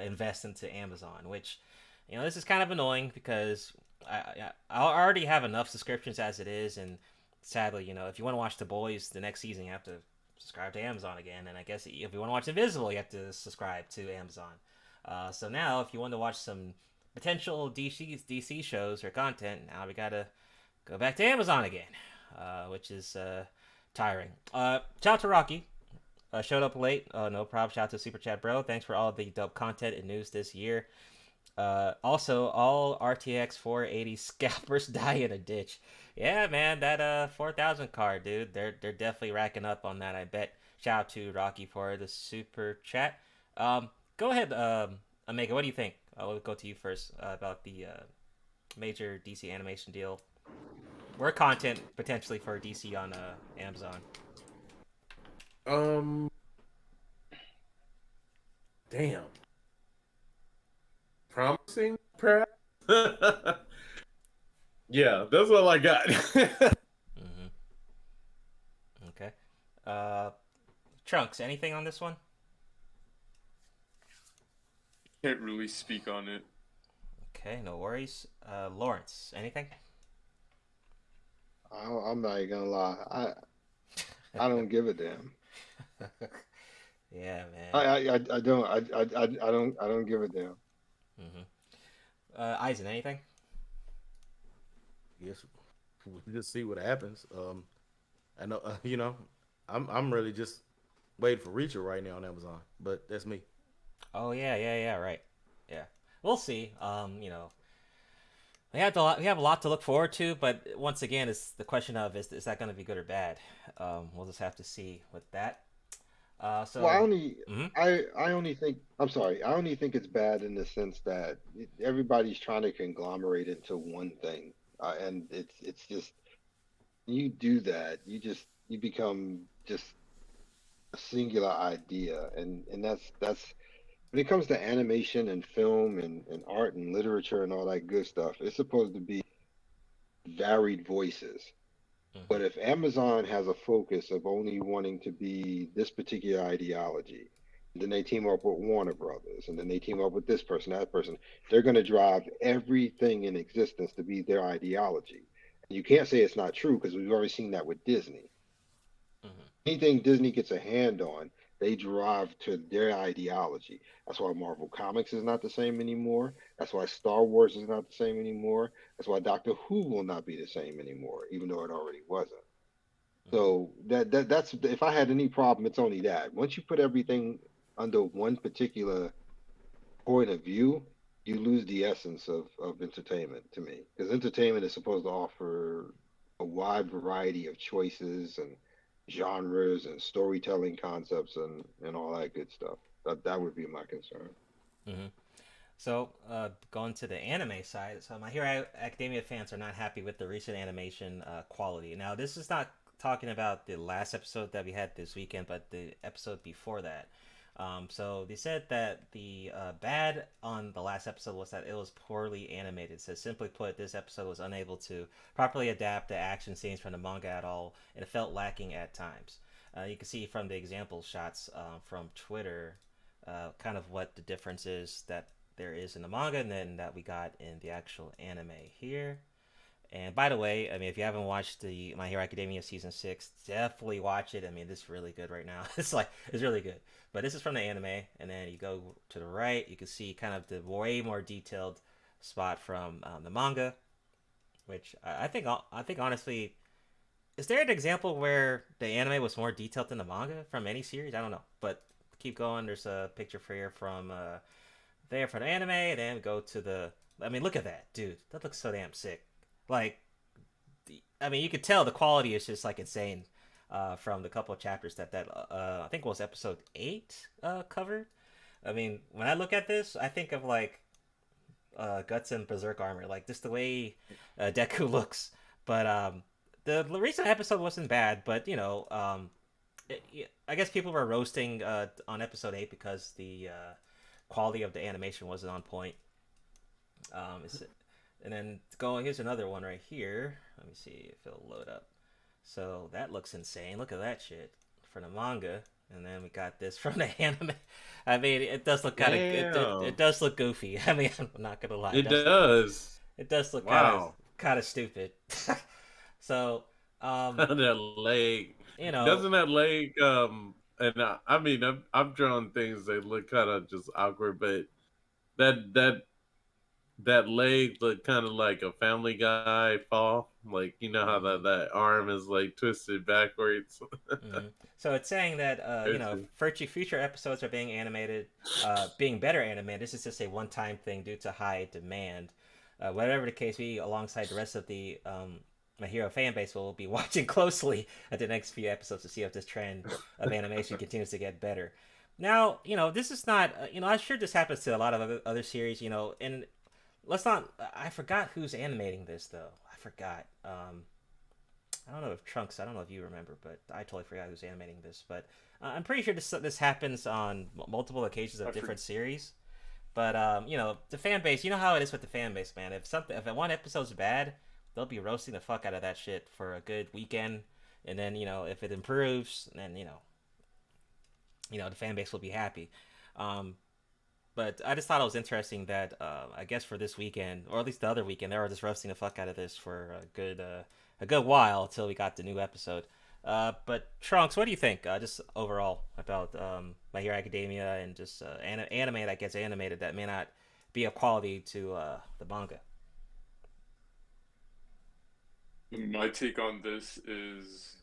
invest into Amazon, which, you know, this is kind of annoying because I already have enough subscriptions as it is, and sadly, you know, if you want to watch The Boys the next season, you have to subscribe to Amazon again, and I guess if you want to watch Invisible, you have to subscribe to Amazon. So now, if you want to watch some potential DC shows or content, now we gotta go back to Amazon again, which is tiring. Shout out to Rocky. Showed up late. No problem. Shout out to Super Chat Bro. Thanks for all the dope content and news this year. Also, all RTX 480 scalpers die in a ditch. Yeah, man, that 4000 card, dude. They're definitely racking up on that, I bet. Shout out to Rocky for the super chat. Go ahead, Omega. What do you think? I'll go to you first about the major DC animation deal. Or content potentially for DC on Amazon. Damn. Promising, perhaps? Yeah, that's all I got. Okay. Trunks, anything on this one? Can't really speak on it. Okay, no worries. Lawrence, anything? I'm not even gonna lie. I don't give a damn. Yeah, man. I don't give a damn. Eisen, anything? Yes, we'll just see what happens. I know, you know, I'm really just waiting for Reacher right now on Amazon, but that's me. Oh yeah, right. Yeah, we'll see. You know, we have a lot to look forward to, but once again, it's the question of is that going to be good or bad? We'll just have to see with that. So Well, I only think I'm sorry. I only think it's bad in the sense that everybody's trying to conglomerate into one thing, and it's just you do that, you become just a singular idea, and that's when it comes to animation and film and art and literature and all that good stuff. It's supposed to be varied voices. But if Amazon has a focus of only wanting to be this particular ideology, then they team up with Warner Brothers, and then they team up with this person, that person, they're going to drive everything in existence to be their ideology. And you can't say it's not true because we've already seen that with Disney. Anything Disney gets a hand on, they drive to their ideology. That's why Marvel Comics is not the same anymore. That's why Star Wars is not the same anymore. That's why Doctor Who will not be the same anymore, even though it already wasn't. So that's if I had any problem, it's only that. Once you put everything under one particular point of view, you lose the essence of entertainment to me. Because entertainment is supposed to offer a wide variety of choices and genres and storytelling concepts and all that good stuff. That would be my concern. So going to the anime side, so My Hero Academia fans are not happy with the recent animation quality. Now, this is not talking about the last episode that we had this weekend, but the episode before that. So they said that the bad on the last episode was that it was poorly animated. So simply put, this episode was unable to properly adapt the action scenes from the manga at all, and it felt lacking at times. You can see from the example shots from Twitter kind of what the difference is that there is in the manga and then that we got in the actual anime here. And by the way, I mean, if you haven't watched the My Hero Academia season 6, definitely watch it. I mean, this is really good right now. It's really good. But this is from the anime, and then you go to the right, you can see kind of the way more detailed spot from the manga, which I think honestly, is there an example where the anime was more detailed than the manga from any series? I don't know, but keep going. There's a picture for here from there for the anime, and then go to the. I mean, look at that, dude. That looks so damn sick. Like, I mean, you could tell the quality is just like insane from the couple of chapters that I think it was episode 8 covered. I mean, when I look at this, I think of like Guts and Berserk armor, like just the way Deku looks. But the recent episode wasn't bad, but you know, I guess people were roasting on episode 8 because the quality of the animation wasn't on point. And then here's another one right here. Let me see if it'll load up. So that looks insane. Look at that shit for the manga. And then we got this from the anime. I mean, it does look kind of it does look goofy. I mean, I'm not gonna lie. It does. It does look kind of stupid. So that leg. You know, doesn't that leg? And I mean, I've drawn things that look kind of just awkward, but that leg looked kind of like a Family Guy fall. Like, you know how that arm is like twisted backwards. Mm-hmm. So it's saying that you know, future episodes are being animated, being better animated. This is just a one-time thing due to high demand. Whatever the case be, alongside the rest of the My Hero fan base, will be watching closely at the next few episodes to see if this trend of animation continues to get better. Now, you know, this is not, you know, I'm sure this happens to a lot of other series, you know, and let's not, I forgot who's animating this, though. I forgot. I don't know if Trunks, I don't know if you remember, but I totally forgot who's animating this. But I'm pretty sure this happens on multiple occasions of different series. But, you know, the fan base, you know how it is with the fan base, man. If one episode's bad, they'll be roasting the fuck out of that shit for a good weekend. And then, you know, if it improves, then, you know, the fan base will be happy. But I just thought it was interesting that I guess for this weekend, or at least the other weekend, they were just roasting the fuck out of this for a good while until we got the new episode. But Trunks, what do you think just overall about My Hero Academia and just anime that gets animated that may not be of quality to the manga? My take on this is,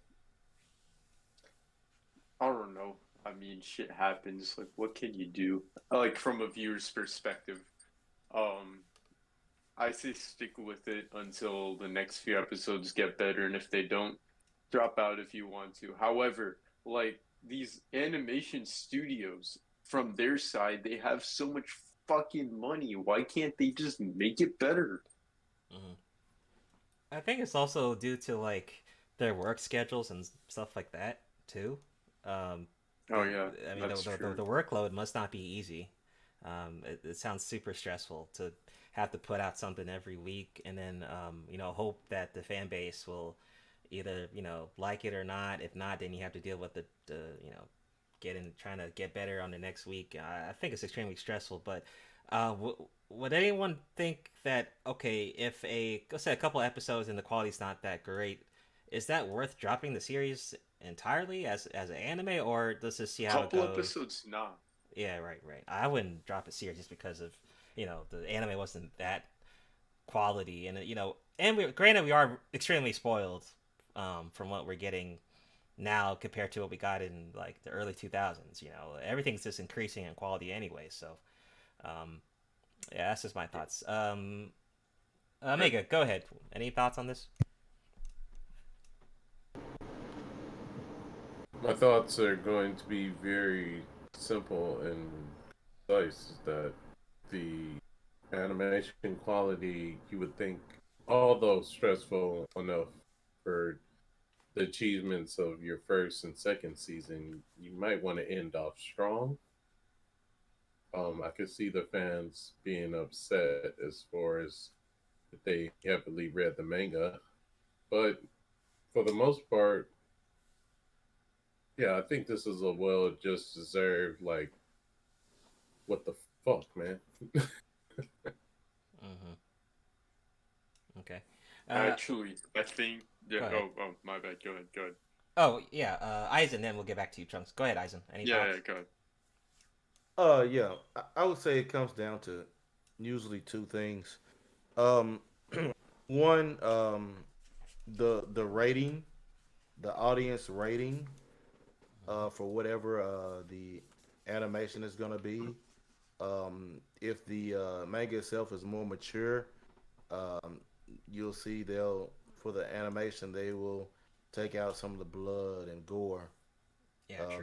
I don't know. I mean, shit happens. Like, what can you do? Like, from a viewer's perspective, I say stick with it until the next few episodes get better, and if they don't, drop out if you want to. However, like, these animation studios, from their side, they have so much fucking money. Why can't they just make it better? Mm-hmm. I think it's also due to, like, their work schedules and stuff like that, too. Oh yeah, I mean, the workload must not be easy. It sounds super stressful to have to put out something every week and then, you know, hope that the fan base will either, you know, like it or not. If not, then you have to deal with the you know, trying to get better on the next week. I think it's extremely stressful. But would anyone think that, okay, if let's say a couple episodes and the quality's not that great, is that worth dropping the series entirely as an anime, or let's just see how it goes? Couple episodes, nah. Yeah, right. I wouldn't drop a series just because of, you know, the anime wasn't that quality, and you know, and we are extremely spoiled from what we're getting now compared to what we got in like the early 2000s. You know, everything's just increasing in quality anyway. So, yeah, that's just my thoughts. Mega, go ahead. Any thoughts on this? My thoughts are going to be very simple and precise. That the animation quality, you would think, although stressful enough for the achievements of your first and second season, you might want to end off strong. I could see the fans being upset as far as if they heavily read the manga, but for the most part, yeah, I think this is a well just deserved. Like, what the fuck, man? Okay. Actually, I think. Yeah. Go ahead. Oh, my bad. Go ahead. Go ahead. Oh yeah, Eisen. Then we'll get back to you, Trunks. Go ahead, Eisen. Any thoughts? Yeah. Go ahead. Yeah, I would say it comes down to usually two things. One, the rating, the audience rating, for whatever the animation is gonna be. If the manga itself is more mature, you'll see for the animation they will take out some of the blood and gore,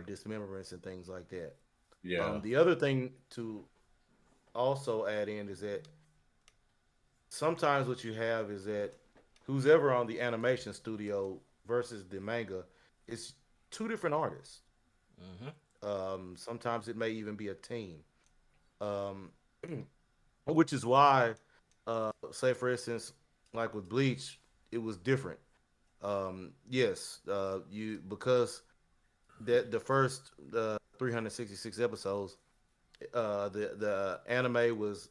dismemberments and things like that. Yeah. The other thing to also add in is that sometimes what you have is that who's ever on the animation studio versus the manga is two different artists. Sometimes it may even be a team, which is why, say for instance, like with Bleach, it was different. Yes, because the first 366 episodes, the anime was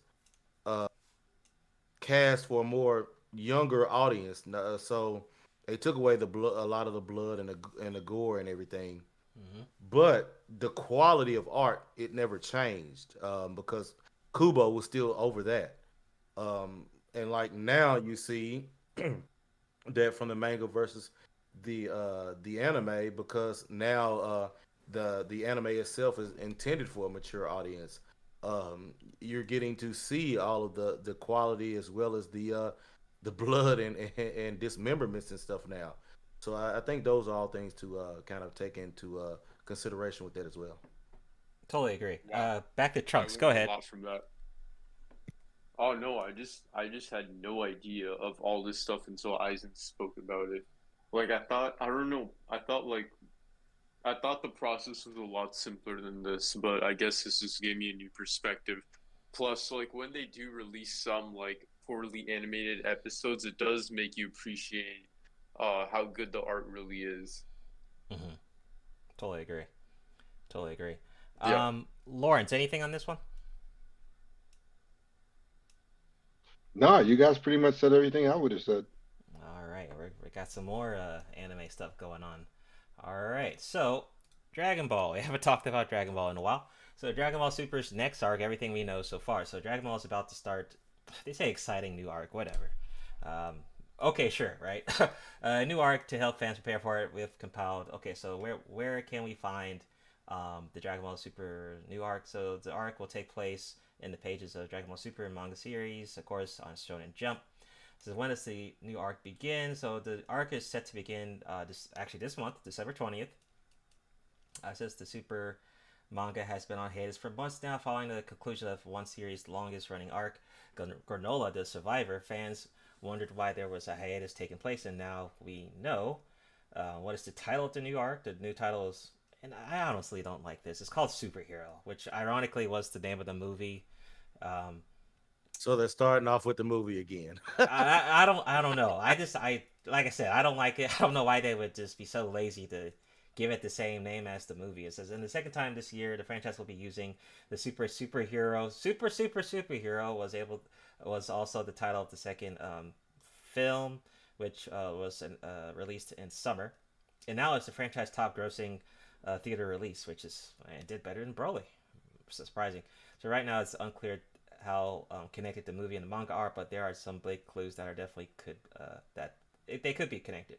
cast for a more younger audience, so they took away a lot of the blood and the gore and everything. But the quality of art, it never changed, because Kubo was still over that. And like now you see that from the manga versus the anime, because now the anime itself is intended for a mature audience. You're getting to see all of the quality as well as the blood and dismemberments and stuff now. So I think those are all things to kind of take into consideration with that as well. Totally agree. Wow. Back to Trunks. I Go learned ahead. A lot from that. Oh no, I just had no idea of all this stuff until Eisen spoke about it. Like I don't know, I thought the process was a lot simpler than this, but I guess this just gave me a new perspective. Plus, like when they do release some like poorly animated episodes, it does make you appreciate how good the art really is. Totally agree. Totally agree. Yeah. Lawrence, anything on this one? No, you guys pretty much said everything I would have said. All right, we got some more anime stuff going on. All right, so Dragon Ball. We haven't talked about Dragon Ball in a while. So Dragon Ball Super's next arc, everything we know so far. So Dragon Ball is about to start. They say exciting new arc, whatever. Okay, sure, right? A new arc to help fans prepare for it. We've compiled. Okay, so where can we find the Dragon Ball Super new arc? So the arc will take place in the pages of Dragon Ball Super manga series, of course, on Shonen Jump. So when does the new arc begin? So the arc is set to begin this month, December 20th. It says the Super manga has been on hiatus for months now, following the conclusion of one series' longest-running arc, Granola the Survivor. Fans wondered why there was a hiatus taking place, and now we know. What is the title of the new arc? The new title is, and I honestly don't like this, it's called Superhero, which ironically was the name of the movie. So they're starting off with the movie again. I don't know. I like I said, I don't like it. I don't know why they would just be so lazy to give it the same name as the movie. It says, in the second time this year, the franchise will be using the superhero. Superhero was also the title of the second film, which was released in summer, and now it's the franchise top grossing theater release, which is it did better than Broly. Surprising. So right now it's unclear how connected the movie and the manga are, but there are some big clues that are definitely they could be connected.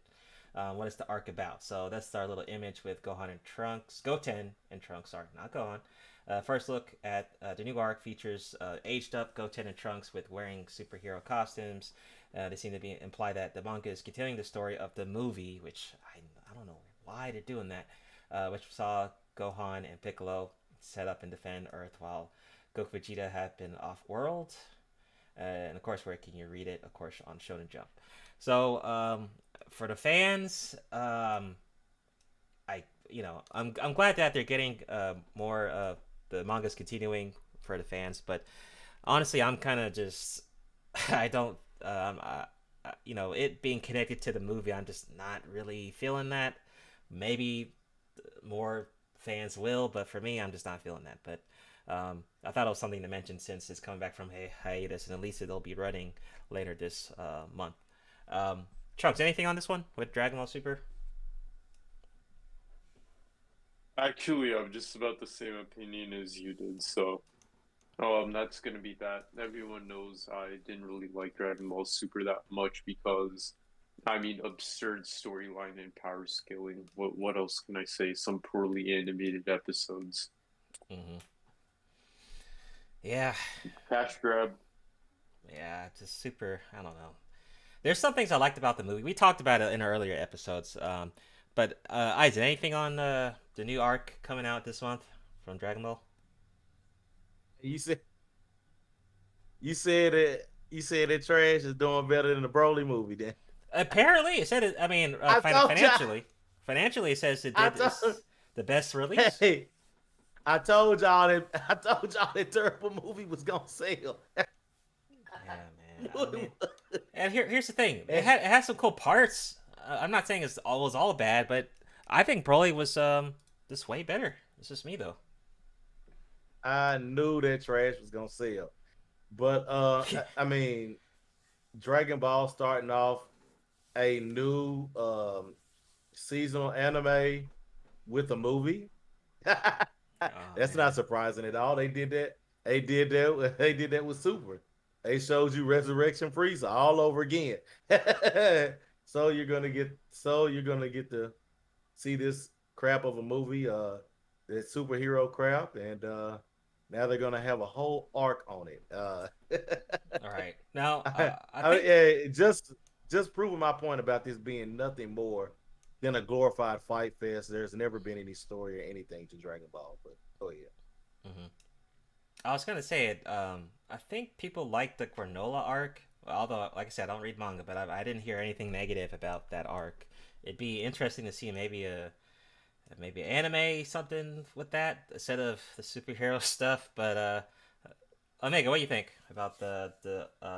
What is the arc about? So that's our little image with Goten and Trunks, not Gohan. First look at the new arc features aged up Goten and Trunks with wearing superhero costumes. They seem to imply that the manga is continuing the story of the movie, which I don't know why they're doing that, which saw Gohan and Piccolo set up and defend Earth while Goku Vegeta have been off-world. And of course, where can you read it? Of course, on Shonen Jump. So for the fans, I'm glad that they're getting more. The manga's continuing for the fans. But honestly, I'm kind of just I don't you know, it being connected to the movie, I'm just not really feeling that. Maybe more fans will, but for me, I'm just not feeling that. But I thought it was something to mention since it's coming back from hiatus, and at least it'll be running later this month. Trunks, anything on this one with Dragon Ball Super? Actually, I'm just about the same opinion as you did, so that's gonna be that. Everyone knows I didn't really like Dragon Ball Super that much because, I mean, absurd storyline and power scaling. What else can I say? Some poorly animated episodes. Mm-hmm. Yeah. Cash grab. Yeah, just super. I don't know. There's some things I liked about the movie. We talked about it in earlier episodes. But Isaac, anything on the new arc coming out this month from Dragon Ball? You said that Trash is doing better than the Broly movie. Then apparently it said it. I mean, financially, it says it did the best release. Hey, I told y'all that terrible movie was gonna sell. Yeah, man. I mean, and here's the thing. It had some cool parts. I'm not saying it was all bad, but I think Broly was just way better. It's just me though. I knew that Trash was gonna sell, but I mean, Dragon Ball starting off a new seasonal anime with a movie. That's not surprising at all. They did that. They did that with Super. They showed you Resurrection Frieza all over again. So you're gonna get to see this crap of a movie, that superhero crap, and now they're gonna have a whole arc on it. All right, now just proving my point about this being nothing more than a glorified fight fest. There's never been any story or anything to Dragon Ball, but go ahead. Mm-hmm. I was gonna say it. I think people like the Granola arc. Although, like I said, I don't read manga, but I didn't hear anything negative about that arc. It'd be interesting to see maybe anime something with that instead of the superhero stuff. But Omega, what do you think about the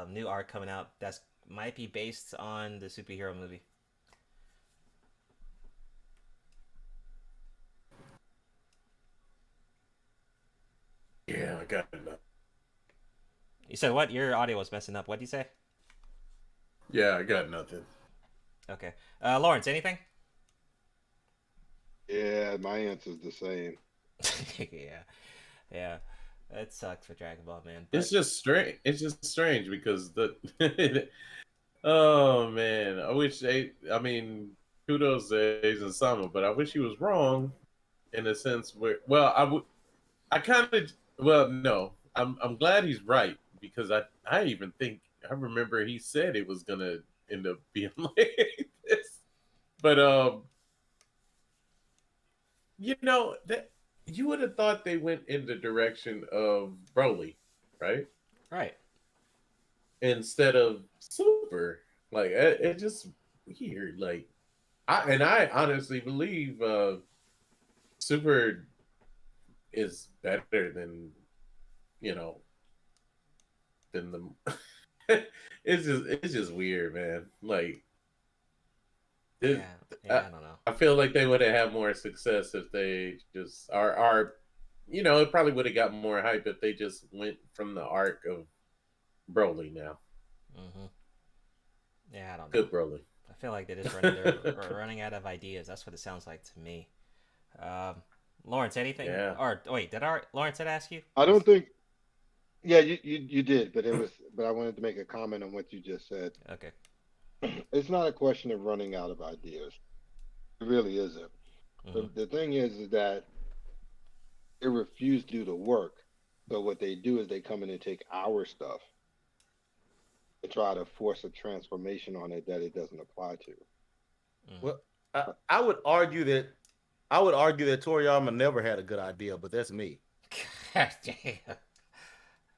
new arc coming out that's might be based on the superhero movie? Yeah, I got it. You said what? Your audio was messing up. What did you say? Yeah, I got nothing. Okay. Lawrence, anything? Yeah, my answer's the same. Yeah. It sucks for Dragon Ball, man. But... It's just strange because oh man, I wish kudos to Aizen Sama, but I wish he was wrong in a sense where, no, I'm glad he's right because I remember he said it was gonna end up being like this, but that you would have thought they went in the direction of Broly, right? Right. Instead of Super, like it just weird. Like I honestly believe Super is better than than the. It's just weird, man. Like, I don't know. I feel like they would have had more success if they just it probably would have got more hype if they just went from the arc of Broly now. Mm-hmm. Yeah, I don't know. Good Broly. I feel like they're just running out of ideas. That's what it sounds like to me. Lawrence, anything? Yeah. Or wait, Lawrence ask you? I don't think. Yeah, you did, but I wanted to make a comment on what you just said. Okay. It's not a question of running out of ideas. It really isn't. Mm-hmm. The thing is that they refuse to do the work. So what they do is they come in and take our stuff and try to force a transformation on it that it doesn't apply to. Mm-hmm. Well, I would argue that Toriyama never had a good idea, but that's me. God damn.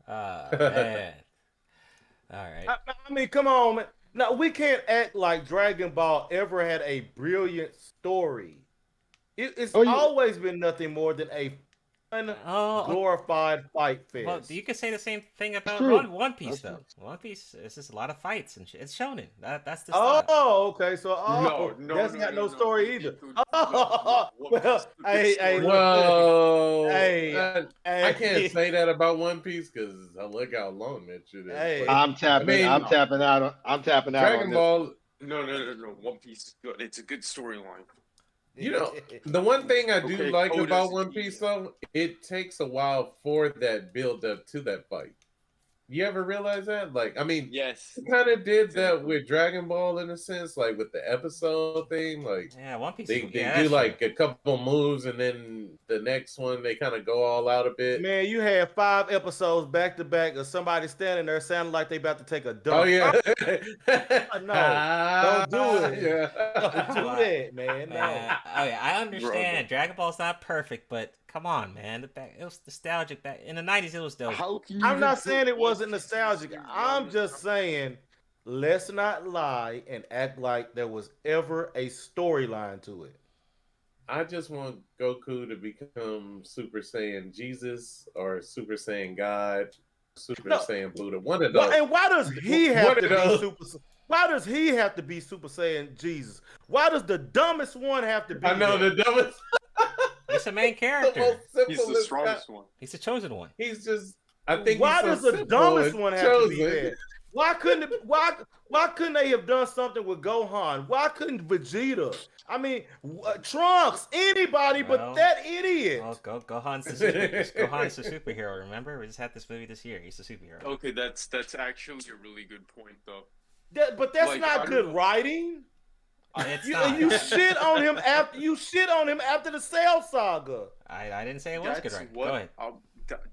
Man. All right. I mean, come on, man. No, we can't act like Dragon Ball ever had a brilliant story. It's always been nothing more than a glorified fight fest. Well, you could say the same thing about true. One Piece, That's though. true. One Piece, it's just a lot of fights and shit. It's shonen. That's the style. Oh, okay. So, No, that's got no story either. No, Well, hey, look, Whoa. hey, I can't say that about One Piece because I look how long that shit is. Hey. But, I'm tapping out. I'm tapping out Dragon on Ball. No. One Piece is good. It's a good storyline. You know, the one thing I do Okay, like Oda's about a One demon. Piece, though, it takes a while for that build up to that fight. You ever realize that? Like, I mean, Yes. kind of did that with Dragon Ball in a sense, like with the episode thing. Like, Yeah, One Piece. they yeah, do that's like true. a couple moves, and then the next one they kind of go all out a bit. Man, you had 5 episodes back to back of somebody standing there sounding like they about to take a dump. Oh yeah, No, don't do it. Yeah. Don't do that, man. No. Man, oh yeah, I understand. Dragon Ball's not perfect, but come on, man. It was nostalgic back in the '90s. It was dope. How can you I'm not even saying put it wasn't One Piece nostalgic. in I'm Dragon just saying, let's not lie and act like there was ever a storyline to it. I just want Goku to become Super Saiyan Jesus or Super Saiyan God, Super Saiyan Buddha. One of those. And why does he have One to of be those. Super? Why does he have to be Super Saiyan Jesus? Why does the dumbest one have to be? I know that? the dumbest. He's the main The character. most He's the simplest strongest guy. one. He's the chosen one. He's just. I think. Why he's so does the simple dumbest and one have to be chosen. there? Why couldn't it, why couldn't they have done something with Gohan? Why couldn't Vegeta? I mean, Trunks, anybody Well, but that idiot. Well, Gohan's the superhero. Remember, we just had this movie this year. He's the superhero. Okay, that's actually a really good point, though. But that's Like, not good writing. It's You, not. you shit on him after the Cell Saga. I didn't say it was good. Right? Go ahead.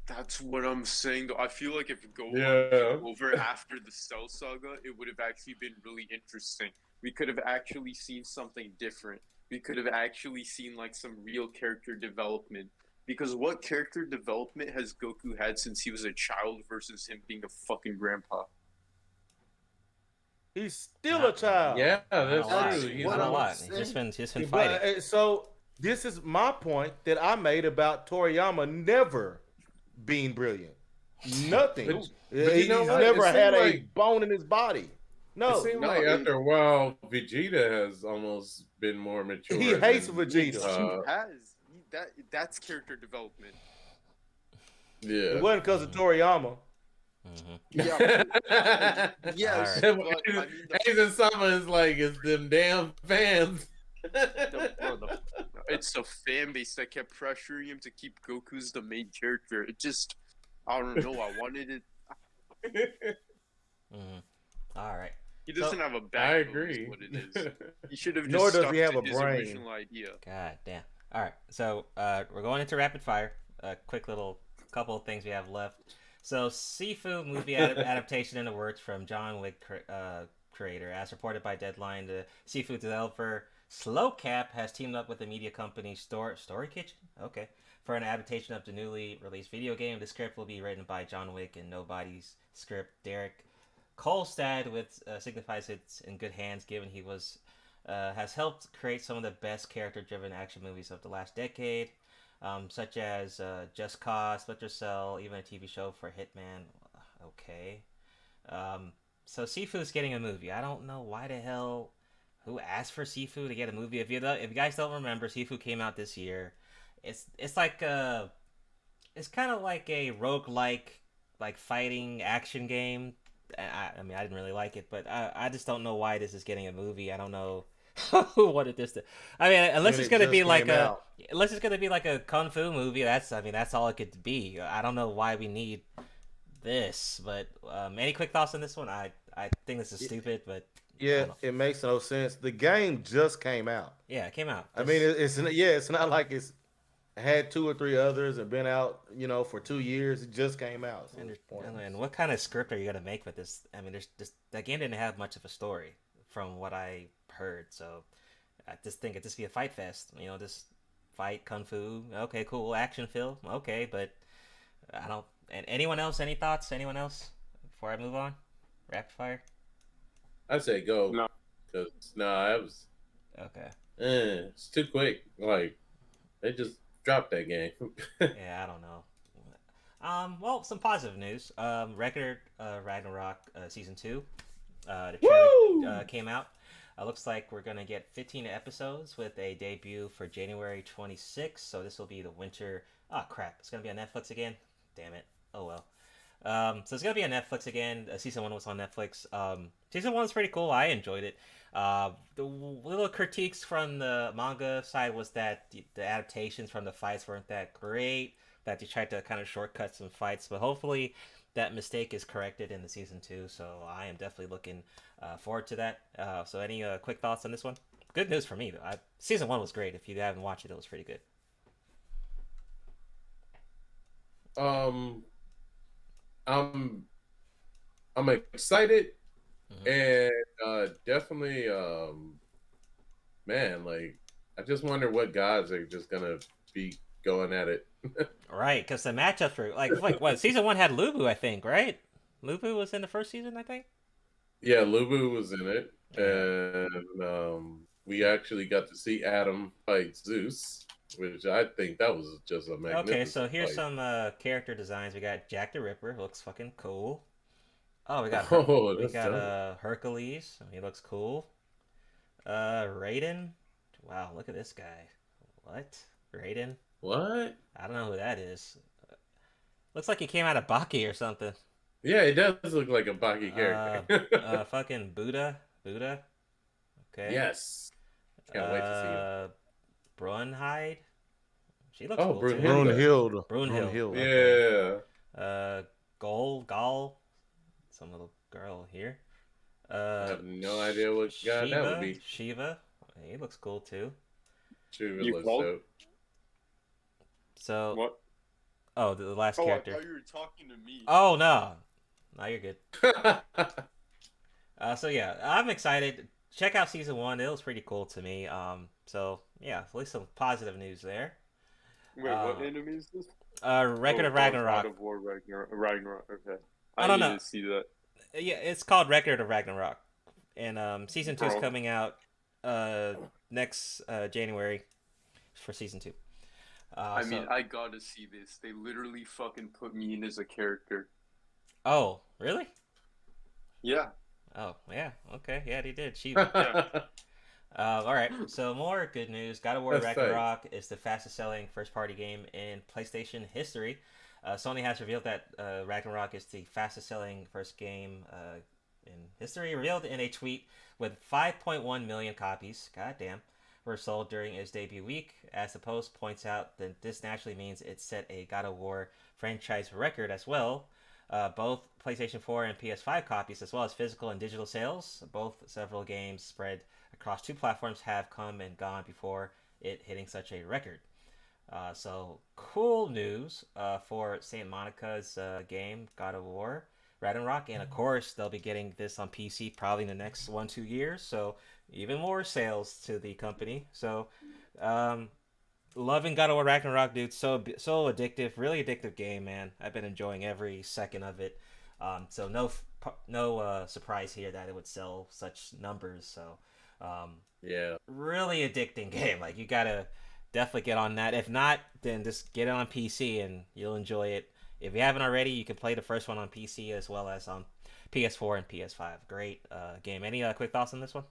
That's what I'm saying, though. I feel like if Gohan Yeah. came over after the Cell Saga, it would have actually been really interesting. We could have actually seen something different. We could have actually seen like some real character development. Because what character development has Goku had since he was a child versus him being a fucking grandpa? He's still a child. Yeah, that's Not true. a lot. Not a lot. He's just been But, fighting. so this is my point that I made about Toriyama never being brilliant. Nothing. But you know He's what? never It had seemed a like- bone in his body. No, It seemed like after a while, Vegeta has almost been more mature. He hates than, Vegeta. He has. That's character development. Yeah. it wasn't because of Toriyama. Yeah. Yes. All But, I mean, Asian Sama is like, it's them damn fans. it's a fan base that kept pressuring him to keep Goku's the main character. It just, I don't know. I wanted it. All right. He doesn't have a I backbone. agree. Is what it is. He should have just Nor does stuck he have to a his brain. original idea. God damn. All right. So we're going into rapid fire. A quick little couple of things we have left. So Sifu movie adaptation in the works from John Wick creator. As reported by Deadline, the Sifu developer Slowcap has teamed up with the media company Story Kitchen. Okay. For an adaptation of the newly released video game. The script will be written by John Wick and Nobody's script Derek Kolstad, which signifies it's in good hands given he has helped create some of the best character-driven action movies of the last decade, such as Just Cause, Splinter Cell, even a TV show for Hitman. Okay. So Sifu's getting a movie. I don't know why the hell who asked for Sifu to get a movie. If you guys don't remember, Sifu came out this year. It's like it's kind of like a roguelike like fighting action game. I mean, I didn't really like it, but I just don't know why this is getting a movie. I don't know who wanted this to. I mean, unless it's gonna be like a kung fu movie. That's all it could be. I don't know why we need this, but any quick thoughts on this one? I think this is stupid, but Yeah, it makes no sense. The game just came out. Yeah, it came out. I mean, it's not like it's had 2 or 3 others and been out, for 2 years. It just came out. So and what kind of script are you gonna make with this? I mean, that game didn't have much of a story, from what I heard. So I just think it just be a fight fest. Just fight kung fu. Okay, cool, action film. Okay, but I don't. And anyone else? Any thoughts? Anyone else? Before I move on, rapid fire. I say go. No. Because that was okay. It's too quick. Like they just drop that game. Yeah, I don't know. Well, some positive news. Record Ragnarok season 2. The trailer came out. Looks like we're gonna get 15 episodes with a debut for January 26th. So this will be the winter. Oh crap! It's gonna be on Netflix again. Damn it. Oh well. So it's gonna be on Netflix again. Season 1 was on Netflix. Season 1 was pretty cool. I enjoyed it. The little critiques from the manga side was that the adaptations from the fights weren't that great. That they tried to kind of shortcut some fights, but hopefully that mistake is corrected in the season 2. So I am definitely looking forward to that. So any quick thoughts on this one? Good news for me though. Season 1 was great. If you haven't watched it, it was pretty good. I'm excited, and definitely, man, like I just wonder what gods are just gonna be going at it. Right, because the matchups were like what season 1 had Lubu, I think, right? Lubu was in the first season, I think. Yeah, Lubu was in it, and we actually got to see Adam fight Zeus, which I think that was just a magnificent. Okay, so here's fight. some character designs. We got Jack the Ripper, looks fucking cool. Oh, we got Hercules. He looks cool. Raiden. Wow, look at this guy. What? Raiden? What? I don't know who that is. Looks like he came out of Baki or something. Yeah, it does look like a Baki character. Fucking Buddha. Okay. Yes. Can't wait to see him. Brunhide. She looks cool Brunhild. Brunhild. Yeah. Gall. Some little girl here. I have no idea what god that would be. Shiva. He looks cool too. Shiva looks dope. So what? Oh, the last character. I thought you were talking to me. Oh no, you're good. So yeah, I'm excited. Check out season 1. It was pretty cool to me. So yeah, at least some positive news there. Wait, what enemy is this? Record of Ragnarok. God of War Ragnarok. Okay. I don't know. To see that. Yeah, it's called Record of Ragnarok, and season 2 is coming out next January for season 2. I mean, I gotta see this. They literally fucking put me in as a character. Oh, really? Yeah. Oh, yeah. Okay. Yeah, they did. Yeah. All right. So more good news. God of War Ragnarok is the fastest selling first party game in PlayStation history. Sony has revealed that Ragnarok is the fastest selling first game in history, revealed in a tweet with 5.1 million copies. Goddamn. Were sold during its debut week. As the post points out, that this naturally means it set a God of War franchise record as well. Both PlayStation 4 and PS5 copies, as well as physical and digital sales, both several games spread across 2 platforms have come and gone before it hitting such a record. So cool news for St. Monica's game, God of War Ragnarok, and of course they'll be getting this on PC probably in the next 1-2 years, so even more sales to the company. So loving God of War Ragnarok, dude. So addictive, really addictive game, man. I've been enjoying every second of it. So no surprise here that it would sell such numbers. So yeah, really addicting game. Like, you gotta definitely get on that. If not, then just get it on PC and you'll enjoy it. If you haven't already, you can play the first one on PC as well as on PS4 and PS5. Great game. Any quick thoughts on this one?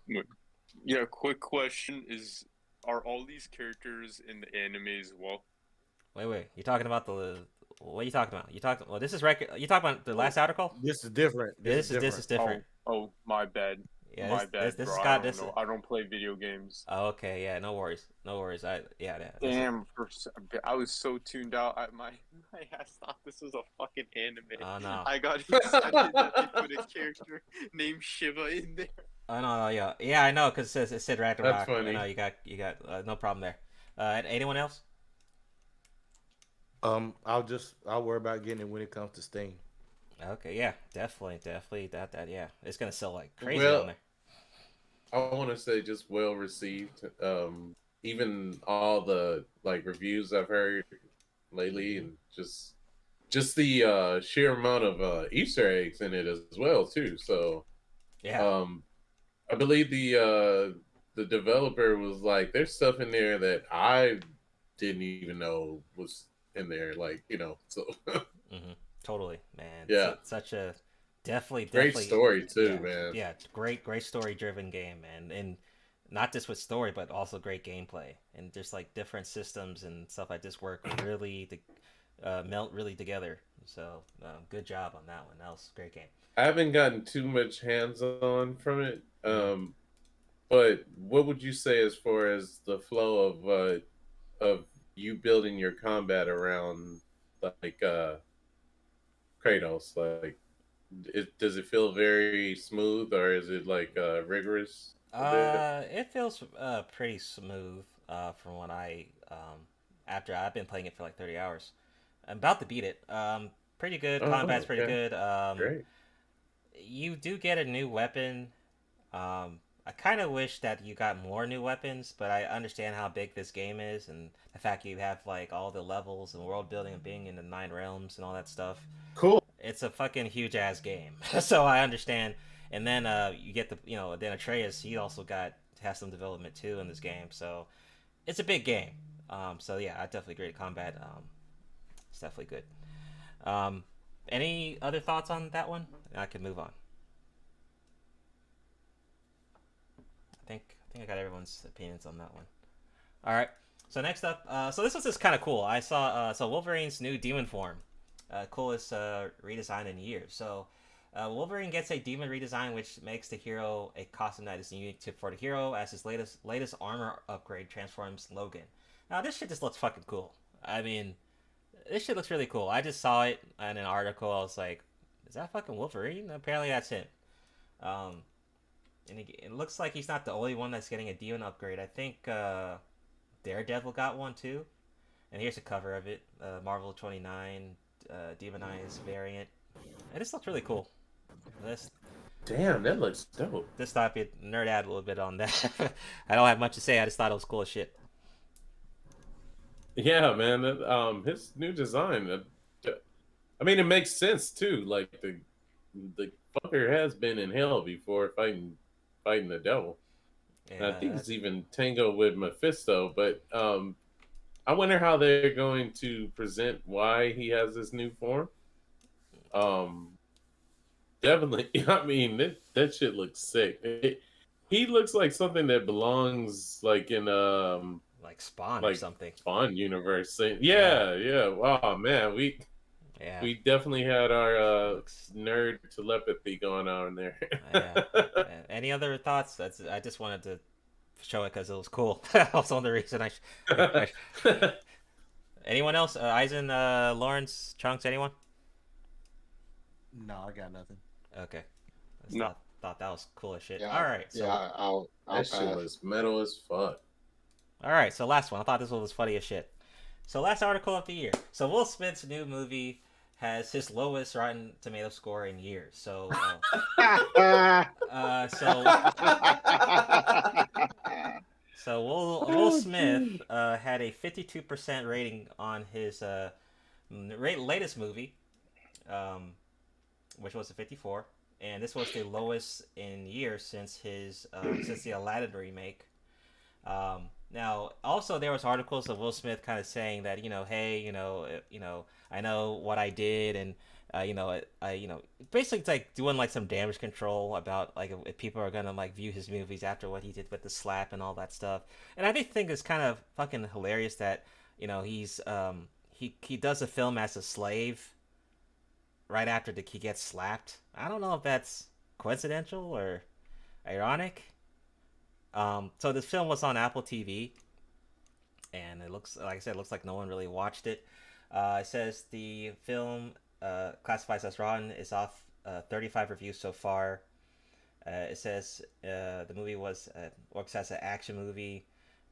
Yeah, quick question is, are all these characters in the anime as well? Wait. You're talking about what are you talking about? Well, this is record. You talking about the last article? This is different. This is different. Oh, my bad. Yeah, my bad. This bro. I don't play video games. Oh, okay. Yeah, no worries. Damn, I was so tuned out. My ass thought this was a fucking anime. Oh no. I got excited that they put a character named Shiva in there. Oh no, yeah, I know, because it said Ragnarok. That's funny. You got no problem there. Anyone else? I'll worry about getting it when it comes to Steam. Okay, yeah, definitely that yeah, it's gonna sell like crazy on there. I want to say just well received. Even all the reviews I've heard lately, and just the sheer amount of Easter eggs in it as well too. So yeah, I believe the developer was like, "There's stuff in there that I didn't even know was in there. Like, you know, so Totally, man. Yeah. Such a definitely great story too, yeah, man. Yeah, great story driven game, man. And not just with story, but also great gameplay and just like different systems and stuff like this work really melt really together. So good job on that one. That was a great game. I haven't gotten too much hands on from it. But what would you say as far as the flow of you building your combat around like Kratos? Like, does it feel very smooth or is it like rigorous? It feels pretty smooth from what I after I've been playing it for like 30 hours. I'm about to beat it. Pretty good. Combat's pretty good. Great. You do get a new weapon. I kind of wish that you got more new weapons, but I understand how big this game is and the fact you have like all the levels and world building and being in the 9 realms and all that stuff. Cool. It's a fucking huge ass game, so I understand. And then you get then Atreus, he also has some development too in this game, so it's a big game. So yeah, I definitely agree. Combat, it's definitely good. Any other thoughts on that one? I can move on. I think I got everyone's opinions on that one. All right. So next up, so this was just kind of cool. I saw Wolverine's new demon form, coolest redesign in years. So Wolverine gets a demon redesign, which makes the hero a costume that is unique for the hero, as his latest armor upgrade transforms Logan. Now this shit just looks fucking cool. I mean, this shit looks really cool. I just saw it in an article. I was like, is that fucking Wolverine? Apparently that's him. And it looks like he's not the only one that's getting a demon upgrade. I think Daredevil got one too. And here's a cover of it. Marvel 29 demonized variant. And this looks really cool. Damn, that looks dope. Just thought I'd nerd out a little bit on that. I don't have much to say. I just thought it was cool as shit. Yeah, man. His new design. I mean, it makes sense too. Like the fucker has been in hell before fighting the devil. Yeah, I think it's even tango with Mephisto. But I wonder how they're going to present why he has this new form. Definitely. I mean, that shit looks sick. He looks like something that belongs like in like Spawn or something. Spawn universe. Yeah. Wow, man, we definitely had our nerd telepathy going on there. Yeah. Any other thoughts? I just wanted to show it because it was cool. That's the only reason I Anyone else? Eisen, Lawrence, Chunks, anyone? No, I got nothing. Okay. No. Thought that was cool as shit. Yeah, All right. So I'll that shit pass. was metal as fuck. All right. So last one. I thought this one was funny as shit. So last article of the year. So Will Smith's new movie has his lowest Rotten Tomato score in years. So so Will Smith had a 52% rating on his latest movie, which was a 54, and this was the lowest in years since the Aladdin remake. Now, also there was articles of Will Smith kind of saying that, hey, I know what I did, and basically it's like doing like some damage control about like if people are gonna like view his movies after what he did with the slap and all that stuff. And I think it's kind of fucking hilarious that he's he does a film as a slave right after he gets slapped. I don't know if that's coincidental or ironic. So this film was on Apple TV, and it looks like no one really watched it. It says the film classifies as rotten, is off 35 reviews so far. It says the movie works as an action movie,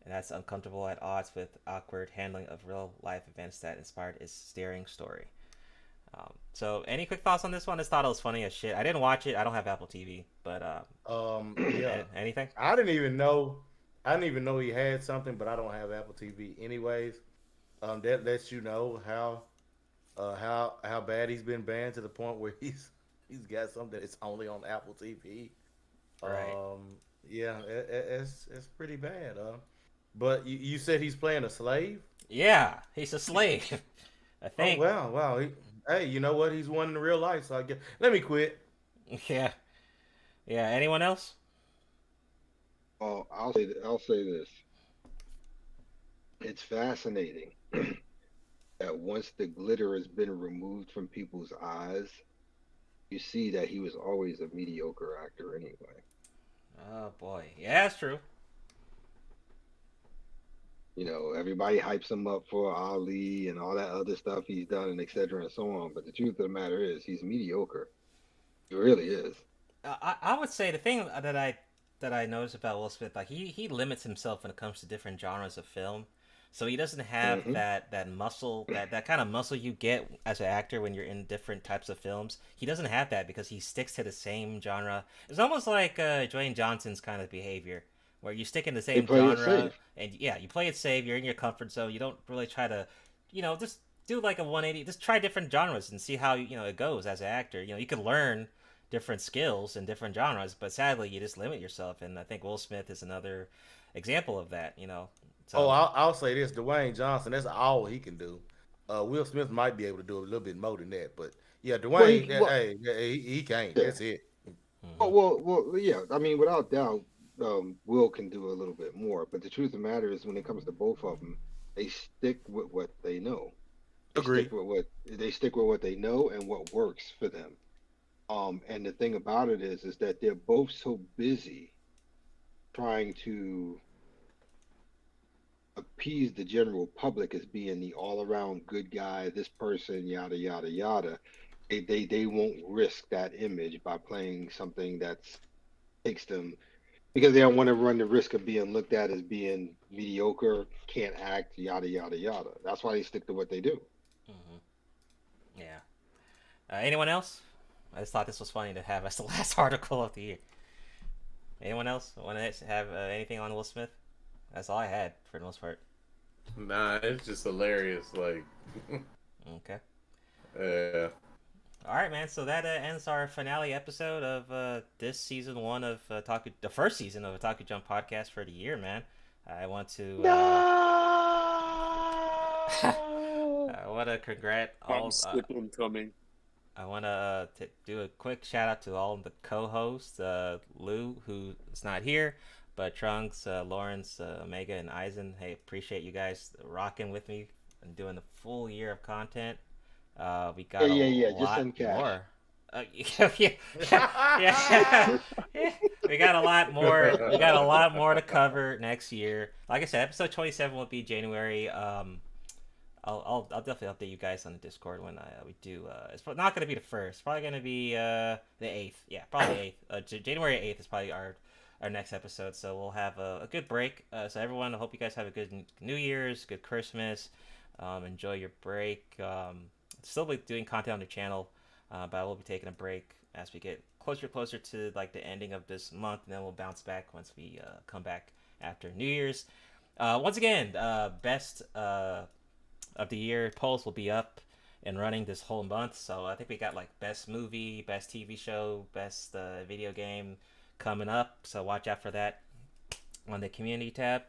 and that's uncomfortable at odds with awkward handling of real life events that inspired its stirring story. So any quick thoughts on this one? I just thought it was funny as shit. I didn't watch it. I don't have Apple TV, but yeah. Anything? I didn't even know he had something, but I don't have Apple TV anyways. That lets you know how bad he's been banned to the point where he's got something that's only on Apple TV. Right. Yeah, it's pretty bad. But you said he's playing a slave? Yeah, he's a slave. I think. Oh, wow. Hey, you know what? He's one in real life, so I guess. Let me quit. Yeah. Yeah. Anyone else? Oh, I'll say this. It's fascinating that once the glitter has been removed from people's eyes, you see that he was always a mediocre actor anyway. Oh boy, yeah, that's true. You know, everybody hypes him up for Ali and all that other stuff he's done, and et cetera and so on. But the truth of the matter is, he's mediocre. He really is. I would say the thing that I noticed about Will Smith, like he limits himself when it comes to different genres of film. So he doesn't have that muscle, that kind of muscle you get as an actor when you're in different types of films. He doesn't have that because he sticks to the same genre. It's almost like Dwayne Johnson's kind of behavior, where you stick in the same genre, and yeah, you play it safe. You're in your comfort zone. You don't really try to, just do like a 180. Just try different genres and see how it goes as an actor. You can learn different skills in different genres, but sadly, you just limit yourself. And I think Will Smith is another example of that. So, I'll say this: Dwayne Johnson, that's all he can do. Will Smith might be able to do a little bit more than that, but yeah, Dwayne, he can't. Yeah. That's it. Well, yeah. I mean, without doubt, Will can do a little bit more. But the truth of the matter is, when it comes to both of them, they stick with what they know. Agree. They stick with what they know and what works for them. And the thing about it is that they're both so busy trying to appease the general public as being the all-around good guy, this person, yada yada yada. They won't risk that image by playing something that takes them, because they don't want to run the risk of being looked at as being mediocre, can't act, yada yada yada. That's why they stick to what they do. Yeah. Anyone else? I just thought this was funny to have as the last article of the year. Anyone else want to have anything on Will Smith? That's all I had for the most part. Nah, it's just hilarious. Like, okay. Yeah. All right, man. So that ends our finale episode of this season 1 of Otaku, the first season of Otaku Jump podcast for the year, man. I want to. I want to congrat all. Coming. I want to do a quick shout out to all of the co-hosts. Lou, who is not here, but Trunks, Lawrence, Omega, and Eisen. Hey, appreciate you guys rocking with me and doing the full year of content. We got a lot just send cash. more. Yeah. We got a lot more. We got a lot more to cover next year. Like I said, episode 27 will be January. I'll definitely update you guys on the Discord when we do. It's not going to be the first. It's probably going to be the 8th. Yeah, probably 8th. January 8th is probably our next episode. So we'll have a good break. So everyone, I hope you guys have a good New Year's, good Christmas. Enjoy your break. Still be doing content on the channel, but I will be taking a break as we get closer to like the ending of this month, and then we'll bounce back once we come back after New Year's. Once again, best of the year polls will be up and running this whole month. So I think we got like best movie, best TV show, best video game coming up. So watch out for that on the community tab.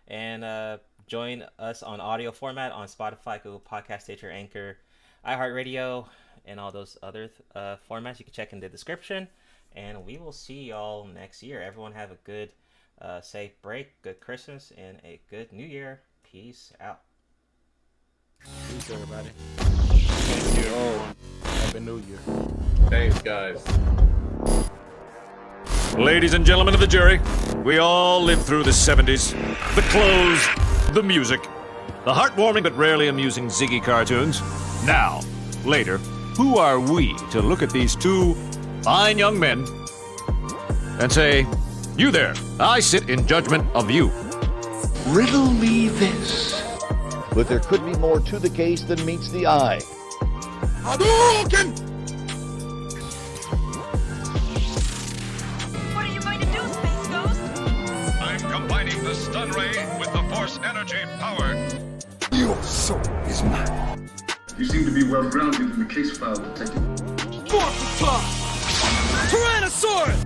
And join us on audio format on Spotify, Google Podcast, Stitcher, Anchor, iHeartRadio, and all those other formats. You can check in the description. And we will see y'all next year. Everyone have a good, safe break, good Christmas, and a good New Year. Peace out. Peace, everybody. Thank you, everyone. Happy New Year. Thanks, guys. Ladies and gentlemen of the jury, we all lived through the 70s. The clothes, the music, the heartwarming but rarely amusing Ziggy cartoons. Now, later, who are we to look at these two fine young men and say, "You there, I sit in judgment of you"? Riddle me this. But there could be more to the case than meets the eye. Hadouken! What are you going to do, Space Ghost? I'm combining the stun ray with the force energy power. Your soul is mine. You seem to be well grounded in the case file, Detective. Tyrannosaurus!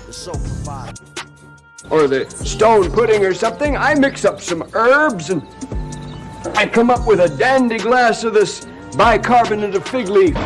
The SoulProviderZ. Or the stone pudding or something. I mix up some herbs and... I come up with a dandy glass of this bicarbonate of fig leaf.